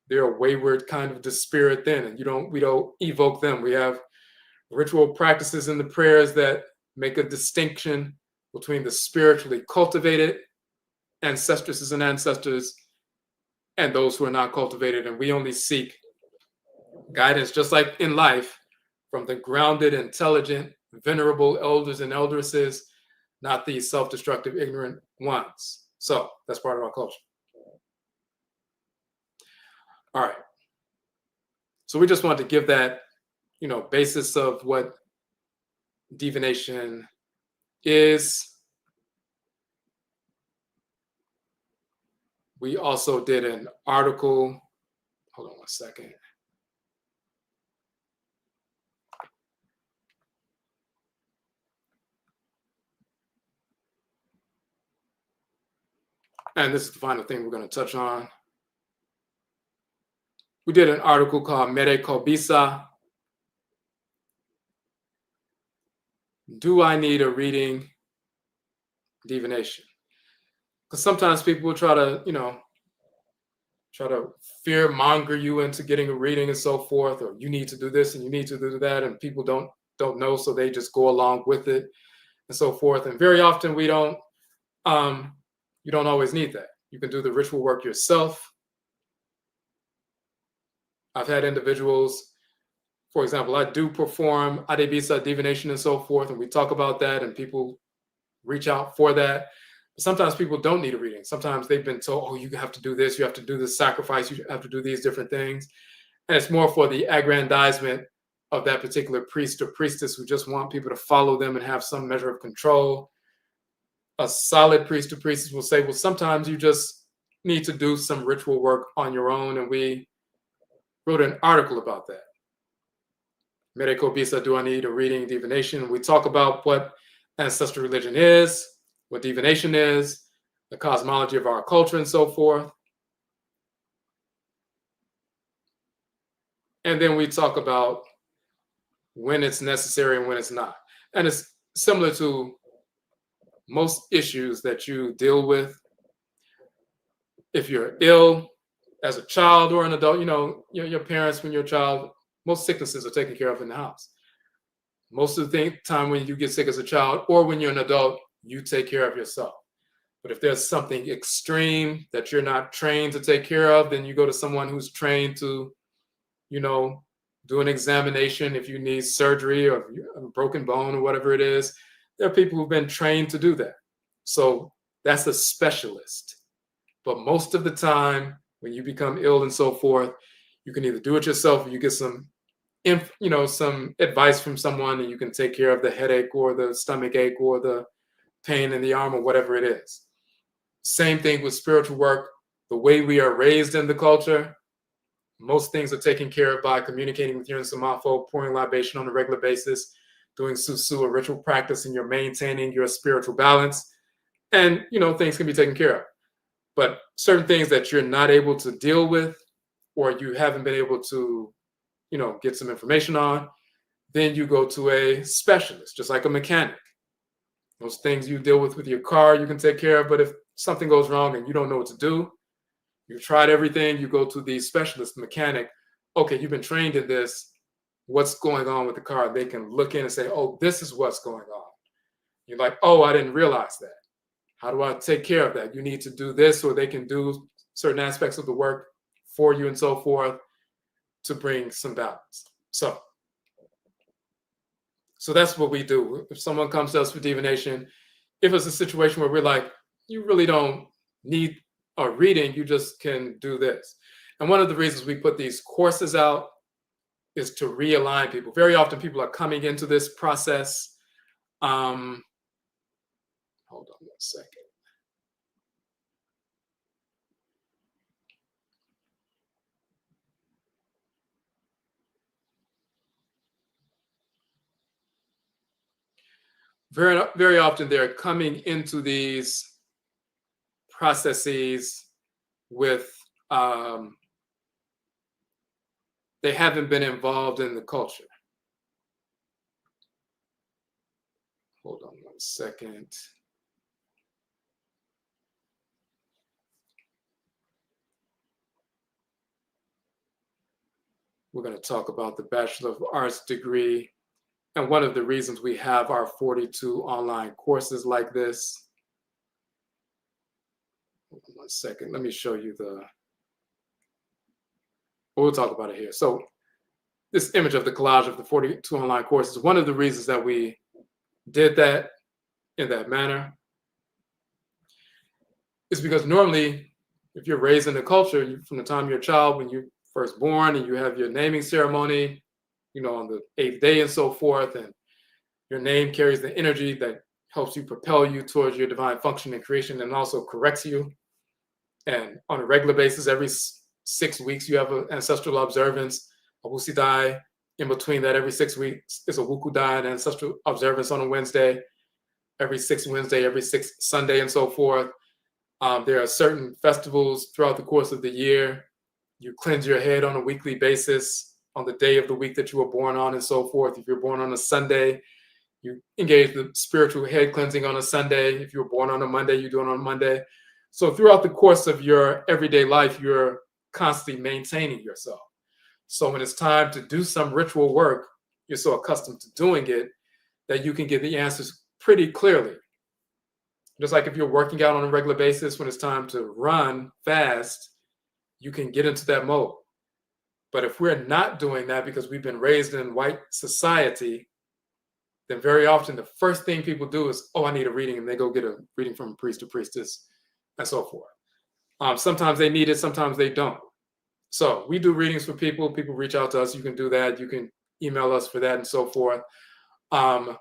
they're a wayward kind of spirit then, and we don't evoke them. We have ritual practices in the prayers that make a distinction between the spiritually cultivated ancestresses and ancestors and those who are not cultivated, and we only seek guidance, just like in life, from the grounded, intelligent, venerable elders and elderesses, not the self-destructive, ignorant ones. So that's part of our culture. All right. So we just want to give that, basis of what divination is. We also did an article. Hold on one second. And this is the final thing we're going to touch on. We did an article called Mere Kobisa. Do I need a reading divination? Because sometimes people will try to fear monger you into getting a reading and so forth, or you need to do this and you need to do that, and people don't know, so they just go along with it and so forth. And very often you don't always need that. You can do the ritual work yourself. I've had individuals, for example, I do perform Adebisa divination and so forth, and we talk about that, and people reach out for that. But sometimes people don't need a reading. Sometimes they've been told, oh, you have to do this, you have to do this sacrifice, you have to do these different things. And it's more for the aggrandizement of that particular priest or priestess who just want people to follow them and have some measure of control. A solid priest or priestess will say, well, sometimes you just need to do some ritual work on your own. And we wrote an article about that. Mere Kobisa, do I need a reading divination? We talk about what ancestral religion is, what divination is, the cosmology of our culture, and so forth. And then we talk about when it's necessary and when it's not. And it's similar to most issues that you deal with. If you're ill as a child or an adult, your parents, when you're a child, most sicknesses are taken care of in the house. Most of the time when you get sick as a child or when you're an adult, you take care of yourself. But if there's something extreme that you're not trained to take care of, then you go to someone who's trained to, do an examination. If you need surgery or a broken bone or whatever it is, there are people who've been trained to do that. So that's a specialist. But most of the time, when you become ill and so forth, you can either do it yourself or you get some advice from someone, and you can take care of the headache or the stomach ache or the pain in the arm or whatever it is. Same thing with spiritual work. The way we are raised in the culture, most things are taken care of by communicating with your Nsamafo, pouring libation on a regular basis, doing SUSUW, a ritual practice, and you're maintaining your spiritual balance. And, things can be taken care of. But certain things that you're not able to deal with, or you haven't been able to, get some information on, then you go to a specialist, just like a mechanic. Those things you deal with your car, you can take care of, but if something goes wrong and you don't know what to do, you've tried everything, you go to the specialist mechanic. Okay, you've been trained in this. What's going on with the car? They can look in and say, oh, this is what's going on. You're like, oh, I didn't realize that. How do I take care of that? You need to do this, or they can do certain aspects of the work for you and so forth to bring some balance. So that's what we do. If someone comes to us for divination, if it's a situation where we're like, you really don't need a reading, you just can do this. And one of the reasons we put these courses out is to realign people. Very often people are coming into this process. Hold on one second. Very, very often they're coming into these processes with they haven't been involved in the culture. Hold on one second. We're going to talk about the Bachelor of Arts degree. And one of the reasons we have our 42 online courses like this. Hold on one second. Let me show you we'll talk about it here. So this image of the collage of the 42 online courses, one of the reasons that we did that in that manner is because normally if you're raised in the culture, from the time you're a child, when you're first born and you have your naming ceremony, on the 8th day and so forth, and your name carries the energy that helps you propel you towards your divine function and creation, and also corrects you. And on a regular basis, every 6 weeks, you have an ancestral observance, a wusidai. In between that, every 6 weeks is a wukudai, an ancestral observance on a Wednesday. Every 6th Wednesday, every 6th Sunday, and so forth. There are certain festivals throughout the course of the year. You cleanse your head on a weekly basis on the day of the week that you were born on, and so forth. If you're born on a Sunday, you engage the spiritual head cleansing on a Sunday. If you were born on a Monday, you do it on a Monday. So throughout the course of your everyday life, you're constantly maintaining yourself. So when it's time to do some ritual work, you're so accustomed to doing it that you can get the answers pretty clearly. Just like if you're working out on a regular basis, when it's time to run fast, you can get into that mode. But if we're not doing that because we've been raised in white society, then very often the first thing people do is, oh, I need a reading, and they go get a reading from a priest or priestess and so forth. Sometimes they need it, sometimes they don't. So we do readings for people. People reach out to us. You can do that. You can email us for that and so forth. But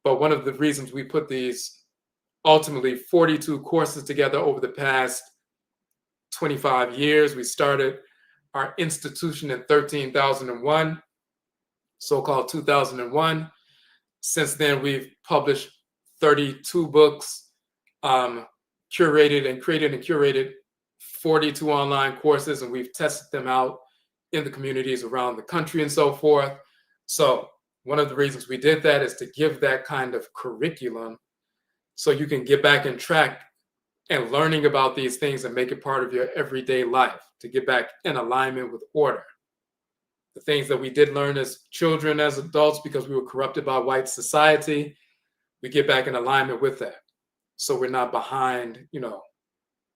one of the reasons we put these ultimately 42 courses together over the past 25 years, we started our institution in 2001, so-called 2001. Since then, we've published 32 books, curated and created and curated 42 online courses, and we've tested them out in the communities around the country and so forth. So one of the reasons we did that is to give that kind of curriculum so you can get back in track and learning about these things and make it part of your everyday life, to get back in alignment with order. The things that we did learn as children, as adults, because we were corrupted by white society, we get back in alignment with that. So we're not behind, the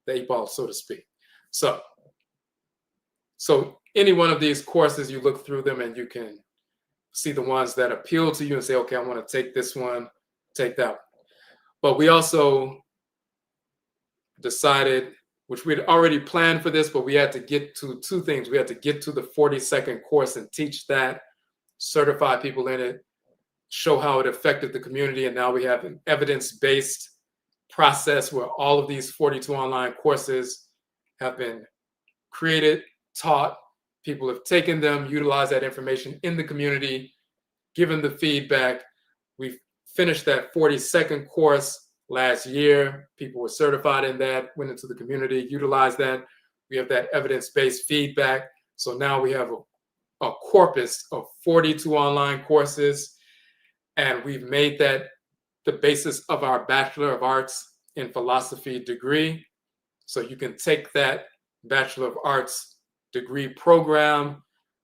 8 ball, so to speak. So any one of these courses, you look through them and you can see the ones that appeal to you and say, okay, I want to take this one, take that one. But we also decided, which we'd already planned for this, but we had to get to 2 things. We had to get to the 42nd course and teach that, certify people in it, show how it affected the community. And now we have an evidence-based process where all of these 42 online courses have been created, taught. People have taken them, utilized that information in the community, given the feedback. We've finished that 42nd course last year. People were certified in that, went into the community, utilized that. We have that evidence-based feedback. So now we have a corpus of 42 online courses, and we've made that the basis of our Bachelor of Arts in Philosophy degree. So you can take that Bachelor of Arts degree program.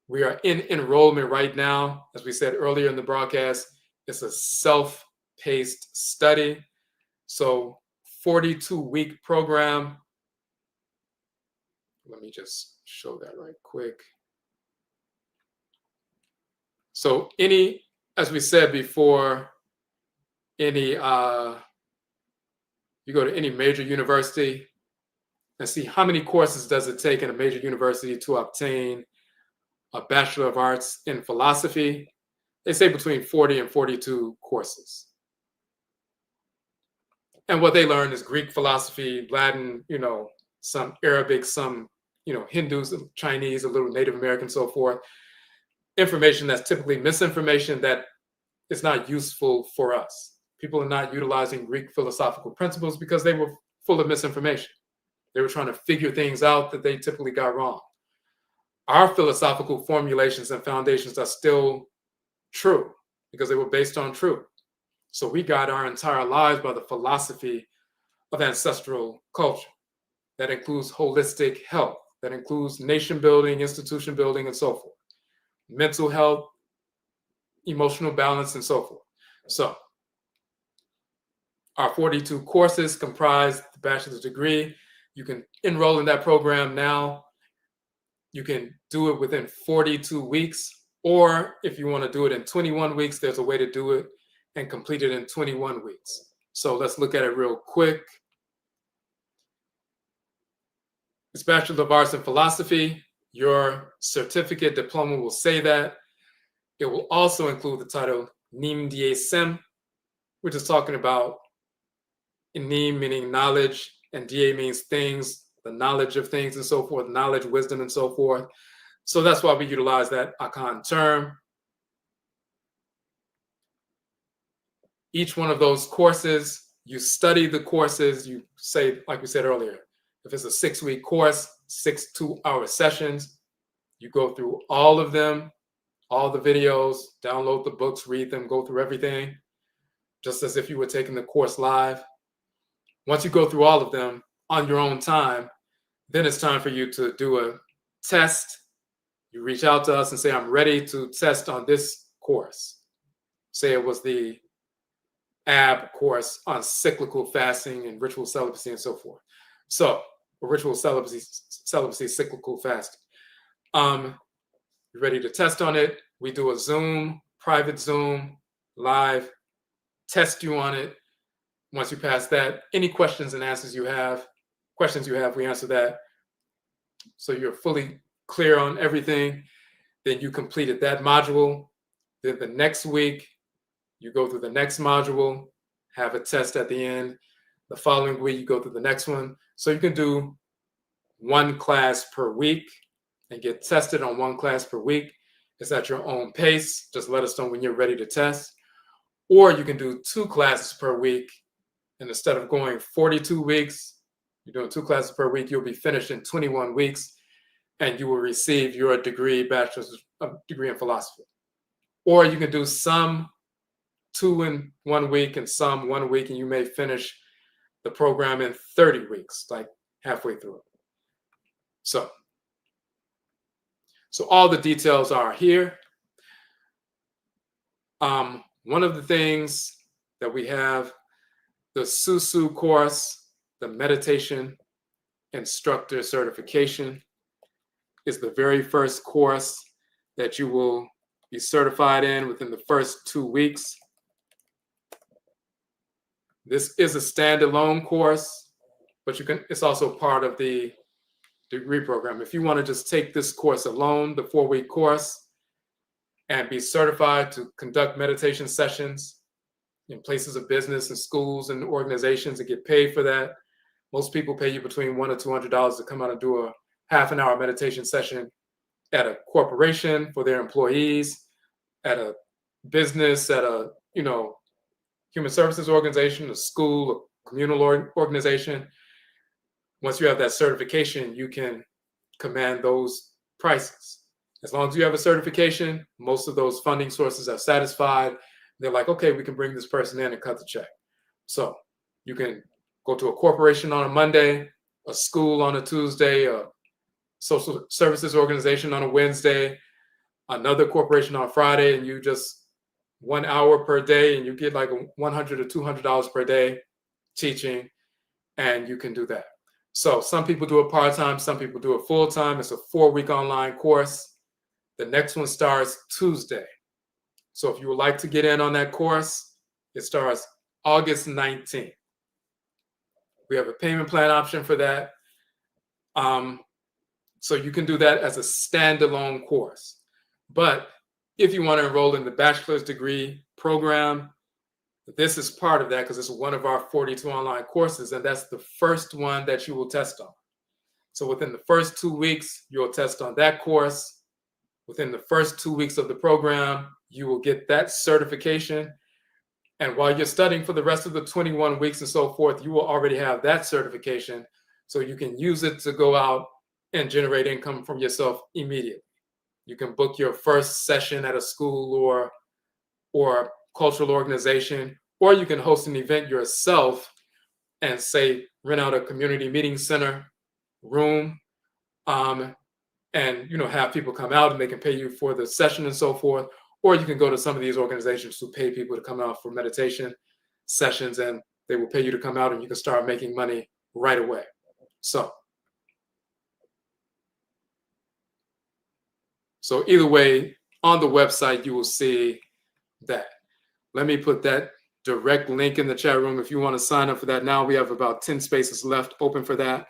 We are in enrollment right now. As we said earlier in the broadcast, it's a self-paced study. So 42-week program. Let me just show that right quick. So as we said before, you go to any major university and see how many courses does it take in a major university to obtain a Bachelor of Arts in Philosophy. They say between 40 and 42 courses. And what they learn is Greek philosophy, Latin, some Arabic, some, Hindus, Chinese, a little Native American, so forth. Information that's typically misinformation that is not useful for us. People are not utilizing Greek philosophical principles because they were full of misinformation. They were trying to figure things out that they typically got wrong. Our philosophical formulations and foundations are still true because they were based on truth. So we guide our entire lives by the philosophy of ancestral culture. That includes holistic health. That includes nation building, institution building, and so forth. Mental health, emotional balance, and so forth. So our 42 courses comprise the bachelor's degree. You can enroll in that program now. You can do it within 42 weeks, or if you want to do it in 21 weeks, there's a way to do it and complete it in 21 weeks. So let's look at it real quick. It's Bachelor of Arts in Philosophy. Your certificate diploma will say that. It will also include the title Nimdeesem, which is talking about Nim meaning knowledge, and Da means things, the knowledge of things and so forth, knowledge, wisdom, and so forth. So that's why we utilize that Akan term. Each one of those courses, you study the courses, you say, like we said earlier, if it's a 6-week course, 6 2-hour sessions, you go through all of them, all the videos, download the books, read them, go through everything, just as if you were taking the course live. Once you go through all of them on your own time, then it's time for you to do a test. You reach out to us and say, I'm ready to test on this course. Say it was the AB course on cyclical fasting and ritual celibacy and so forth. So, ritual celibacy, cyclical fasting. You're ready to test on it. We do a Zoom, private Zoom, live, test you on it. Once you pass that, any questions and answers you have, we answer that. So you're fully clear on everything. Then you completed that module. Then the next week, you go through the next module, have a test at the end. The following week, you go through the next one. So you can do one class per week and get tested on one class per week. It's at your own pace. Just let us know when you're ready to test. Or you can do 2 classes per week. And instead of going 42 weeks, you're doing 2 classes per week, you'll be finished in 21 weeks, and you will receive your degree, bachelor's degree in philosophy. Or you can do some 2 in 1 week and some 1 week, and you may finish the program in 30 weeks, like halfway through it. So all the details are here. One of the things that we have, the SUSUW course, the Meditation Instructor Certification, is the very first course that you will be certified in within the first 2 weeks. This is a standalone course, but it's also part of the degree program. If you want to just take this course alone, the 4-week course, and be certified to conduct meditation sessions in places of business and schools and organizations and get paid for that. Most people pay you between $100 or $200 to come out and do a half-an-hour meditation session at a corporation for their employees, at a business, at a human services organization, a school, a communal organization. Once you have that certification, you can command those prices. As long as you have a certification, most of those funding sources are satisfied. They're like, okay, we can bring this person in and cut the check. So you can go to a corporation on a Monday, a school on a Tuesday, a social services organization on a Wednesday, another corporation on Friday, and you just 1 hour per day, and you get like $100 or $200 per day teaching, and you can do that. So some people do it part-time, some people do it full-time. It's a 4-week online course. The next one starts Tuesday. So if you would like to get in on that course, it starts August 19th. We have a payment plan option for that. So you can do that as a standalone course. But if you want to enroll in the bachelor's degree program, this is part of that because it's one of our 42 online courses, and that's the first one that you will test on. So within the first 2 weeks, you'll test on that course. Within the first 2 weeks of the program, you will get that certification. And while you're studying for the rest of the 21 weeks and so forth, you will already have that certification. So you can use it to go out and generate income from yourself immediately. You can book your first session at a school or cultural organization, or you can host an event yourself and say, rent out a community meeting center room, and have people come out and they can pay you for the session and so forth. Or you can go to some of these organizations who pay people to come out for meditation sessions, and they will pay you to come out and you can start making money right away. So either way, on the website, you will see that. Let me put that direct link in the chat room if you want to sign up for that now. We have about 10 spaces left open for that.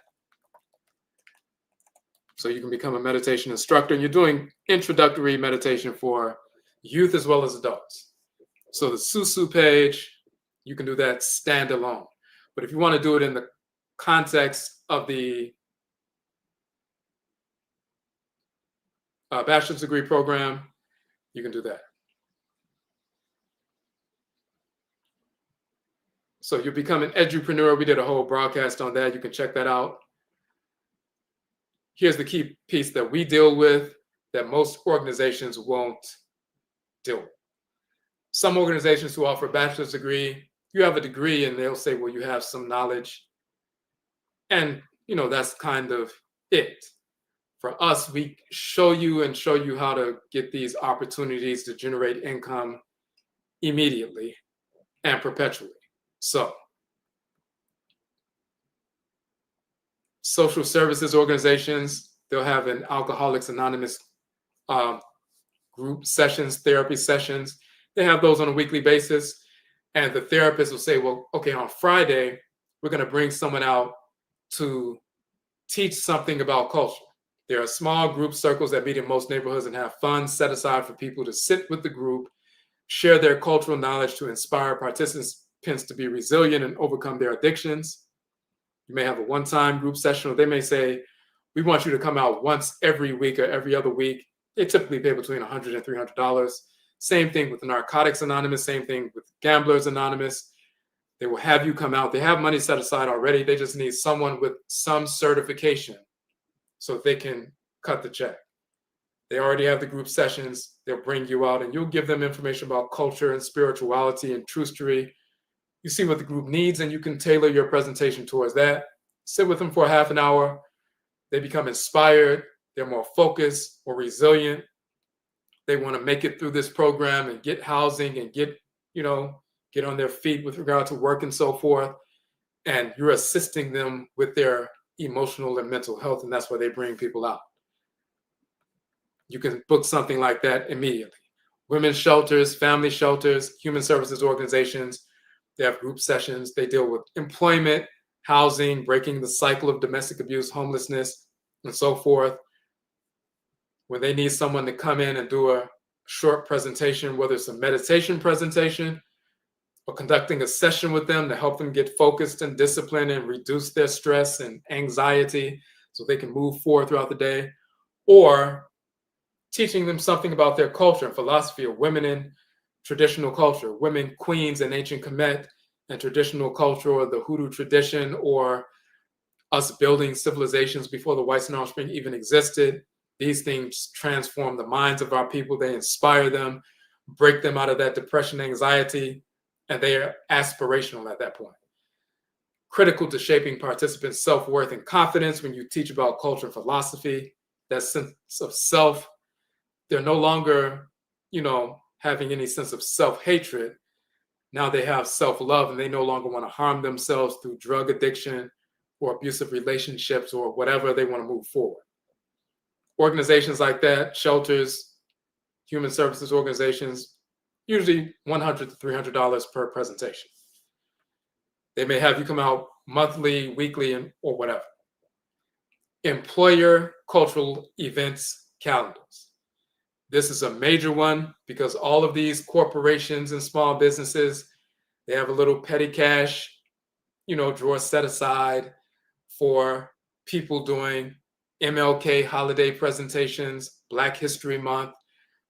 So you can become a meditation instructor, and you're doing introductory meditation for youth as well as adults. So the SUSUW page, you can do that standalone. But if you want to do it in the context of the bachelor's degree program, you can do that. So you become an edupreneur. We did a whole broadcast on that. You can check that out. Here's the key piece that we deal with that most organizations won't deal with. Some organizations who offer a bachelor's degree, you have a degree and they'll say, well, you have some knowledge. And, that's kind of it. For us, we show you how to get these opportunities to generate income immediately and perpetually. So, social services organizations, they'll have an Alcoholics Anonymous group sessions, therapy sessions. They have those on a weekly basis. And the therapist will say, well, okay, on Friday, we're going to bring someone out to teach something about culture. There are small group circles that meet in most neighborhoods and have funds set aside for people to sit with the group, share their cultural knowledge to inspire participants to be resilient and overcome their addictions. You may have a one-time group session, or they may say, we want you to come out once every week or every other week. They typically pay between $100 and $300. Same thing with Narcotics Anonymous, same thing with Gamblers Anonymous. They will have you come out. They have money set aside already. They just need someone with some certification so they can cut the check. They already have the group sessions. They'll bring you out and you'll give them information about culture and spirituality and trustery. You see what the group needs and you can tailor your presentation towards that. Sit with them for a half an hour. They become inspired. They're more focused or resilient. They want to make it through this program and get housing and get on their feet with regard to work and so forth. And you're assisting them with their emotional and mental health, and that's why they bring people out. You can book something like that immediately. Women's shelters, family shelters, human services organizations, they have group sessions. They deal with employment, housing, breaking the cycle of domestic abuse, homelessness, and so forth. When they need someone to come in and do a short presentation, whether it's a meditation presentation or conducting a session with them to help them get focused and disciplined and reduce their stress and anxiety so they can move forward throughout the day, or teaching them something about their culture and philosophy of women in traditional culture, women queens in ancient Kemet and traditional culture, or the Hoodoo tradition, or us building civilizations before the white snow spring even existed. These things transform the minds of our people. They inspire them, break them out of that depression, anxiety, and they are aspirational at that point. Critical to shaping participants' self-worth and confidence when you teach about culture and philosophy, that sense of self. They're no longer, having any sense of self-hatred. Now they have self-love, and they no longer want to harm themselves through drug addiction or abusive relationships or whatever they want to move forward. Organizations like that, shelters, human services organizations, usually $100 to $300 per presentation. They may have you come out monthly, weekly, or whatever. Employer cultural events calendars. This is a major one because all of these corporations and small businesses, they have a little petty cash, drawer set aside for people doing MLK holiday presentations, Black History Month,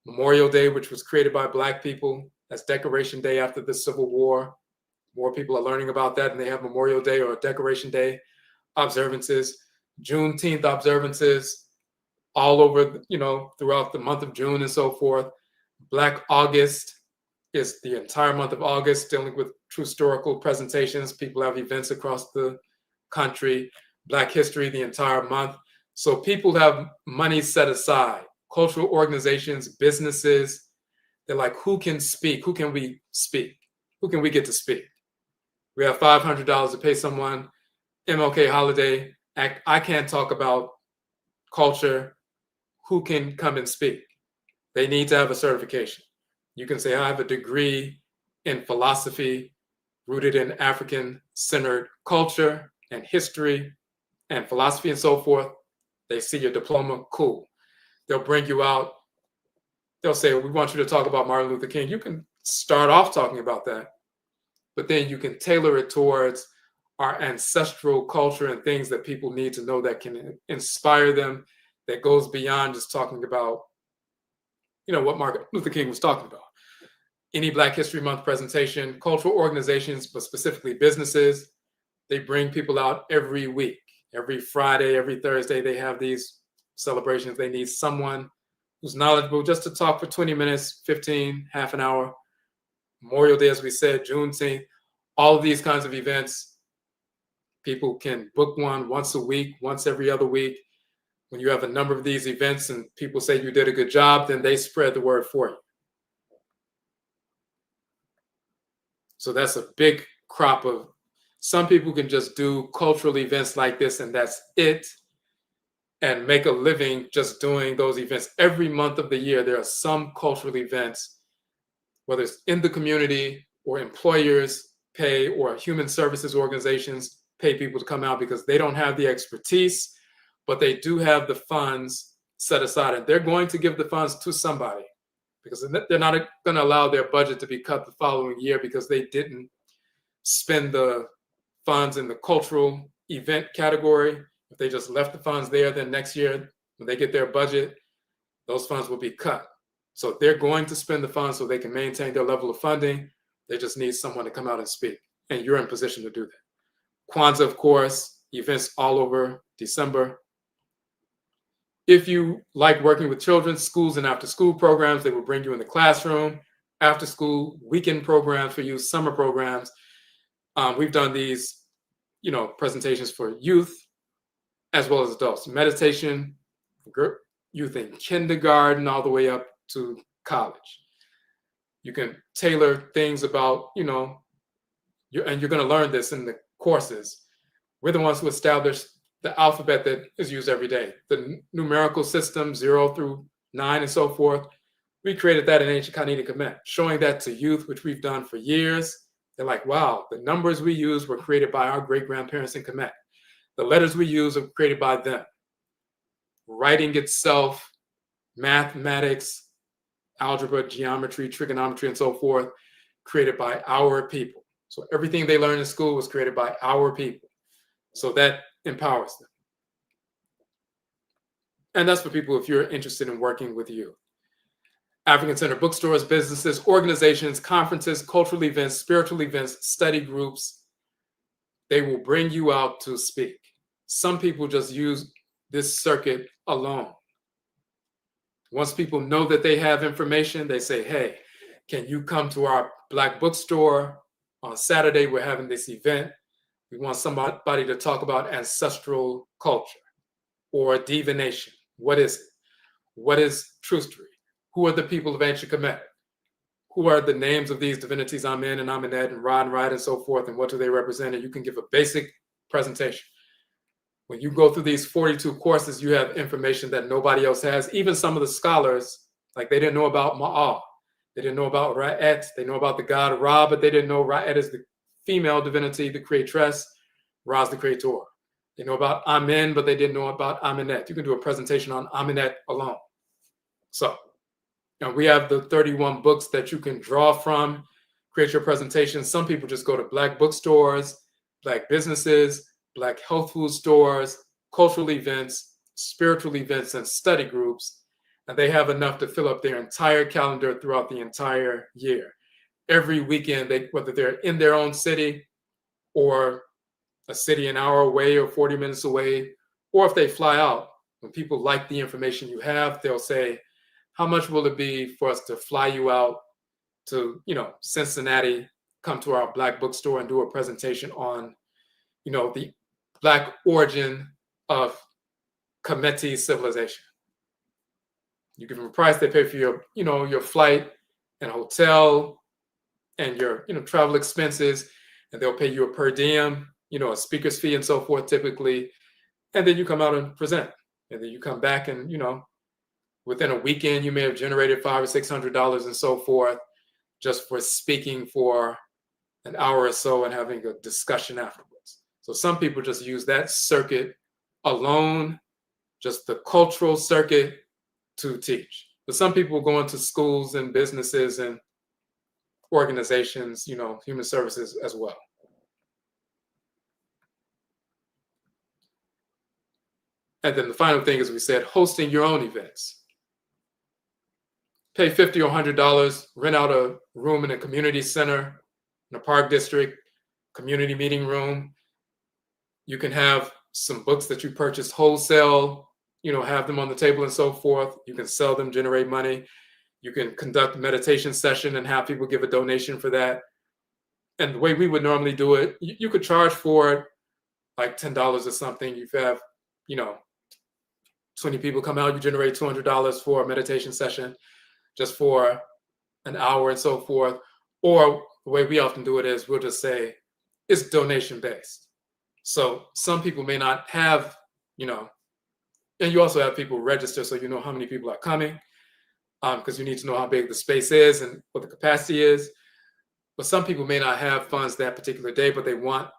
Memorial Day, which was created by Black people. That's Decoration Day after the Civil War. More people are learning about that, and they have Memorial Day or Decoration Day observances, Juneteenth observances, all over, throughout the month of June and so forth. Black August is the entire month of August dealing with true historical presentations. People have events across the country. Black History, the entire month. So people have money set aside. Cultural organizations, businesses, they're like, who can speak? Who can we speak? Who can we get to speak? We have $500 to pay someone, MLK holiday. I can't talk about culture. Who can come and speak? They need to have a certification. You can say, I have a degree in philosophy rooted in African-centered culture and history and philosophy and so forth. They see your diploma, cool. They'll bring you out. They'll say, we want you to talk about Martin Luther King. You can start off talking about that, but then you can tailor it towards our ancestral culture and things that people need to know that can inspire them, that goes beyond just talking about, what Martin Luther King was talking about. Any Black History Month presentation, cultural organizations, but specifically businesses, they bring people out every week. Every Friday, every Thursday, they have these celebrations. They need someone who's knowledgeable just to talk for 20 minutes, 15, half an hour. Memorial Day, as we said, Juneteenth, all of these kinds of events. People can book one once a week, once every other week. When you have a number of these events and people say you did a good job, then they spread the word for you. So that's a big crop of, some people can just do cultural events like this and that's it, and make a living just doing those events. Every month of the year, there are some cultural events, whether it's in the community or employers pay or human services organizations pay people to come out because they don't have the expertise, but they do have the funds set aside, and they're going to give the funds to somebody because they're not going to allow their budget to be cut the following year because they didn't spend the funds in the cultural event category. If they just left the funds there, then next year when they get their budget, those funds will be cut. So they're going to spend the funds so they can maintain their level of funding. They just need someone to come out and speak, and you're in position to do that. Kwanzaa, of course, events all over December. If you like working with children, schools and after-school programs, they will bring you in the classroom, after-school, weekend programs for you, summer programs. We've done these, presentations for youth as well as adults. Meditation, youth in kindergarten all the way up to college. You can tailor things about, and you're going to learn this in the courses. We're the ones who established the alphabet that is used every day, the numerical system, 0 through 9 and so forth. We created that in ancient Kanini Kemet, showing that to youth, which we've done for years. They're like, wow, the numbers we use were created by our great-grandparents in Kemet. The letters we use were created by them. Writing itself, mathematics, algebra, geometry, trigonometry, and so forth, created by our people. So everything they learned in school was created by our people. So that empowers them. And that's for people if you're interested in working with you. African-centered bookstores, businesses, organizations, conferences, cultural events, spiritual events, study groups, they will bring you out to speak. Some people just use this circuit alone. Once people know that they have information, they say, hey, can you come to our Black bookstore on Saturday? We're having this event. We want somebody to talk about ancestral culture or divination. What is it? What is trustery? Who are the people of ancient Kemet? Who are the names of these divinities, Amen and Amenet and Ra and Right and so forth, and what do they represent? And you can give a basic presentation. When you go through these 42 courses, you have information that nobody else has. Even some of the scholars, like they didn't know about Ma'al. They didn't know about Ra'et. They know about the god Ra, but they didn't know Ra'et is the female divinity, the creatress. Ra's the creator. They know about Amen, but they didn't know about Amenet. You can do a presentation on Amenet alone. So, and we have the 31 books that you can draw from, create your presentation. Some people just go to Black bookstores, Black businesses, Black health food stores, cultural events, spiritual events, and study groups, and they have enough to fill up their entire calendar throughout the entire year. Every weekend, whether they're in their own city or a city an hour away or 40 minutes away, or if they fly out, when people like the information you have, they'll say, how much will it be for us to fly you out to, Cincinnati, come to our Black bookstore and do a presentation on, the Black origin of Kemetic civilization. You give them a price, they pay for your flight and hotel and your, travel expenses, and they'll pay you a per diem, a speaker's fee and so forth typically. And then you come out and present. And then you come back and, within a weekend, you may have generated $500 or $600 and so forth just for speaking for an hour or so and having a discussion afterwards. So some people just use that circuit alone, just the cultural circuit, to teach. But some people go into schools and businesses and organizations, human services as well. And then the final thing is, we said, hosting your own events. Pay $50 or $100, rent out a room in a community center, in a park district, community meeting room. You can have some books that you purchased wholesale, have them on the table and so forth. You can sell them, generate money. You can conduct a meditation session and have people give a donation for that. And the way we would normally do it, you could charge for it like $10 or something. You have, 20 people come out, you generate $200 for a meditation session just for an hour and so forth. Or the way we often do it is we'll just say it's donation based. So some people may not have, and you also have people register so you know how many people are coming, because you need to know how big the space is and what the capacity is. But some people may not have funds that particular day, but they want,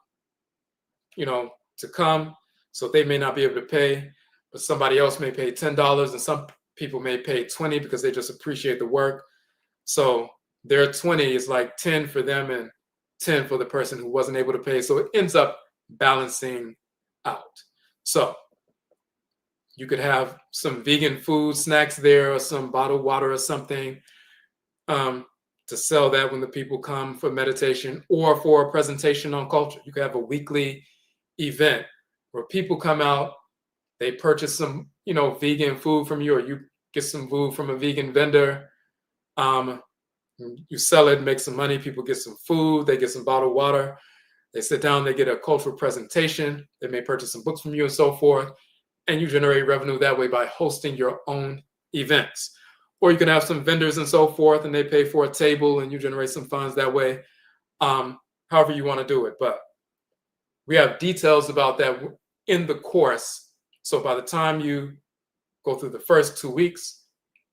to come. So they may not be able to pay, but somebody else may pay $10, and some people may pay $20 because they just appreciate the work. So their 20 is like 10 for them and 10 for the person who wasn't able to pay. So it ends up balancing out. So you could have some vegan food snacks there or some bottled water or something to sell that when the people come for meditation or for a presentation on culture. You could have a weekly event where people come out, they purchase some, vegan food from you, or you get some food from a vegan vendor. You sell it, make some money, people get some food, they get some bottled water, they sit down, they get a cultural presentation, they may purchase some books from you and so forth, and you generate revenue that way by hosting your own events. Or you can have some vendors and so forth, and they pay for a table, and you generate some funds that way, however you want to do it. But we have details about that in the course. So by the time you go through the first 2 weeks,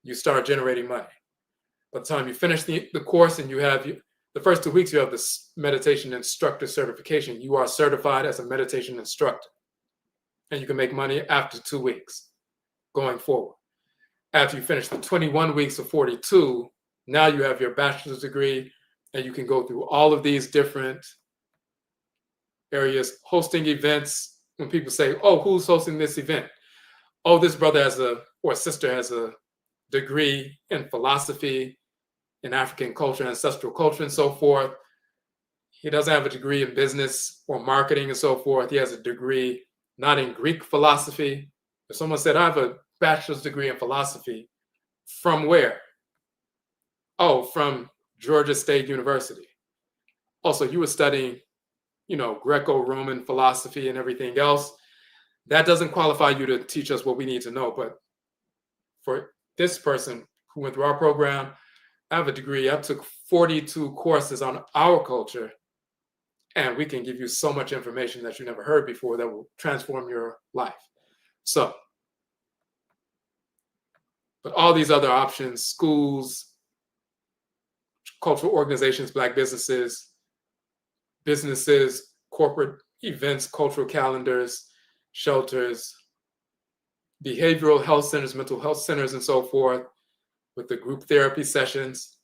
you start generating money. By the time you finish the course and you have the first 2 weeks, you have this meditation instructor certification. You are certified as a meditation instructor. And you can make money after 2 weeks going forward. After you finish the 21 weeks of 42, now you have your bachelor's degree, and you can go through all of these different areas, hosting events. When people say, oh, who's hosting this event? Oh, this brother or sister has a degree in philosophy, in African culture, ancestral culture, and so forth. He doesn't have a degree in business or marketing and so forth. He has a degree not in Greek philosophy. If someone said, I have a bachelor's degree in philosophy, from where? Oh, from Georgia State University. Also, you were studying, Greco-Roman philosophy and everything else. That doesn't qualify you to teach us what we need to know. But for this person who went through our program, I have a degree. I took 42 courses on our culture, and we can give you so much information that you never heard before that will transform your life. So, but all these other options, schools, cultural organizations, Black businesses, corporate events, cultural calendars, shelters, behavioral health centers, mental health centers, and so forth, with the group therapy sessions.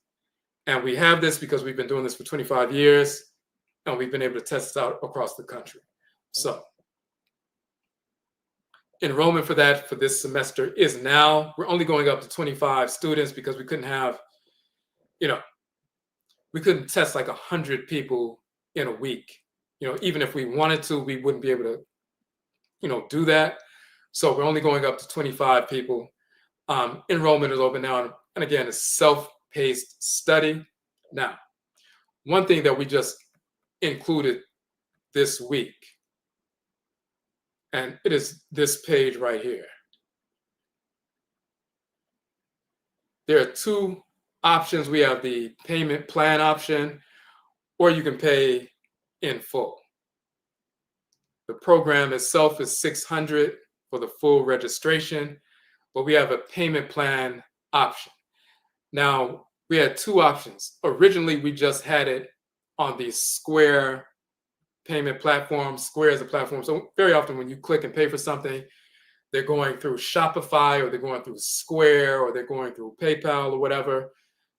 And we have this because we've been doing this for 25 years, and we've been able to test it out across the country. So enrollment for that for this semester is now, we're only going up to 25 students because we couldn't have, we couldn't test like 100 people in a week. Even if we wanted to, we wouldn't be able to, do that. So we're only going up to 25 people. Enrollment is open now. And again, it's self-paced study. Now, one thing that we just included this week, and it is this page right here. There are two options. We have the payment plan option, or you can pay in full. The program itself is $600 for the full registration, but we have a payment plan option. Now, we had two options. Originally, we just had it on the Square payment platform. Square is a platform. So very often when you click and pay for something, they're going through Shopify, or they're going through Square, or they're going through PayPal or whatever.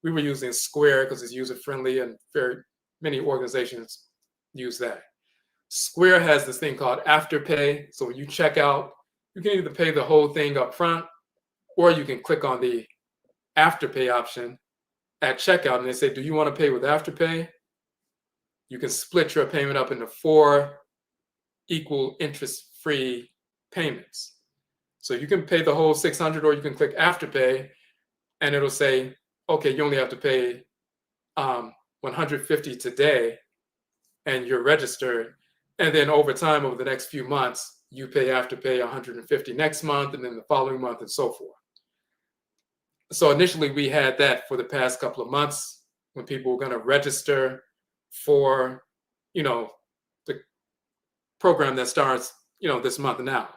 We were using Square because it's user-friendly, and very many organizations use that. Square has this thing called Afterpay. So when you check out, you can either pay the whole thing up front, or you can click on the Afterpay option at checkout, and they say, do you want to pay with Afterpay? You can split your payment up into 4 equal interest-free payments. So you can pay the whole $600, or you can click Afterpay, and it'll say, okay, you only have to pay $150 today, and you're registered. And then over time, over the next few months, you pay Afterpay $150 next month, and then the following month, and so forth. So initially, we had that for the past couple of months when people were going to register for, the program that starts, this month now.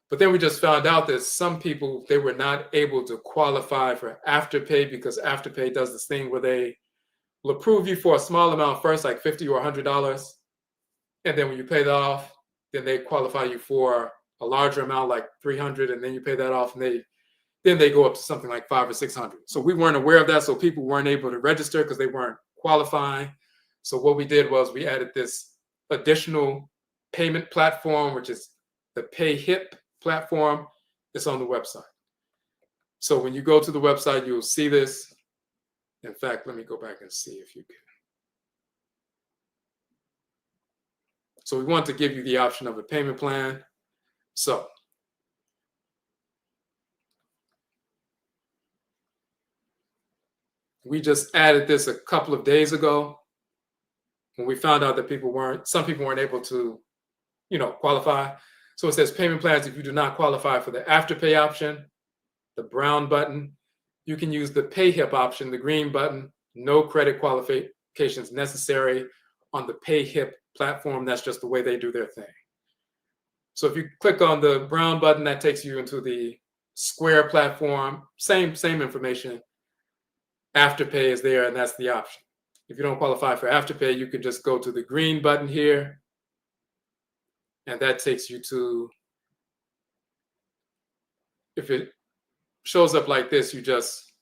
But then we just found out that some people, they were not able to qualify for Afterpay, because Afterpay does this thing where they will approve you for a small amount first, like $50 or $100. And then when you pay that off, then they qualify you for a larger amount, like $300, and then you pay that off, and then they go up to something like $500 or $600. So we weren't aware of that, so people weren't able to register because they weren't qualifying. So what we did was we added this additional payment platform, which is the PayHip platform. It's on the website. So when you go to the website, you'll see this. In fact, let me go back and see if you can. So we want to give you the option of a payment plan. So we just added this a couple of days ago when we found out that some people weren't able to, qualify. So it says payment plans. If you do not qualify for the Afterpay option, the brown button, you can use the PayHip option, the green button. No credit qualifications necessary on the PayHip platform. That's just the way they do their thing. So if you click on the brown button, that takes you into the Square platform. Same information. Afterpay is there, and that's the option. If you don't qualify for Afterpay, you can just go to the green button here, and that takes you to, if it shows up like this, you just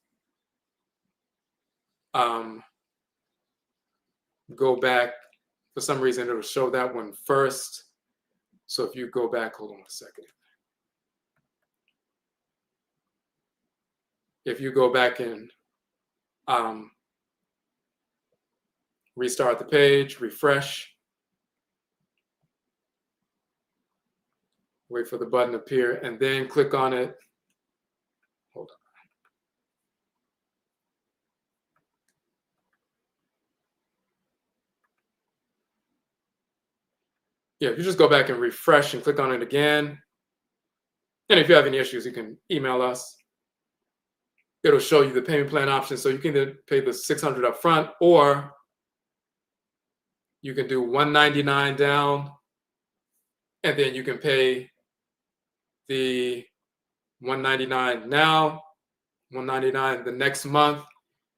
go back. For some reason, it'll show that one first. So if you go back, hold on a second. If you go back and restart the page, refresh, Wait for the button to appear and then click on it. Hold on. Yeah, if you just go back and refresh and click on it again, and if you have any issues, you can email us. It'll show you the payment plan option. So you can either pay the $600 up front, or you can do $199 down, and then you can pay the $199 now, $199 the next month,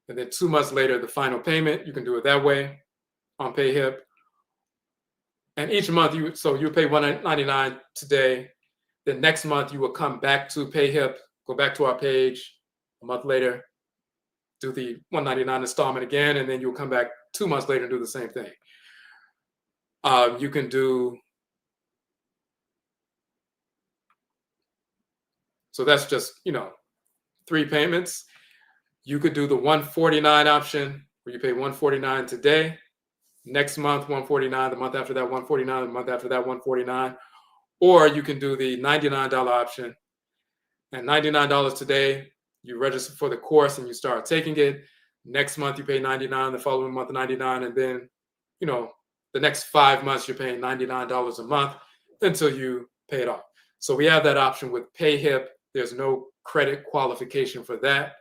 and then 2 months later, the final payment. You can do it that way on PayHip. And each month, you pay $199 today. The next month, you will come back to PayHip, go back to our page a month later, do the $199 installment again, and then you'll come back 2 months later and do the same thing. You can do, so that's just, 3 payments. You could do the $149 option, where you pay $149 today, next month $149, the month after that $149, the month after that $149. Or you can do the $99 option, and $99 today, you register for the course and you start taking it. Next month you pay $99, the following month $99, and then the next 5 months you're paying $99 a month until you pay it off. So we have that option with PayHip. There's no credit qualification for that.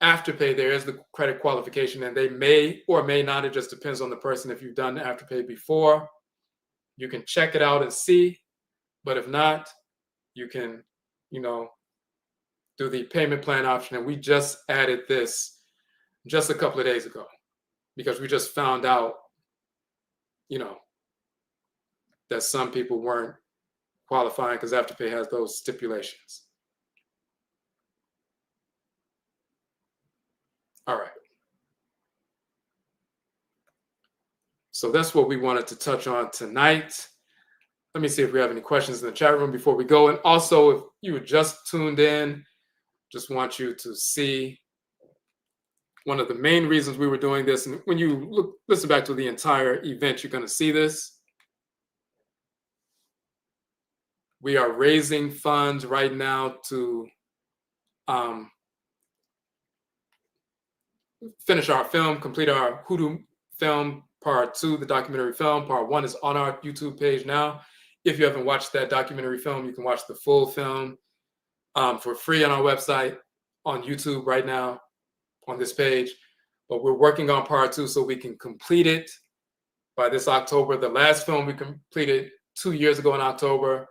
Afterpay, there is the credit qualification, and they may or may not, it just depends on the person. If you've done Afterpay before, you can check it out and see. But if not, you can, do the payment plan option. And we just added this just a couple of days ago because we just found out, that some people weren't qualifying because Afterpay has those stipulations. All right. So that's what we wanted to touch on tonight. Let me see if we have any questions in the chat room before we go. And also, if you just tuned in, just want you to see one of the main reasons we were doing this. And when you listen back to the entire event, you're going to see this. We are raising funds right now to finish our film, complete our HOODOO film, part 2, the documentary film. Part 1 is on our YouTube page now. If you haven't watched that documentary film, you can watch the full film for free on our website, on YouTube right now, on this page. But we're working on part 2 so we can complete it by this October. The last film we completed 2 years ago in October.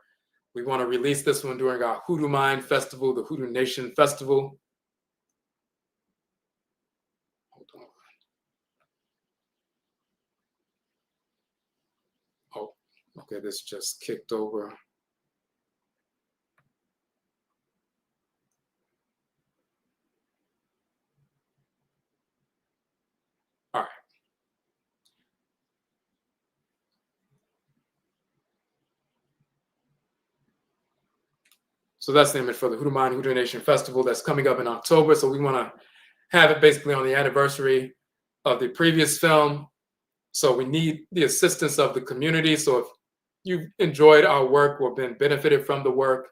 We want to release this one during our Hoodoo Mind Festival, the Hoodoo Nation Festival. Hold on. Oh, okay, this just kicked over. All right. So that's the image for the Hoodoo Mind Hoodoo Nation Festival that's coming up in October. So we want to have it basically on the anniversary of the previous film. So we need the assistance of the community. So if you've enjoyed our work or been benefited from the work,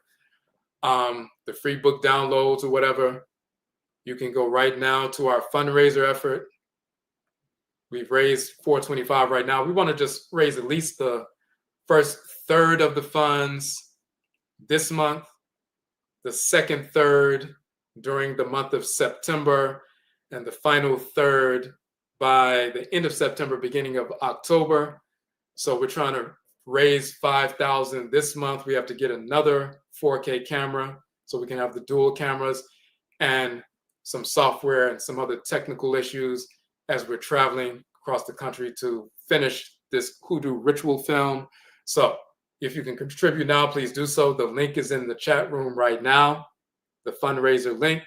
the free book downloads or whatever, you can go right now to our fundraiser effort. We've raised $425 right now. We want to just raise at least the first third of the funds this month, the second third during the month of September, and the final third by the end of September, beginning of October. So we're trying to raise $5,000 this month. We have to get another 4K camera so we can have the dual cameras, and some software and some other technical issues as we're traveling across the country to finish this Hoodoo ritual film. So if you can contribute now, please do so. The link is in the chat room right now, the fundraiser link.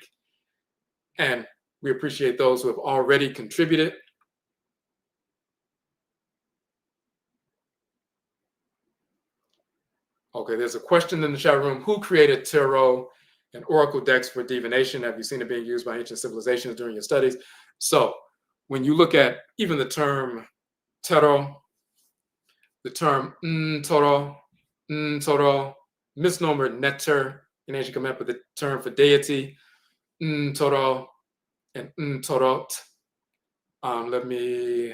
And we appreciate those who have already contributed. Okay, there's a question in the chat room. Who created tarot and oracle decks for divination? Have you seen it being used by ancient civilizations during your studies? So when you look at even the term tarot, the term toro misnomer neter in ancient Kemet, but the term for deity, Toro and Torot. Let me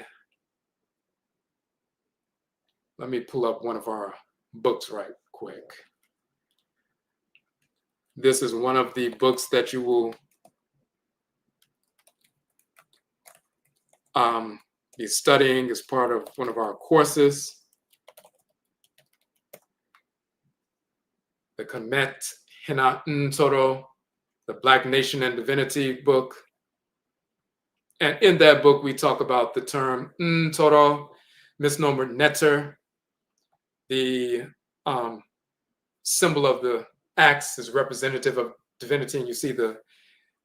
pull up one of our books right quick. This is one of the books that you will be studying as part of one of our courses. The Kemet Hina Toro, the Black Nation and Divinity book. And in that book, we talk about the term Toro, misnomer neter. The symbol of the axe is representative of divinity, and you see the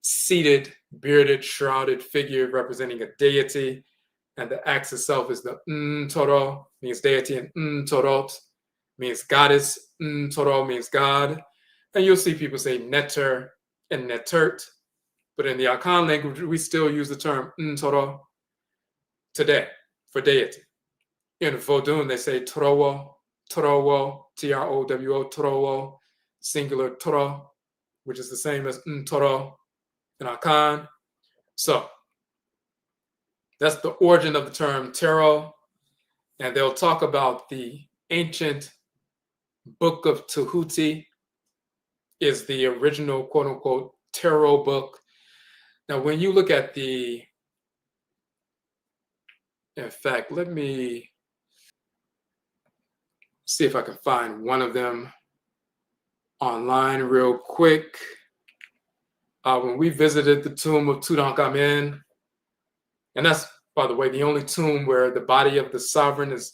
seated, bearded, shrouded figure representing a deity, and the axe itself is the Toro, means deity, and Torot means goddess. Toro means God, and you'll see people say neter and netert, but in the Akan language, we still use the term Toro today for deity. In Vodun, they say Trowo, Trowo, Trowo, Trowo, singular Toro, which is the same as Toro in Akan. So that's the origin of the term tarot. And they'll talk about the ancient book of Tahuti is the original quote unquote tarot book. Now, when you look at in fact, let me see if I can find one of them online real quick. When we visited the tomb of Tutankhamen, and that's, by the way, the only tomb where the body of the sovereign is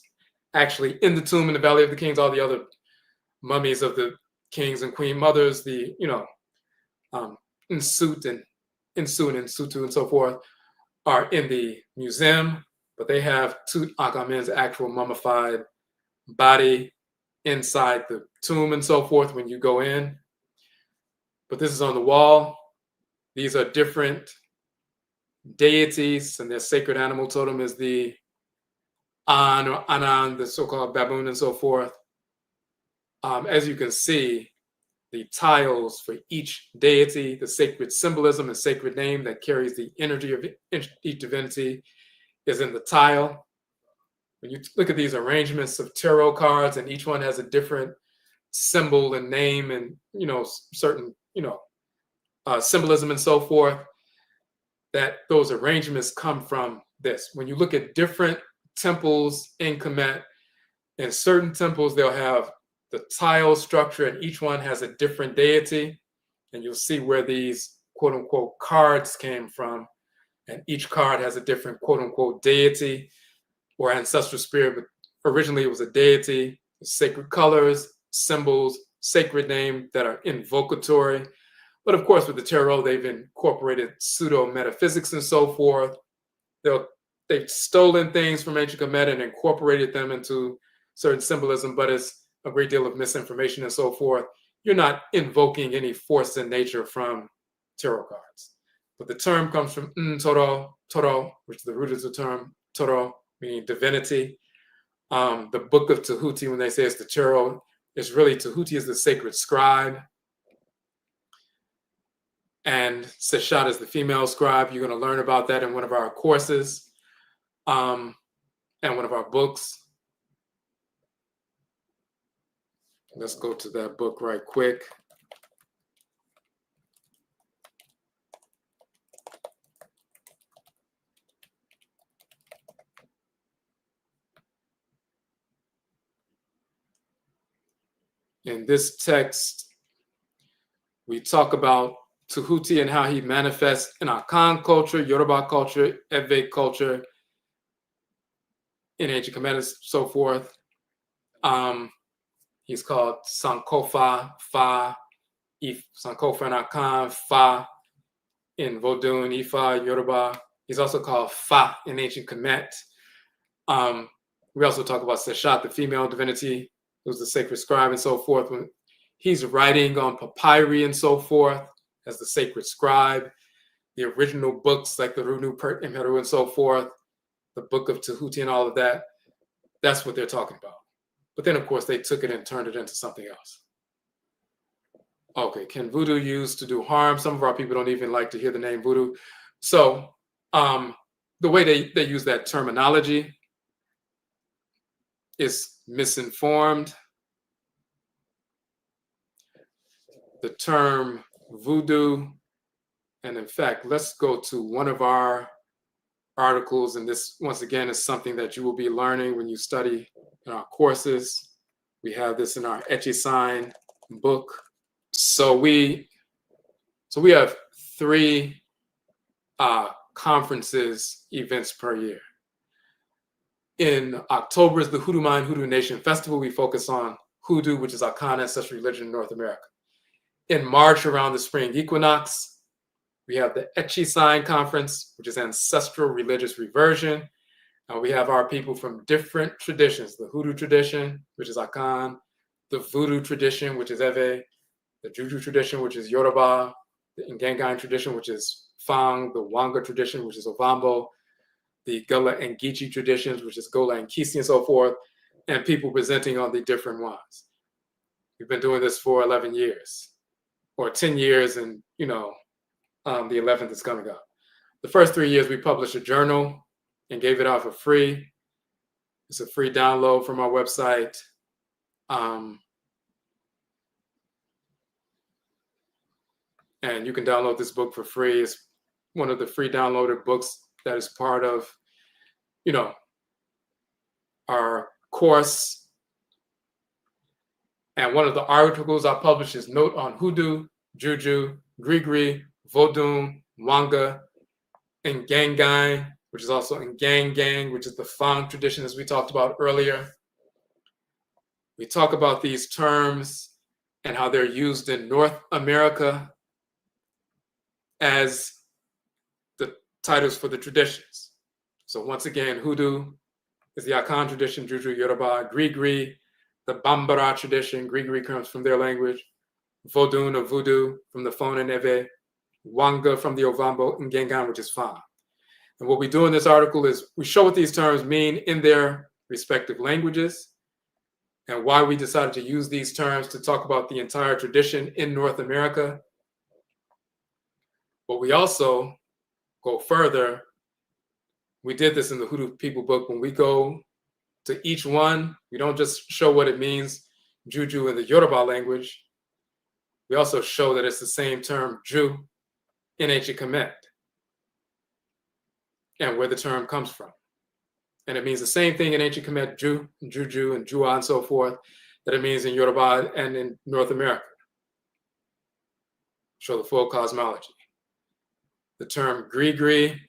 actually in the tomb in the Valley of the Kings. All the other mummies of the kings and queen mothers, Insut and Sutu and so forth, are in the museum, but they have Tutankhamun's actual mummified body inside the tomb and so forth when you go in. But this is on the wall. These are different deities, and their sacred animal totem is the An or Anan, the so-called baboon and so forth. As you can see, the tiles for each deity, the sacred symbolism and sacred name that carries the energy of each divinity is in the tile. When you look at these arrangements of tarot cards, and each one has a different symbol and name and, certain, symbolism and so forth, that those arrangements come from this. When you look at different temples in Kemet, in certain temples, they'll have the tile structure, and each one has a different deity. And you'll see where these quote unquote cards came from. And each card has a different quote unquote deity or ancestral spirit, but originally it was a deity, sacred colors, symbols, sacred name that are invocatory. But of course, with the tarot, they've incorporated pseudo metaphysics and so forth. They've stolen things from ancient Kemet and incorporated them into certain symbolism, but it's a great deal of misinformation and so forth. You're not invoking any force in nature from tarot cards. But the term comes from Toro, which is the root of the term Toro, meaning divinity. The book of Tahuti, when they say it's the tarot, is really Tahuti is the sacred scribe. And Seshat is the female scribe. You're going to learn about that in one of our courses and one of our books. Let's go to that book right quick. In this text, we talk about Tahuti and how he manifests in Akan culture, Yoruba culture, Ewe culture, in ancient Kemet and so forth. He's called Sankofa, Fa, Sankofa in Akan, Fa in Vodun, Ifa, Yoruba. He's also called Fa in ancient Kemet. We also talk about Seshat, the female divinity, who's the sacred scribe and so forth. When he's writing on papyri and so forth as the sacred scribe, the original books like the Runu Pert Imheru and so forth, the book of Tahuti and all of that, that's what they're talking about. But then, of course, they took it and turned it into something else. Okay, can voodoo used to do harm? Some of our people don't even like to hear the name voodoo. So the way they use that terminology is misinformed. The term voodoo, and in fact, let's go to one of our articles, and this, once again, is something that you will be learning when you study in our courses. We have this in our Echisign book. So we have 3 conferences, events per year. In October is the HOODOO Mind, HOODOO Nation Festival. We focus on Hoodoo, which is Akan ancestral religion in North America. In March, around the spring equinox, we have the Echisign Conference, which is ancestral religious reversion. And we have our people from different traditions: the Hoodoo tradition, which is Akan; the Voodoo tradition, which is Ewe; the Juju tradition, which is Yoruba; the Ngangan tradition, which is Fang; the Wanga tradition, which is Ovambo; the Gula and Geechee traditions, which is Gola and Kisi, and so forth, and people presenting on the different ones. We've been doing this for 11 years, or 10 years, and the 11th is coming up. The first 3 years, we published a journal and gave it out for free. It's a free download from our website. And you can download this book for free. It's one of the free downloaded books that is part of, our course. And one of the articles I published is Note on Hoodoo, Juju, Grigri, Vodun, Wanga, and Ngangan, which is also Ngangang, which is the Fang tradition, as we talked about earlier. We talk about these terms and how they're used in North America as the titles for the traditions. So once again, Hoodoo is the Akan tradition, Juju, Yoruba; Grigri, the Bambara tradition. Grigri comes from their language. Vodun or Voodoo from the Fon and Ewe. Wanga from the Ovambo, and Ngangan, which is Fang. And what we do in this article is we show what these terms mean in their respective languages and why we decided to use these terms to talk about the entire tradition in North America. But we also go further. We did this in the Hoodoo People book. When we go to each one, we don't just show what it means, Juju, in the Yoruba language. We also show that it's the same term, Ju, in ancient Kemet, and where the term comes from. And it means the same thing in ancient Kemet, Ju, Juju, and Jua, and so forth, that it means in Yoruba and in North America. Show the full cosmology. The term Grigri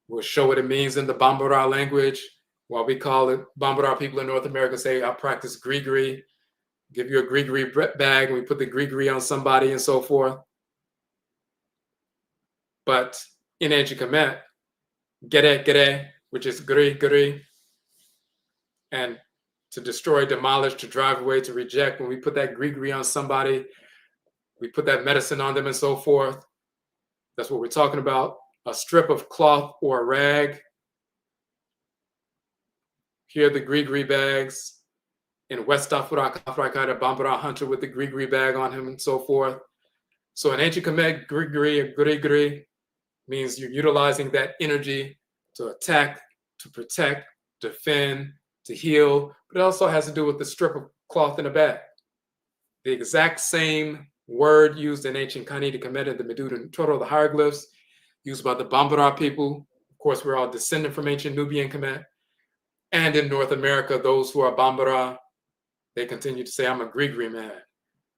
will show what it means in the Bambara language. While we call it, Bambara people in North America say, I practice Grigri. Give you a Grigri bag, and we put the Grigri on somebody, and so forth. But in ancient Kemet, Gere, which is Gri, and to destroy, demolish, to drive away, to reject. When we put that Grigri on somebody, we put that medicine on them, and so forth. That's what we're talking about. A strip of cloth or a rag. Here are the Grigri bags. In West Africa, the Bambara hunter with the Grigri bag on him, and so forth. So in ancient Kemet, Grigri means you're utilizing that energy to attack, to protect, defend, to heal, but it also has to do with the strip of cloth in a bag. The exact same word used in ancient Kanita Kemet in the Medusa and Toro, the hieroglyphs, used by the Bambara people. Of course, we're all descended from ancient Nubian Kemet. And in North America, those who are Bambara, they continue to say, I'm a Grigri man.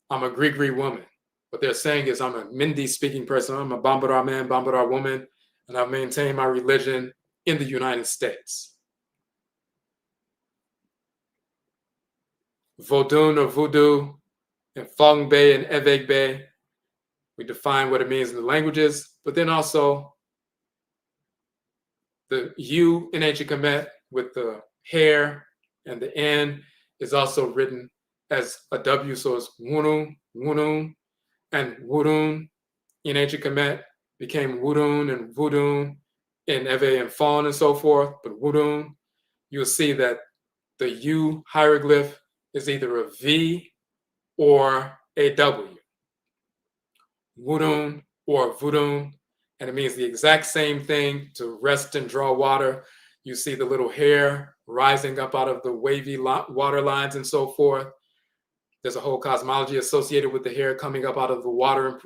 I'm a Grigri woman. What they're saying is, I'm a Mindi speaking person. I'm a Bambara man, Bambara woman, and I've maintained my religion in the United States. Vodun or Voodoo, and Fong Bay and Eveg Bay, we define what it means in the languages, but then also the U in ancient Kemet with the hair and the N is also written as a W, so it's Wunun, Wunun, and Wurun in ancient Kemet became Wurun and Vudun in Ewe and Fawn and so forth, but Wurun, you'll see that the U hieroglyph is either a V or a W. Wudum or Vudum, and it means the exact same thing, to rest and draw water. You see the little hair rising up out of the wavy water lines and so forth. There's a whole cosmology associated with the hair coming up out of the water in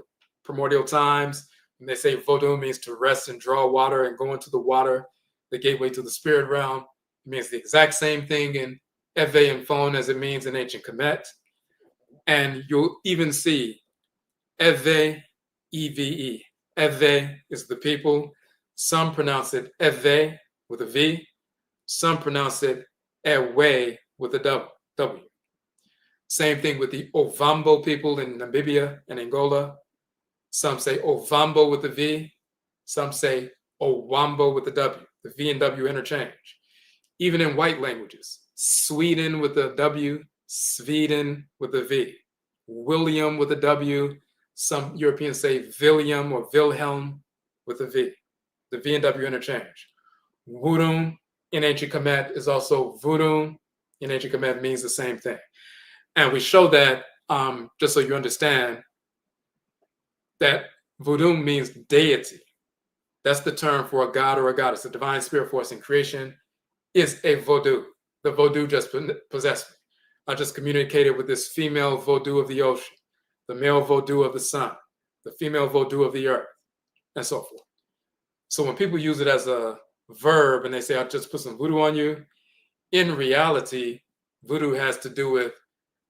primordial times. When they say Vodun means to rest and draw water and go into the water, the gateway to the spirit realm, it means the exact same thing in Eve and Phone as it means in ancient Kemet. And you'll even see Eve, E-V-E. Eve is the people. Some pronounce it Eve with a V. Some pronounce it Ewe with a W. Same thing with the Ovambo people in Namibia and Angola. Some say Ovambo with a V. Some say Owambo with a W. The V and W interchange. Even in white languages, Sweden with a W, Sweden with a V. William with a W. Some Europeans say William or Wilhelm with a V. The V and W interchange. Wudum in ancient Kemet is also Vudum in ancient Kemet, means the same thing. And we show that, just so you understand, that Vudum means deity. That's the term for a god or a goddess. The divine spirit force in creation is a Vodou. The Vodou just possessed me. I just communicated with this female Vodou of the ocean, the male Vodou of the sun, the female Vodou of the earth, and so forth. So when people use it as a verb and they say, I just put some voodoo on you, in reality, voodoo has to do with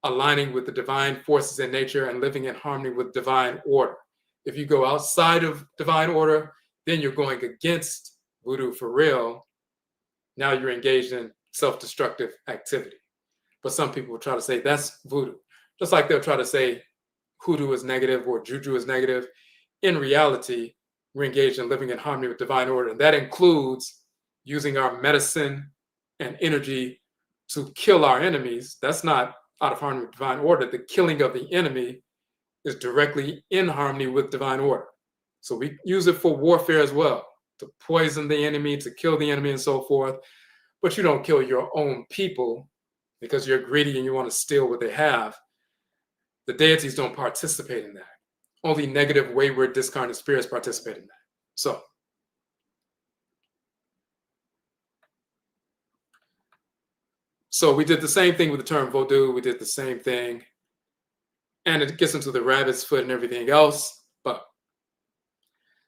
aligning with the divine forces in nature and living in harmony with divine order. If you go outside of divine order, then you're going against voodoo for real. Now you're engaged in self-destructive activity. But some people will try to say that's voodoo. Just like they'll try to say hoodoo is negative or juju is negative. In reality, we're engaged in living in harmony with divine order. And that includes using our medicine and energy to kill our enemies. That's not out of harmony with divine order. The killing of the enemy is directly in harmony with divine order. So we use it for warfare as well, to poison the enemy, to kill the enemy and so forth. But you don't kill your own people because you're greedy and you want to steal what they have. The deities don't participate in that. Only negative, wayward, discarnate spirits participate in that. So we did the same thing with the term Vodou. We did the same thing. And it gets into the rabbit's foot and everything else. But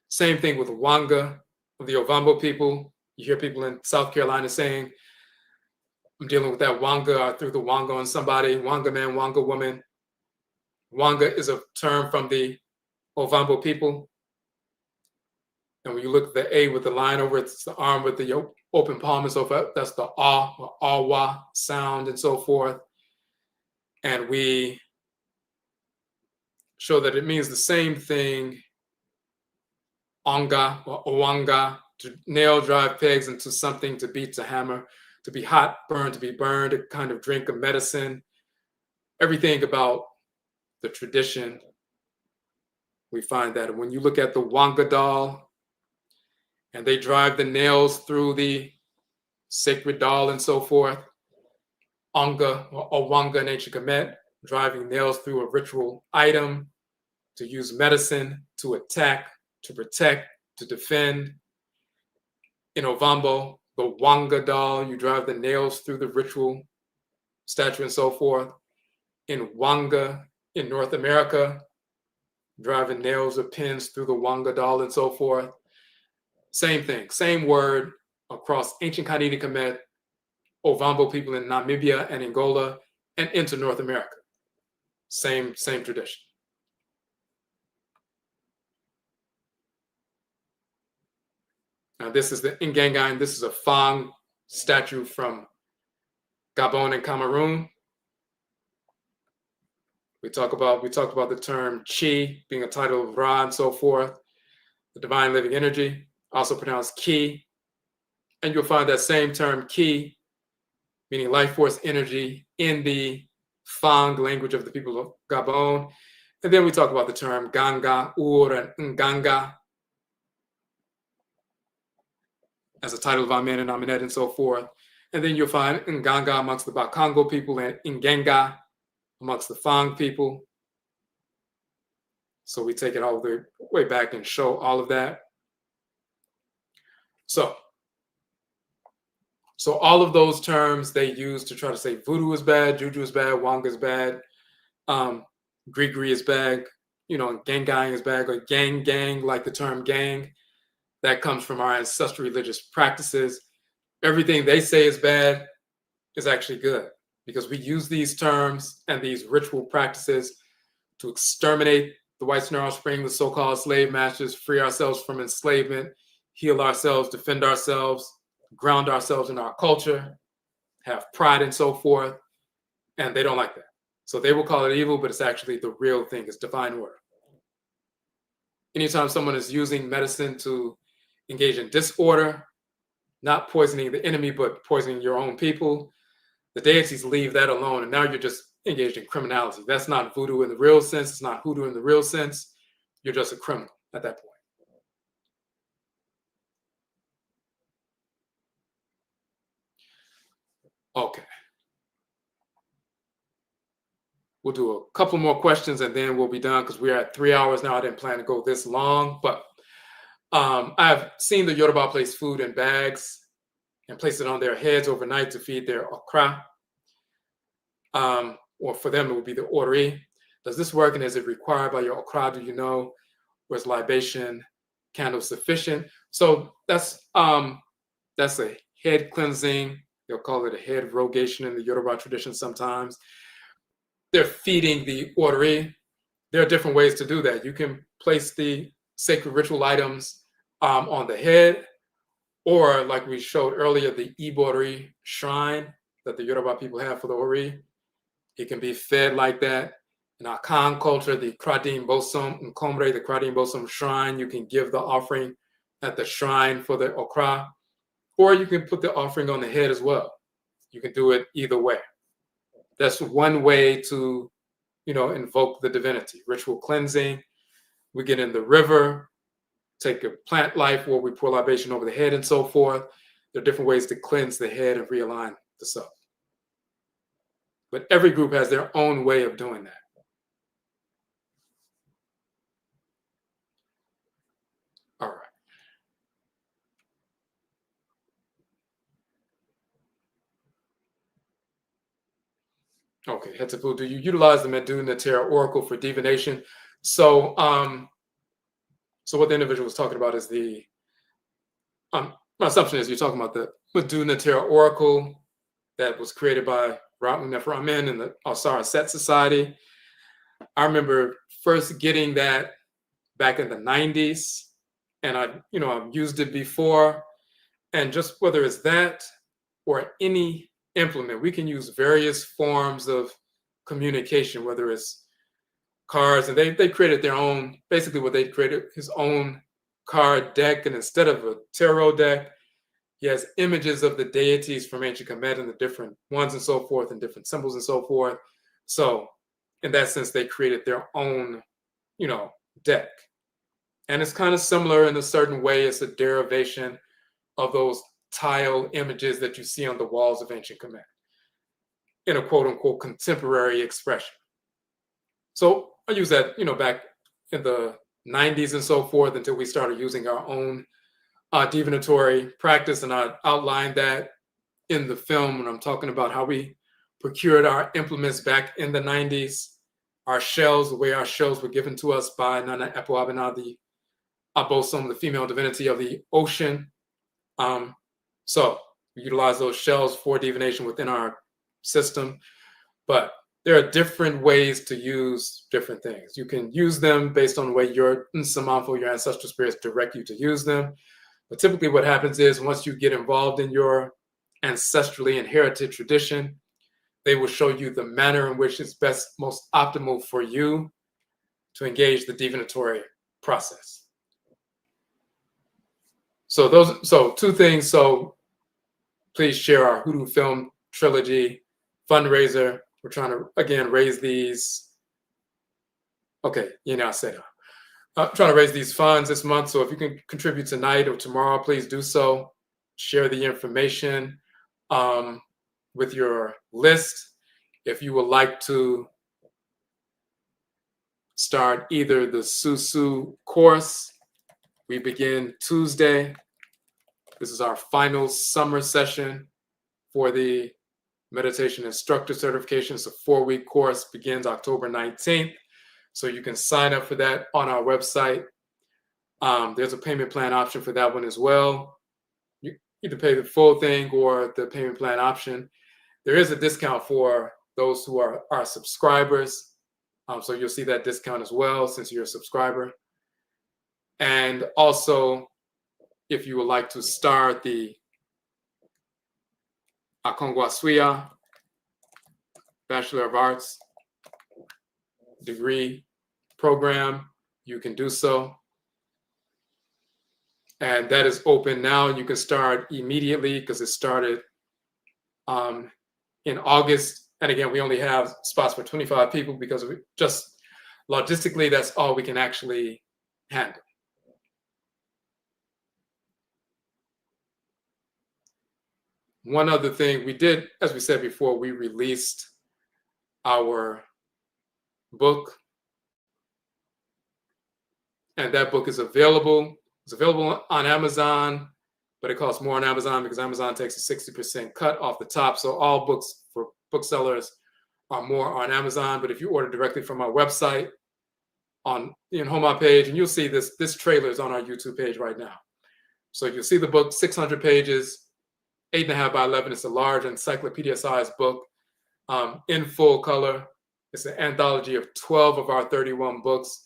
same thing with Wanga, of the Ovambo people. You hear people in South Carolina saying, I'm dealing with that Wanga, I threw the Wanga on somebody, Wanga man, Wanga woman. Wanga is a term from the Ovambo people. And when you look at the A with the line over it, it's the arm with the open palm and so forth. That's the ah or awa sound and so forth. And we show that it means the same thing, onga or owanga, to nail drive pegs into something, to beat, to hammer, to be hot, burn, to be burned, a kind of drink of medicine. Everything about the tradition, we find that when you look at the Wanga doll and they drive the nails through the sacred doll and so forth, Onga or Owanga in ancient Kemet, driving nails through a ritual item to use medicine, to attack, to protect, to defend. In Ovambo, the Wanga doll, you drive the nails through the ritual statue and so forth. In Wanga, in North America, driving nails or pins through the Wanga doll and so forth. Same thing, same word across ancient Kanini Kemet, Ovambo people in Namibia and Angola, and into North America. Same tradition. Now this is the Ngangan. This is a Fang statue from Gabon and Cameroon. We talked about the term Chi being a title of Ra and so forth, the divine living energy, also pronounced Ki. And you'll find that same term Ki, meaning life force energy, in the Fang language of the people of Gabon. And then we talk about the term Ganga, Ur, and Nganga as a title of Amen and Amenet and so forth. And then you'll find Nganga amongst the Bakongo people and Ngenga amongst the Fang people. So we take it all the way back and show all of that. So all of those terms they use to try to say voodoo is bad, juju is bad, wanga is bad, gree is bad, gang is bad, or gang, like the term gang, that comes from our ancestral religious practices. Everything they say is bad is actually good, because we use these terms and these ritual practices to exterminate the whites and their offspring, the so-called slave masters, free ourselves from enslavement, heal ourselves, defend ourselves, ground ourselves in our culture, have pride and so forth, and they don't like that. So they will call it evil, but it's actually the real thing. It's divine order. Anytime someone is using medicine to engage in disorder, not poisoning the enemy, but poisoning your own people, the deities leave that alone, and now you're just engaged in criminality. That's not voodoo in the real sense. It's not hoodoo in the real sense. You're just a criminal at that point. Okay. We'll do a couple more questions and then we'll be done, because we're at 3 hours now. I didn't plan to go this long, but I've seen the Yoruba place food in bags and place it on their heads overnight to feed their okra. Or for them, it would be the ori. Does this work, and is it required by your okra? Do you know? Was libation candle sufficient? So that's a head cleansing. They'll call it a head rogation in the Yoruba tradition sometimes. They're feeding the ori. There are different ways to do that. You can place the sacred ritual items on the head, or like we showed earlier, the Ibori shrine that the Yoruba people have for the ori. It can be fed like that. In our Akan culture, the Kradim Bosom Nkomre, the Kradim Bosom shrine, you can give the offering at the shrine for the okra, or you can put the offering on the head as well. You can do it either way. That's one way to, invoke the divinity. Ritual cleansing. We get in the river, take a plant life where we pour libation over the head and so forth. There are different ways to cleanse the head and realign the self. But every group has their own way of doing that. All right. Okay, Hetzepu, do you utilize the Meduna Terra Oracle for divination? So, what the individual was talking about is my assumption is you're talking about the Meduna Terra Oracle that was created by Ramu Neframen and the Osara Set Society. I remember first getting that back in the 90s, and I've used it before. And just whether it's that or any implement, we can use various forms of communication, whether it's cards, and they created their own, basically what they created, his own card deck, and instead of a tarot deck, he has images of the deities from ancient Kemet and the different ones and so forth, and different symbols and so forth. So in that sense, they created their own, deck. And it's kind of similar in a certain way. It's a derivation of those tile images that you see on the walls of ancient Kemet in a quote unquote contemporary expression. So I use that, back in the 90s and so forth, until we started using our own divinatory practice. And I outlined that in the film when I'm talking about how we procured our implements back in the 90s. Our shells, the way our shells were given to us by Nana Epo Abena, the Abosom, the female divinity of the ocean. So we utilize those shells for divination within our system. But there are different ways to use different things. You can use them based on the way your Nsamanfo, your ancestral spirits, direct you to use them. But typically what happens is once you get involved in your ancestrally inherited tradition, they will show you the manner in which is best, most optimal for you to engage the divinatory process. So two things. So please share our Hoodoo film trilogy fundraiser. We're trying to, again, raise these. Okay, I said trying to raise these funds this month. So if you can contribute tonight or tomorrow, please do so. Share the information with your list. If you would like to start either the SUSUW course. We begin Tuesday. This is our final summer session for the meditation instructor certification. It's a 4-week course, begins October 19th. So you can sign up for that on our website. There's a payment plan option for that one as well. You either pay the full thing or the payment plan option. There is a discount for those who are our subscribers. So you'll see that discount as well since you're a subscriber. And also, if you would like to start the Akan Bachelor of Arts degree program, you can do so. And that is open now. You can start immediately because it started in August. And again, we only have spots for 25 people because we just logistically, that's all we can actually handle. One other thing we did, as we said before, we released our book. And that book is available. It's available on Amazon, but it costs more on Amazon because Amazon takes a 60% cut off the top. So all books for booksellers are more on Amazon. But if you order directly from our website on the Homa page, and you'll see this trailer is on our YouTube page right now. So you'll see the book, 600 pages, 8.5 by 11. It's a large encyclopedia-sized book in full color. It's an anthology of 12 of our 31 books.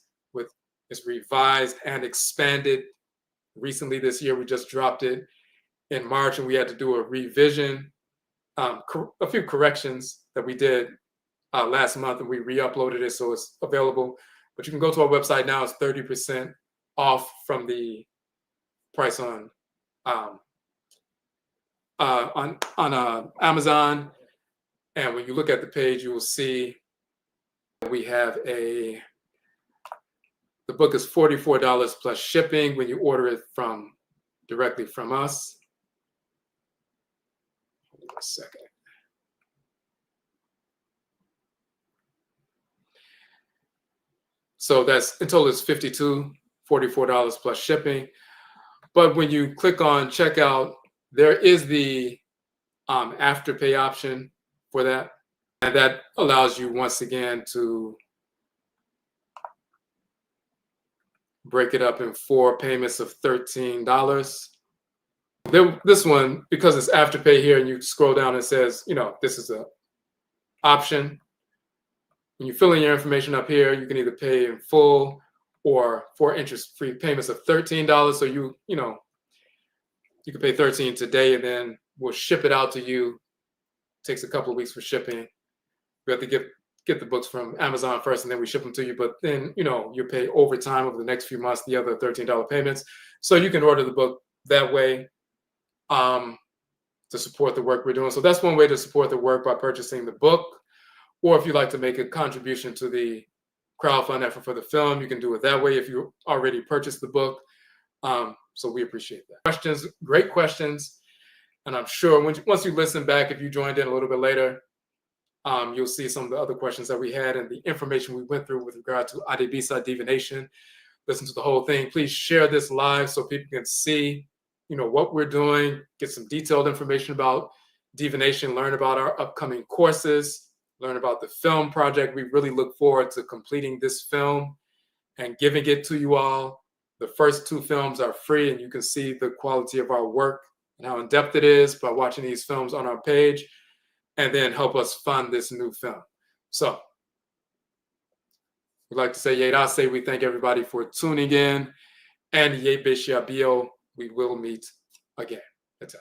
It's revised and expanded. Recently this year, we just dropped it in March, and we had to do a revision, a few corrections that we did last month, and we re-uploaded it, so it's available. But you can go to our website now. It's 30% off from the price on Amazon. And when you look at the page, you will see we have the book is $44 plus shipping when you order it directly from us. Hold on a second. So that's in total it's $44 plus shipping. But when you click on checkout, there is the afterpay option for that. And that allows you once again to break it up in 4 payments of $13. This one, because it's afterpay here, and you scroll down, it says, this is an option. When you fill in your information up here, you can either pay in full or 4 interest-free payments of $13. So you can pay $13 today, and then we'll ship it out to you. It takes a couple of weeks for shipping. We have to get the books from Amazon first, and then we ship them to you. But then, you pay over time over the next few months, the other $13 payments. So you can order the book that way to support the work we're doing. So that's one way to support the work, by purchasing the book. Or if you'd like to make a contribution to the crowdfund effort for the film, you can do it that way if you already purchased the book. So we appreciate that. Questions, great questions. And I'm sure once you listen back, if you joined in a little bit later, you'll see some of the other questions that we had and the information we went through with regard to HOODOO Divination. Listen to the whole thing. Please share this live so people can see, what we're doing, get some detailed information about divination, learn about our upcoming courses, learn about the film project. We really look forward to completing this film and giving it to you all. The first 2 films are free, and you can see the quality of our work and how in-depth it is by watching these films on our page, and then help us fund this new film. So we'd like to say Yerase. We thank everybody for tuning in. And Yebeshiabio, we will meet again. That's it.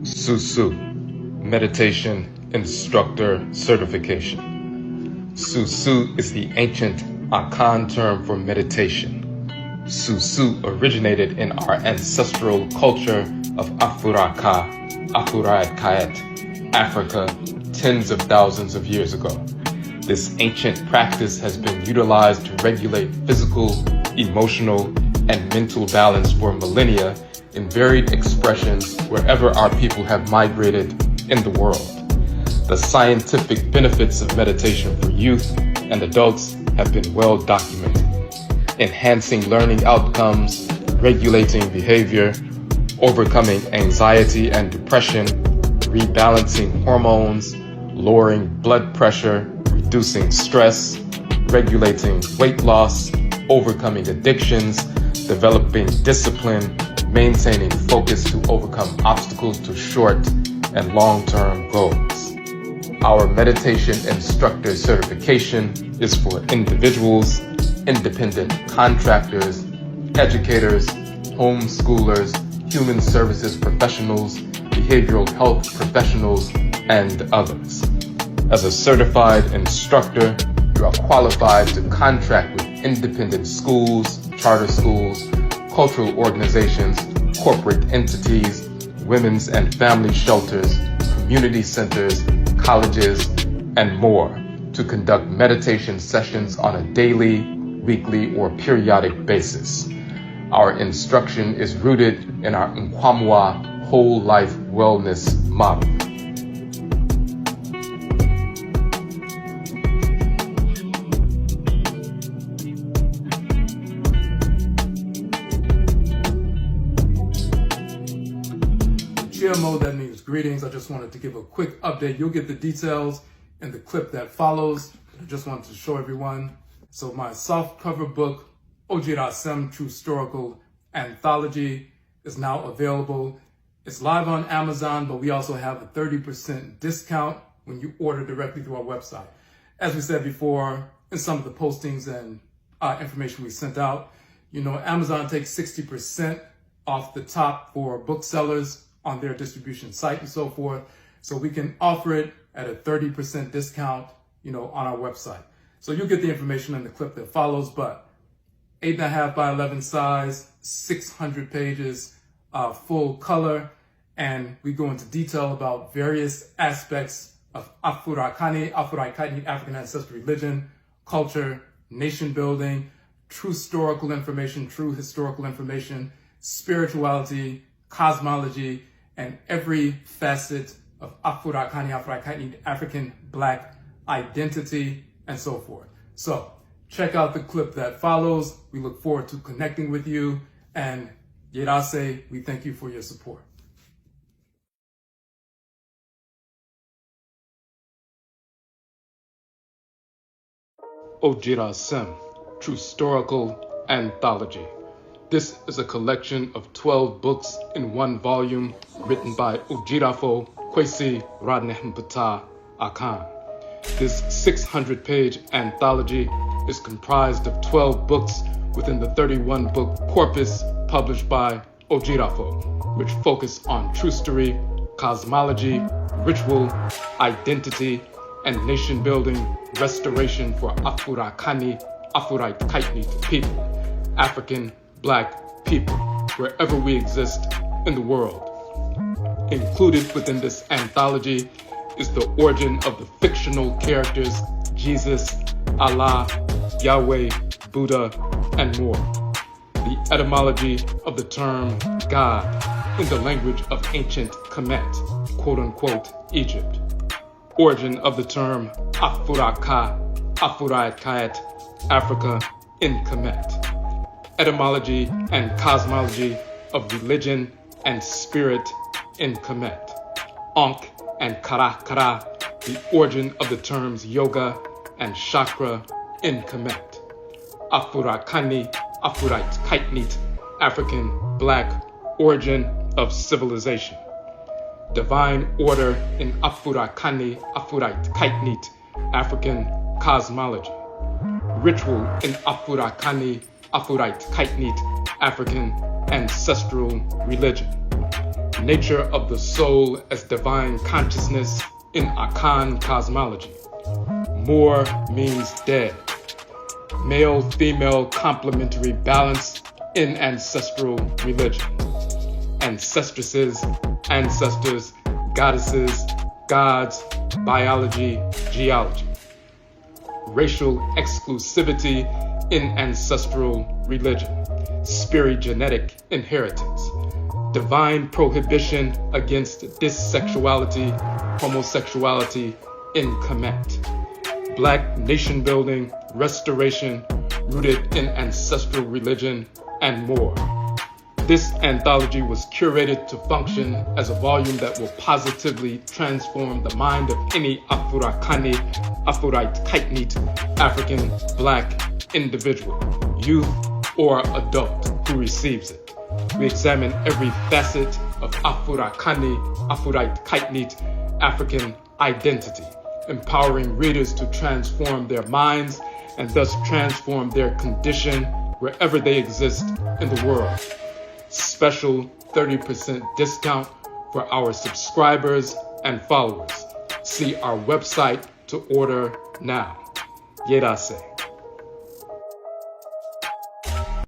SUSUW, Meditation Instructor Certification. SUSUW is the ancient Akan term for meditation. SUSUW originated in our ancestral culture of Afuraka, Afurayat, Africa, tens of thousands of years ago. This ancient practice has been utilized to regulate physical, emotional, and mental balance for millennia in varied expressions wherever our people have migrated in the world. The scientific benefits of meditation for youth and adults have been well documented, enhancing learning outcomes, regulating behavior, overcoming anxiety and depression, rebalancing hormones, lowering blood pressure, reducing stress, regulating weight loss, overcoming addictions, developing discipline, maintaining focus to overcome obstacles to short and long-term goals. Our meditation instructor certification is for individuals, independent contractors, educators, homeschoolers, human services professionals, behavioral health professionals, and others. As a certified instructor, you are qualified to contract with independent schools, charter schools, cultural organizations, corporate entities, women's and family shelters, community centers, colleges, and more to conduct meditation sessions on a daily, weekly, or periodic basis. Our instruction is rooted in our Nkwamwa whole life wellness model. GMO, that means greetings. I just wanted to give a quick update. You'll get the details in the clip that follows. I just wanted to show everyone. So my soft cover book, Odwirafo True Historical Anthology, is now available. It's live on Amazon, but we also have a 30% discount when you order directly through our website. As we said before, in some of the postings and information we sent out, Amazon takes 60% off the top for booksellers on their distribution site and so forth. So we can offer it at a 30% discount, on our website. So you'll get the information in the clip that follows, but 8.5 by 11 size, 600 pages, full color, and we go into detail about various aspects of Afurakani, African ancestral religion, culture, nation building, true historical information, spirituality, cosmology, and every facet of Afurakani, African Black identity, and so forth. So check out the clip that follows. We look forward to connecting with you, and Yerase, we thank you for your support. Odwirafo True Historical Anthology. This is a collection of 12 books in one volume written by Odwirafo Kwesi Radnehmpata Akan. This 600-page anthology is comprised of 12 books within the 31-book corpus published by Odwirafo, which focus on true story, cosmology, ritual, identity, and nation-building restoration for Afurakani, people, African Black people, wherever we exist in the world. Included within this anthology is the origin of the fictional characters Jesus, Allah, Yahweh, Buddha, and more. The etymology of the term God in the language of ancient Kemet, quote-unquote, Egypt. Origin of the term Afuraka, Afurayat, Africa in Kemet. Etymology and cosmology of religion and spirit in Kemet. Ankh and Kara, the origin of the terms yoga and chakra in Kemet. Afurakani, Afurite Kaitnit, African Black Origin of Civilization. Divine Order in Afurakani, Afurite Kaitnit, African Cosmology. Ritual in Afurakani, Afurite Kaitnit, African Ancestral Religion. Nature of the soul as divine consciousness in Akan cosmology. More means dead. Male-female complementary balance in ancestral religion. Ancestresses, ancestors, goddesses, gods, biology, geology. Racial exclusivity in ancestral religion. Spirigenetic inheritance. Divine prohibition against dissexuality, homosexuality in Kemet. Black nation building, restoration, rooted in ancestral religion, and more. This anthology was curated to function as a volume that will positively transform the mind of any Afurakani, Afurite Kaitnit, African Black individual, youth, or adult who receives it. We examine every facet of Afurakani, Afurite Kaitnit, African identity, empowering readers to transform their minds and thus transform their condition wherever they exist in the world. Special 30% discount for our subscribers and followers. See our website to order now. Yerase.